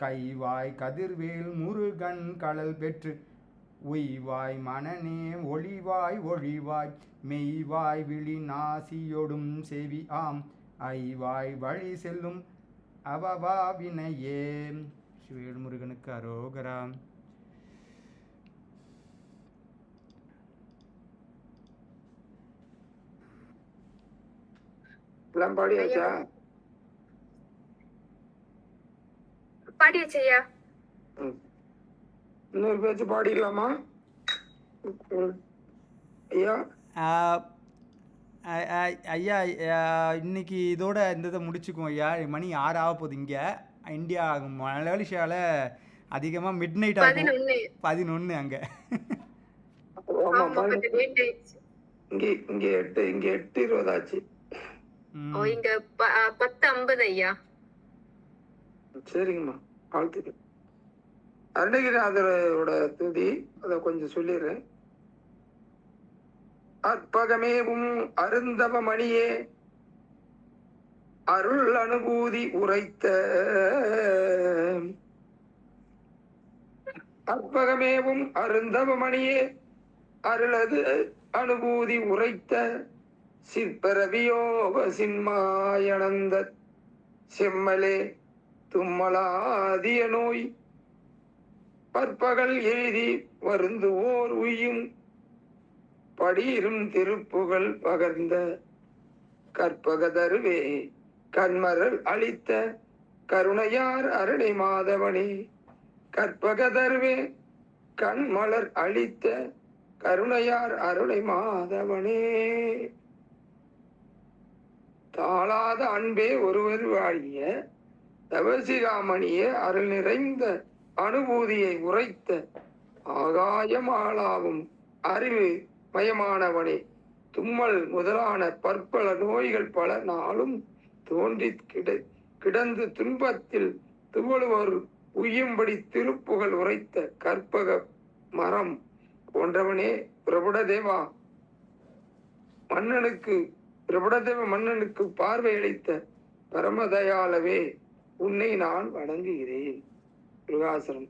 கைவாய் கதிர்வேல் முருகன் கடல் பெற்று உய்வாய் மனநே ஒளிவாய் ஒளிவாய் மெய்வாய் விழி நாசியொடும் செவி ஆம் ஐவாய் வழி செல்லும் அவவா வினையே. சிவேல் முருகனுக்கு அரோகரா. எல்லாம் பாடியாச்சா? பாடியாச்சு ஐயா. இன்னொரு பேச்சு பாடிக்கலாமா ஐயா? ஐயா இன்னைக்கு இதோட இந்த இதை முடிச்சுக்குவோம் ஐயா. மணி 6 ஆக போகுது. இங்கே இந்தியா மலேசியாவில் அதிகமாக மிட் நைட் ஆகும். 11 அங்கே. இங்க 8:20 ஆச்சு. இங்க 10:50 ஐயா. சரிங்கம்மா, வாழ்த்துக்கள். அருணகிரிநாதரோட துதி அதை கொஞ்சம் சொல்லிடுறேன். அற்பகமேவும் அருந்தவ மணியே அருள் அனுபூதி உரைத்த அற்பகமேவும் அருந்தவ மணியே அருளது அனுபூதி உரைத்த சிற்பரவியோக சின்மாயனந்த செம்மலே தும்மலாதிய நோய் பற்பகல் எழுதி வருந்துவோர் உயும் படியிரும் திருப்புகழ் பகர்ந்த கற்பகதருவே கண்மரல் அளித்த கருணையார் அருணை மாதவனே கற்பகதருவே கண்மலர் அளித்த கருணையார் அருணை மாதவனே தாளாத அன்பே ஒருவர் வாழிய தவசிகாமணிய அருள் நிறைந்த அனுபூதியை உரைத்த ஆகாயமாளாவும் அறிவு மயமானவனே தும்மல் முதலான பற்பல நோய்கள் பல நாளும் தோன்றி கிடந்து துன்பத்தில் துவழுவர் உய்யும்படி திருப்புகழ் உரைத்த கற்பக மரம் போன்றவனே பிரபுடதேவா மன்னனுக்கு பார்வையளித்த பரமதயாலவே உன்னை நான் வணங்குகிறேன். முருகாசனம்.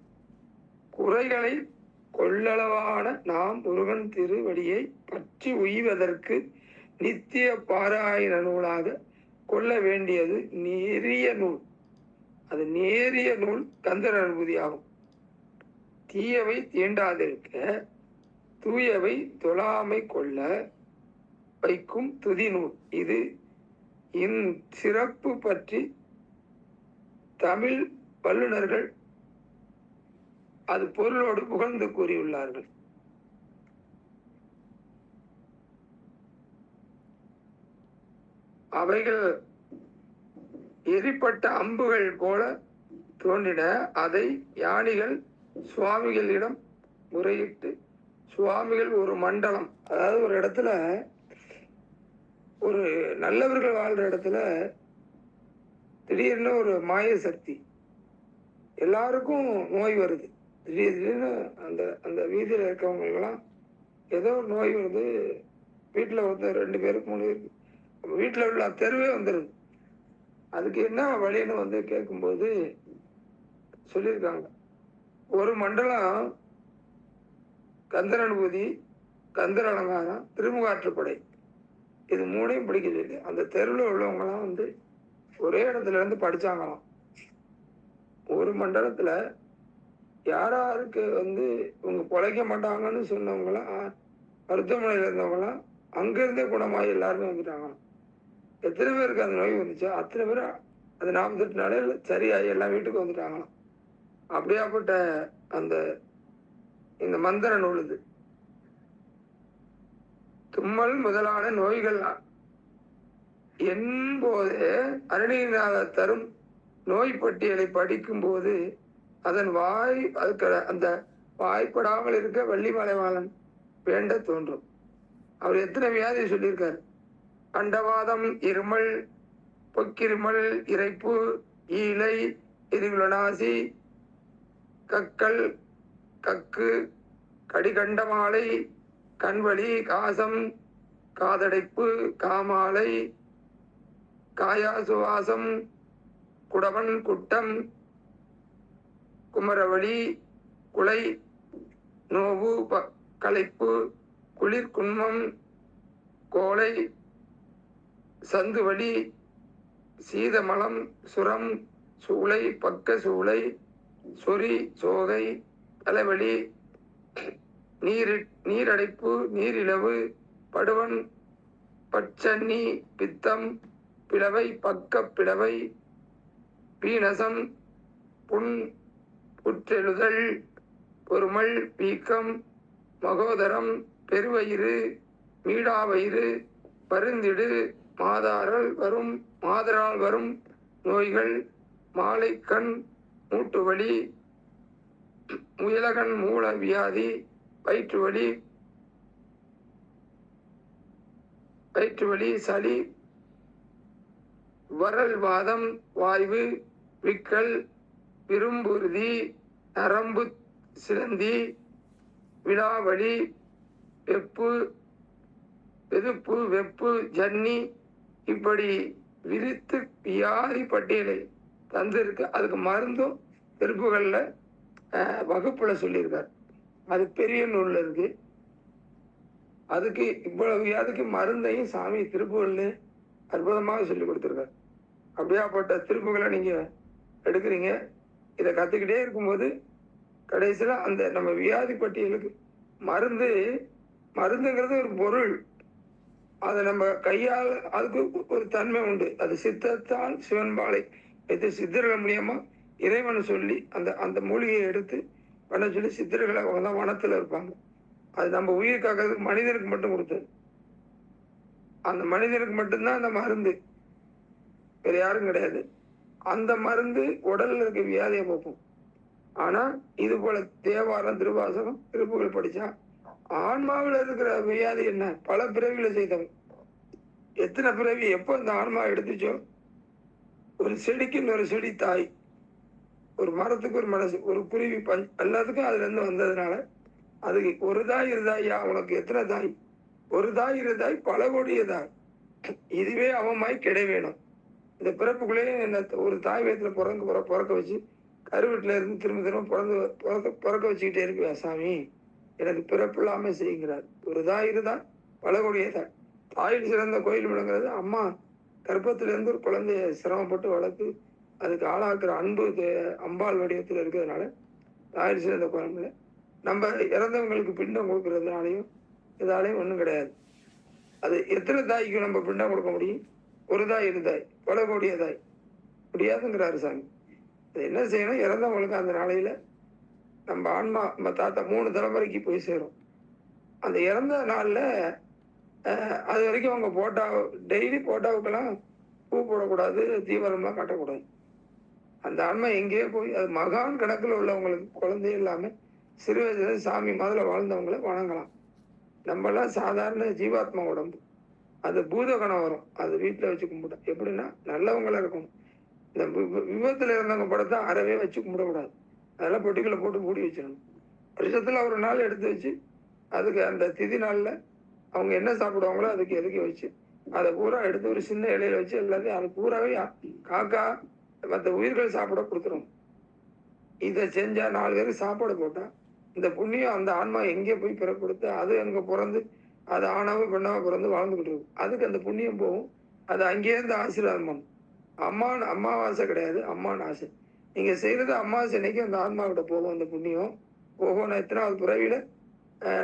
குறைகளை கொள்ளளவான நாம் முருகன் திருவடியை பற்றி உய்வதற்கு நித்திய பாராயண நூலாக கொள்ள வேண்டியது நேரிய நூல். அது நேரிய நூல் கந்தர் அனுபூதியாகும். தீயவை தீண்டாதிருக்க தூயவை தொழாமை கொள்ள வைக்கும் துதி நூல் இது. இன் சிறப்பு பற்றி தமிழ் வல்லுநர்கள் அது பொருளோடு புகழ்ந்து கூறியுள்ளார்கள். அவைகள் எரிப்பட்ட அம்புகள் போல தோன்றின. அதை ஞானிகள் சுவாமிகளிடம் முறையிட்டு சுவாமிகள் ஒரு மண்டலம், அதாவது ஒரு இடத்துல, ஒரு நல்லவர்கள் வாழ்ற இடத்துல திடீர்னு ஒரு மாய சக்தி, எல்லாருக்கும் நோய் வருது. திடீர்னு அந்த அந்த வீதியில் இருக்கவங்களுக்கெல்லாம் ஏதோ ஒரு நோய் வருது. வீட்டில் வந்து 2 பேருக்கு 3 பேருக்கு வீட்டில் உள்ள தெருவே வந்துடுது. அதுக்கு என்ன வழின்னு வந்து கேட்கும்போது சொல்லியிருக்காங்க, ஒரு மண்டலம் கந்தர் அனுபூதி, கந்தர் அலங்காரம், திருமுகாற்றுப்படை, இது 3ஐயும் படிக்க சொல்லி அந்த தெருவில் உள்ளவங்கலாம் வந்து ஒரே இடத்துல இருந்து படிச்சாங்களாம். ஒரு மண்டலத்துல யாராருக்கு வந்து இவங்க பொழைக்க மாட்டாங்கன்னு சொன்னவங்களாம், மருத்துவமனையில இருந்தவங்களாம் அங்கிருந்தே குணமாகி எல்லாருமே வந்துட்டாங்களாம். எத்தனை பேருக்கு அந்த நோய் வந்துச்சோ அத்தனை பேர் அது 48 நாளையில் சரியாகி எல்லாம் வீட்டுக்கு வந்துட்டாங்களாம். அப்படியாப்பட்ட அந்த இந்த மந்திர நூல் இது. தும்மல் முதலான நோய்கள் என்போது அருணகிரிநாதர் தரும் நோய் பட்டியலை படிக்கும் போது அதன் வாய் அதுக்கு அந்த வாய்ப்படாமல் இருக்க வள்ளிமலைவாளன் வேண்ட தோன்றும். அவர் எத்தனை வியாதி சொல்லியிருக்காரு. அண்டவாதம், இருமல், பொக்கிருமல், இறைப்பு, ஈலை, எரிகுலநாசி, கக்கல், கக்கு, கடிகண்டமாலை, கண்வலி, காசம், காதடைப்பு, காமாலை, காயாசுவாசம், குடவன், குட்டம், குமரவழி, குலை, நோவு, களைப்பு, குளிர், குன்மம், கோலை, சந்துவலி, சீதமலம், சுரம், சூளை, பக்க சூளை, சொறி, சோகை, தலைவலி, நீரடைப்பு, நீரிழவு, படுவன், பச்சன்னி, பித்தம், பிளவை, பக்க பிளவை, பீனசம், புண், புற்றெழுதல், பொறுமல், வீக்கம், மகோதரம், பெருவயிறு, மீடாவயிறு, பருந்திடு, மாதரால் வரும் நோய்கள், மாலைக்கண், மூட்டுவலி, முயலகன் மூல வியாதி, வயிற்றுவலி, சளி, வரல் வாதம், வாய்வு, விக்கல், விரும்புருதி, நரம்பு சிலந்தி, விழாவலி, வெதுப்பு, ஜன்னி, இப்படி விரித்து வியாதி பட்டியலை தந்திருக்கு. அதுக்கு மருந்தும் திருப்புகள்ல வகுப்புல சொல்லியிருக்கார். அது பெரிய நூல்ல இருக்கு. அதுக்கு இவ்வளவு வியாதிக்கு மருந்தையும் சாமி திருப்புகள்ல அற்புதமாக சொல்லி கொடுத்துருக்காரு. அப்படியாப்பட்ட திருப்புகளை நீங்க எடுக்கிறீங்க. இதை கத்துக்கிட்டே இருக்கும்போது கடைசியில அந்த நம்ம வியாதி பட்டியலுக்கு மருந்துங்கிறது ஒரு பொருள். அதை நம்ம கையால் அதுக்கு ஒரு தன்மை உண்டு. அது சித்தத்தால் சிவன்பாலை வைத்து சித்தர்கள் மூலியமா இறைவனை சொல்லி அந்த மூலிகையை எடுத்து பண்ண சொல்லி சித்தர்களை அவங்க தான் வனத்துல இருப்பாங்க. அது நம்ம உயிர் காக்கிறதுக்கு மனிதனுக்கு மட்டும் கொடுத்தது. அந்த மனிதனுக்கு மட்டும்தான் அந்த மருந்து, வேற யாரும் கிடையாது. அந்த மருந்து உடல்ல இருக்க வியாதியை போக்கும். ஆனா இது போல தேவாரம், திருவாசகம், திருப்புகள் படிச்சா ஆன்மாவில் இருக்கிற வியாதி என்ன? பல பிறவிகளை செய்தவன். எத்தனை பிறவி எப்போ இந்த ஆன்மா எடுத்துச்சோ, ஒரு செடிக்கு இன்னொரு செடி தாய், ஒரு மரத்துக்கு ஒரு மனசு, ஒரு குருவி, எல்லாத்துக்கும் அதுல இருந்து வந்ததுனால அதுக்கு ஒரு தாய் இருதாயா, உனக்கு எத்தனை தாய்? ஒரு தாய் இருதாய், பல கோடிய தாய். இதுவே அவமாய் கிடை வேணும். இந்த பிறப்புக்குள்ளேயே என்ன ஒரு தாய் வயத்துல பிறக்க வச்சு கருவீட்டுல இருந்து திரும்ப பிறக்க வச்சுக்கிட்டே இருப்பியா சாமி, எனக்கு பிறப்பு இல்லாம செய்யுங்கிறார். ஒரு தாய் இருந்தால் பல கோடிய தாய். தாயில் சிறந்த கோயில் விளங்குறது அம்மா கர்ப்பத்துல இருந்து ஒரு குழந்தைய சிரமப்பட்டு வளர்த்து அதுக்கு ஆளாக்குற அன்பு அம்பாள் வடிவத்தில் இருக்கிறதுனால தாயில் சிறந்த குழந்தை. நம்ம இறந்தவங்களுக்கு பிண்டம் கொடுக்கறதுனாலையும் இதாலையும் ஒன்றும் கிடையாது. அது எத்தனை தாய்க்கு நம்ம பிண்டம் கொடுக்க முடியும்? ஒரு தாய், இரு தாய், பல கோடிய தாய் முடியாதுங்கிறாரு சாமி. அது என்ன செய்யணும்? இறந்தவங்களுக்கு அந்த நாளையில நம்ம ஆன்மா, நம்ம தாத்தா 3 தலைமுறைக்கு போய் சேரும். அந்த இறந்த நாள்ல அது வரைக்கும் அவங்க டெய்லி போட்டாவுக்கெல்லாம் பூ போடக்கூடாது, தீவிரம்லாம் காட்டக்கூடாது. அந்த ஆன்மா எங்கேயோ போய் அது மகான் கணக்கில் உள்ளவங்களுக்கு குழந்தை இல்லாம சிறு வயசுல சாமி முதல்ல வாழ்ந்தவங்களை வணங்கலாம். நம்மளாம் சாதாரண ஜீவாத்மா உடம்பு, அது பூதகணம் வரும், அது வீட்டுல வச்சு கும்பிட்டோம். எப்படின்னா நல்லவங்களா இருக்கணும். இந்த விபத்துல இருந்தவங்க படத்தை அறவே வச்சு கும்பிடக்கூடாது. அதெல்லாம் பொட்டிகளை போட்டு மூடி வச்சிடணும். வருஷத்துல ஒரு நாள் எடுத்து வச்சு அதுக்கு அந்த திதி நாள்ல அவங்க என்ன சாப்பிடுவாங்களோ அதுக்கு எதுக்கி வச்சு அதை பூரா எடுத்து ஒரு சின்ன இலையில வச்சு எல்லாத்தையும் அது பூராவே காக்கா மற்ற உயிர்கள் சாப்பிட கொடுத்துரும். இதை செஞ்சா 4 பேருக்கு சாப்பாடு போட்டா இந்த புண்ணியம் அந்த ஆன்மா எங்கே போய் பிறப்படுத்து அது அங்க பிறந்து அது ஆணாவோ பெண்ணாவோ பிறந்து வாழ்ந்துகிட்டு இருக்கும். அதுக்கு அந்த புண்ணியம் போகும். அது அங்கேயே இருந்து ஆசீர்வாதம் பண்ணும். அம்மாவாசை கிடையாது, அம்மான் ஆசை. நீங்க செய்யறது அம்மாவாசை அன்னைக்கு அந்த ஆன்மாவிட்ட போகும். அந்த புண்ணியம் போகும். நான் எத்தனாவது பிறவியில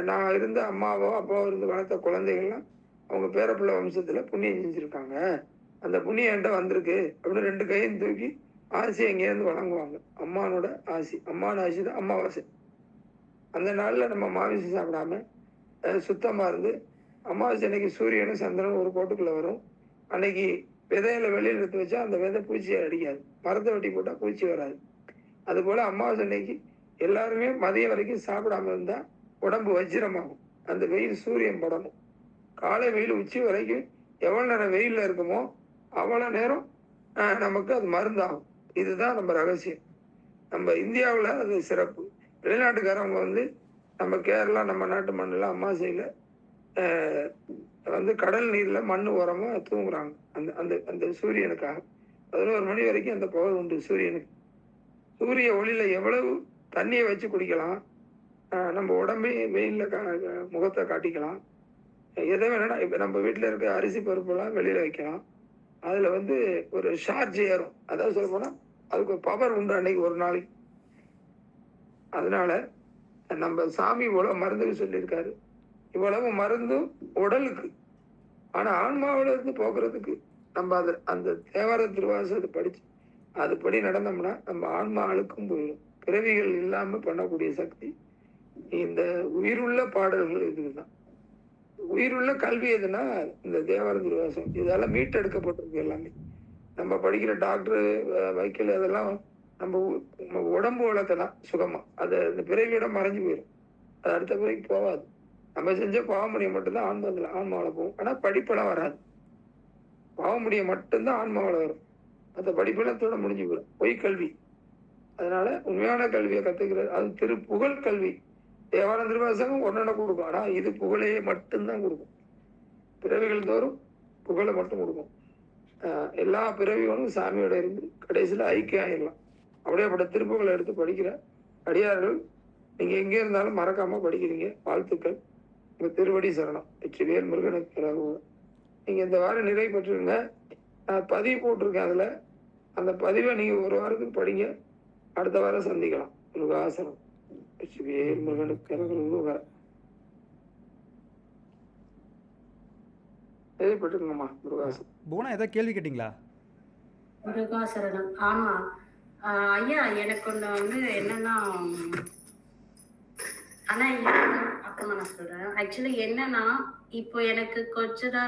நான் இருந்த அம்மாவோ அப்பாவோ இருந்து வளர்த்த குழந்தைகள்லாம் அவங்க பேரப்பிள்ளை வம்சத்துல புண்ணியம் செஞ்சிருக்காங்க, அந்த புண்ணியம் என்கிட்ட வந்திருக்கு அப்படின்னு 2 கையும் தூக்கி ஆசி எங்கேயிருந்து வழங்குவாங்க. அம்மானோட ஆசி, அம்மான ஆசி தான் அமாவாசை. அந்த நாள்ல நம்ம மாமிசம் சாப்பிடாம சுத்தமா இருந்து அமாவாசை அன்னைக்கு சூரியனும் சந்திரனும் ஒரு கோட்டுக்குள்ள வரும். அன்னைக்கு விதையில வெளியில் எடுத்து வச்சா அந்த விதை பூச்சியை அடிக்காது. மரத்தை வெட்டி போட்டா பூச்சி வராது. அதுபோல அமாவாசை அன்னைக்கு எல்லாருமே மதியம் வரைக்கும் சாப்பிடாம இருந்தா உடம்பு வஜ்ரமாகும். அந்த வெயில் சூரியன் படணும். காலை வெயில் உச்சி வரைக்கும் எவ்வளவு நேரம் வெயில்ல இருக்குமோ அவ்வளவு நேரம் நமக்கு அது மருந்தாகும். இதுதான் நம்ம ரகசியம். நம்ம இந்தியாவில் அது சிறப்பு. வெளிநாட்டுக்காரவங்க வந்து நம்ம கேரளா, நம்ம நாட்டு மண்ணில் அமாவாசையில் வந்து கடல் நீர்ல மண் உரமா தூங்குறாங்க. அந்த அந்த அந்த சூரியனுக்காக 11 மணி வரைக்கும் அந்த பவர் உண்டு சூரியனுக்கு. சூரிய ஒளியில எவ்வளவு தண்ணியை வச்சு குடிக்கலாம், நம்ம உடம்பே வெயில்ல முகத்தை காட்டிக்கலாம், எதை வேணா. இப்ப நம்ம வீட்டுல இருக்க அரிசி பருப்பெல்லாம் வெளியில வைக்கலாம். அதுல வந்து ஒரு சார்ஜ் ஏறும். அதாவது சொல்ல போனா அதுக்கு ஒரு பவர் உண்டு அன்னைக்கு ஒரு நாளைக்கு. அதனால நம்ம சாமி இவ்வளவு மருந்துக்கு சொல்லியிருக்காரு. இவ்வளவு மருந்தும் உடலுக்கு. ஆனா ஆன்மாவில இருந்து போக்குறதுக்கு நம்ம அது அந்த தேவார திருவாசகத்தை படிச்சு அதுபடி நடந்தோம்னா நம்ம ஆன்மா அழுக்கும் போயிடும். பிறவிகள் இல்லாம பண்ணக்கூடிய சக்தி இந்த உயிருள்ள பாடல்கள் இதுதான். உயிருள்ள கல்வி எதுனா இந்த தேவார திருவாசகம். இதெல்லாம் மீட்டெடுக்கப்பட்டிருக்கு எல்லாமே. நம்ம படிக்கிற டாக்டர் வைக்கல் அதெல்லாம் நம்ம உடம்பு வளர்த்தலாம் சுகமா. அது இந்த பிறவியோட மறைஞ்சு போயிடும். அது அடுத்த பிறகு போகாது. நம்ம செஞ்ச பாவமுடியை மட்டும்தான் ஆன்மாவில் போகும். ஆனா படிப்பெல்லாம் வராது. பாவமுடியை மட்டும்தான் ஆன்மாவில் வரும். அந்த படிப்பெல்லாத்தோட முடிஞ்சு போயிடும். பொய் கல்வி. அதனால உண்மையான கல்வியை கத்துக்கிறது அது புகழ் கல்வி. தேவாரம் திருவாசகம் ஒன்னொன்னு கொடுக்கும். ஆனா இது புகழையே மட்டும்தான் கொடுக்கும். பிறவிகள் தோறும் புகழை மட்டும் கொடுக்கும். எல்லா பிறவிகளும் சாமியோட இருந்து கடைசியில ஐக்கியம் ஆயிடலாம். அப்படியேப்பட்ட திருப்புகளை எடுத்து படிக்கிற அடியார்கள் நீங்க எங்கே இருந்தாலும் மறக்காம படிக்கிறீங்க. வாழ்த்துக்கள். உங்க திருவடி சரணம். வெற்றிவேல் முருகனுக்கு. நீங்க இந்த வாரம் நிறைவு பெற்றுருங்க. நான் பதிவு போட்டிருக்கேன். அதுல அந்த பதிவை நீங்க ஒரு வாரத்துக்கு படிங்க. அடுத்த வாரம் சந்திக்கலாம். முருகாசனம். வெற்றிவேல் முருகனுக்கு. நிறைவு பெற்றுருங்கம்மா. முருகாசனம். புவனா ஏதாவது கேள்வி கேட்டீங்களா? முருகாசரணம். ஆமா ஐயா, எனக்கு ஒண்ணு வந்து என்னன்னா, ஆனா அப்புறமா நான் சொல்றேன். ஆக்சுவலி என்னன்னா, இப்போ எனக்கு கொஞ்ச நாள்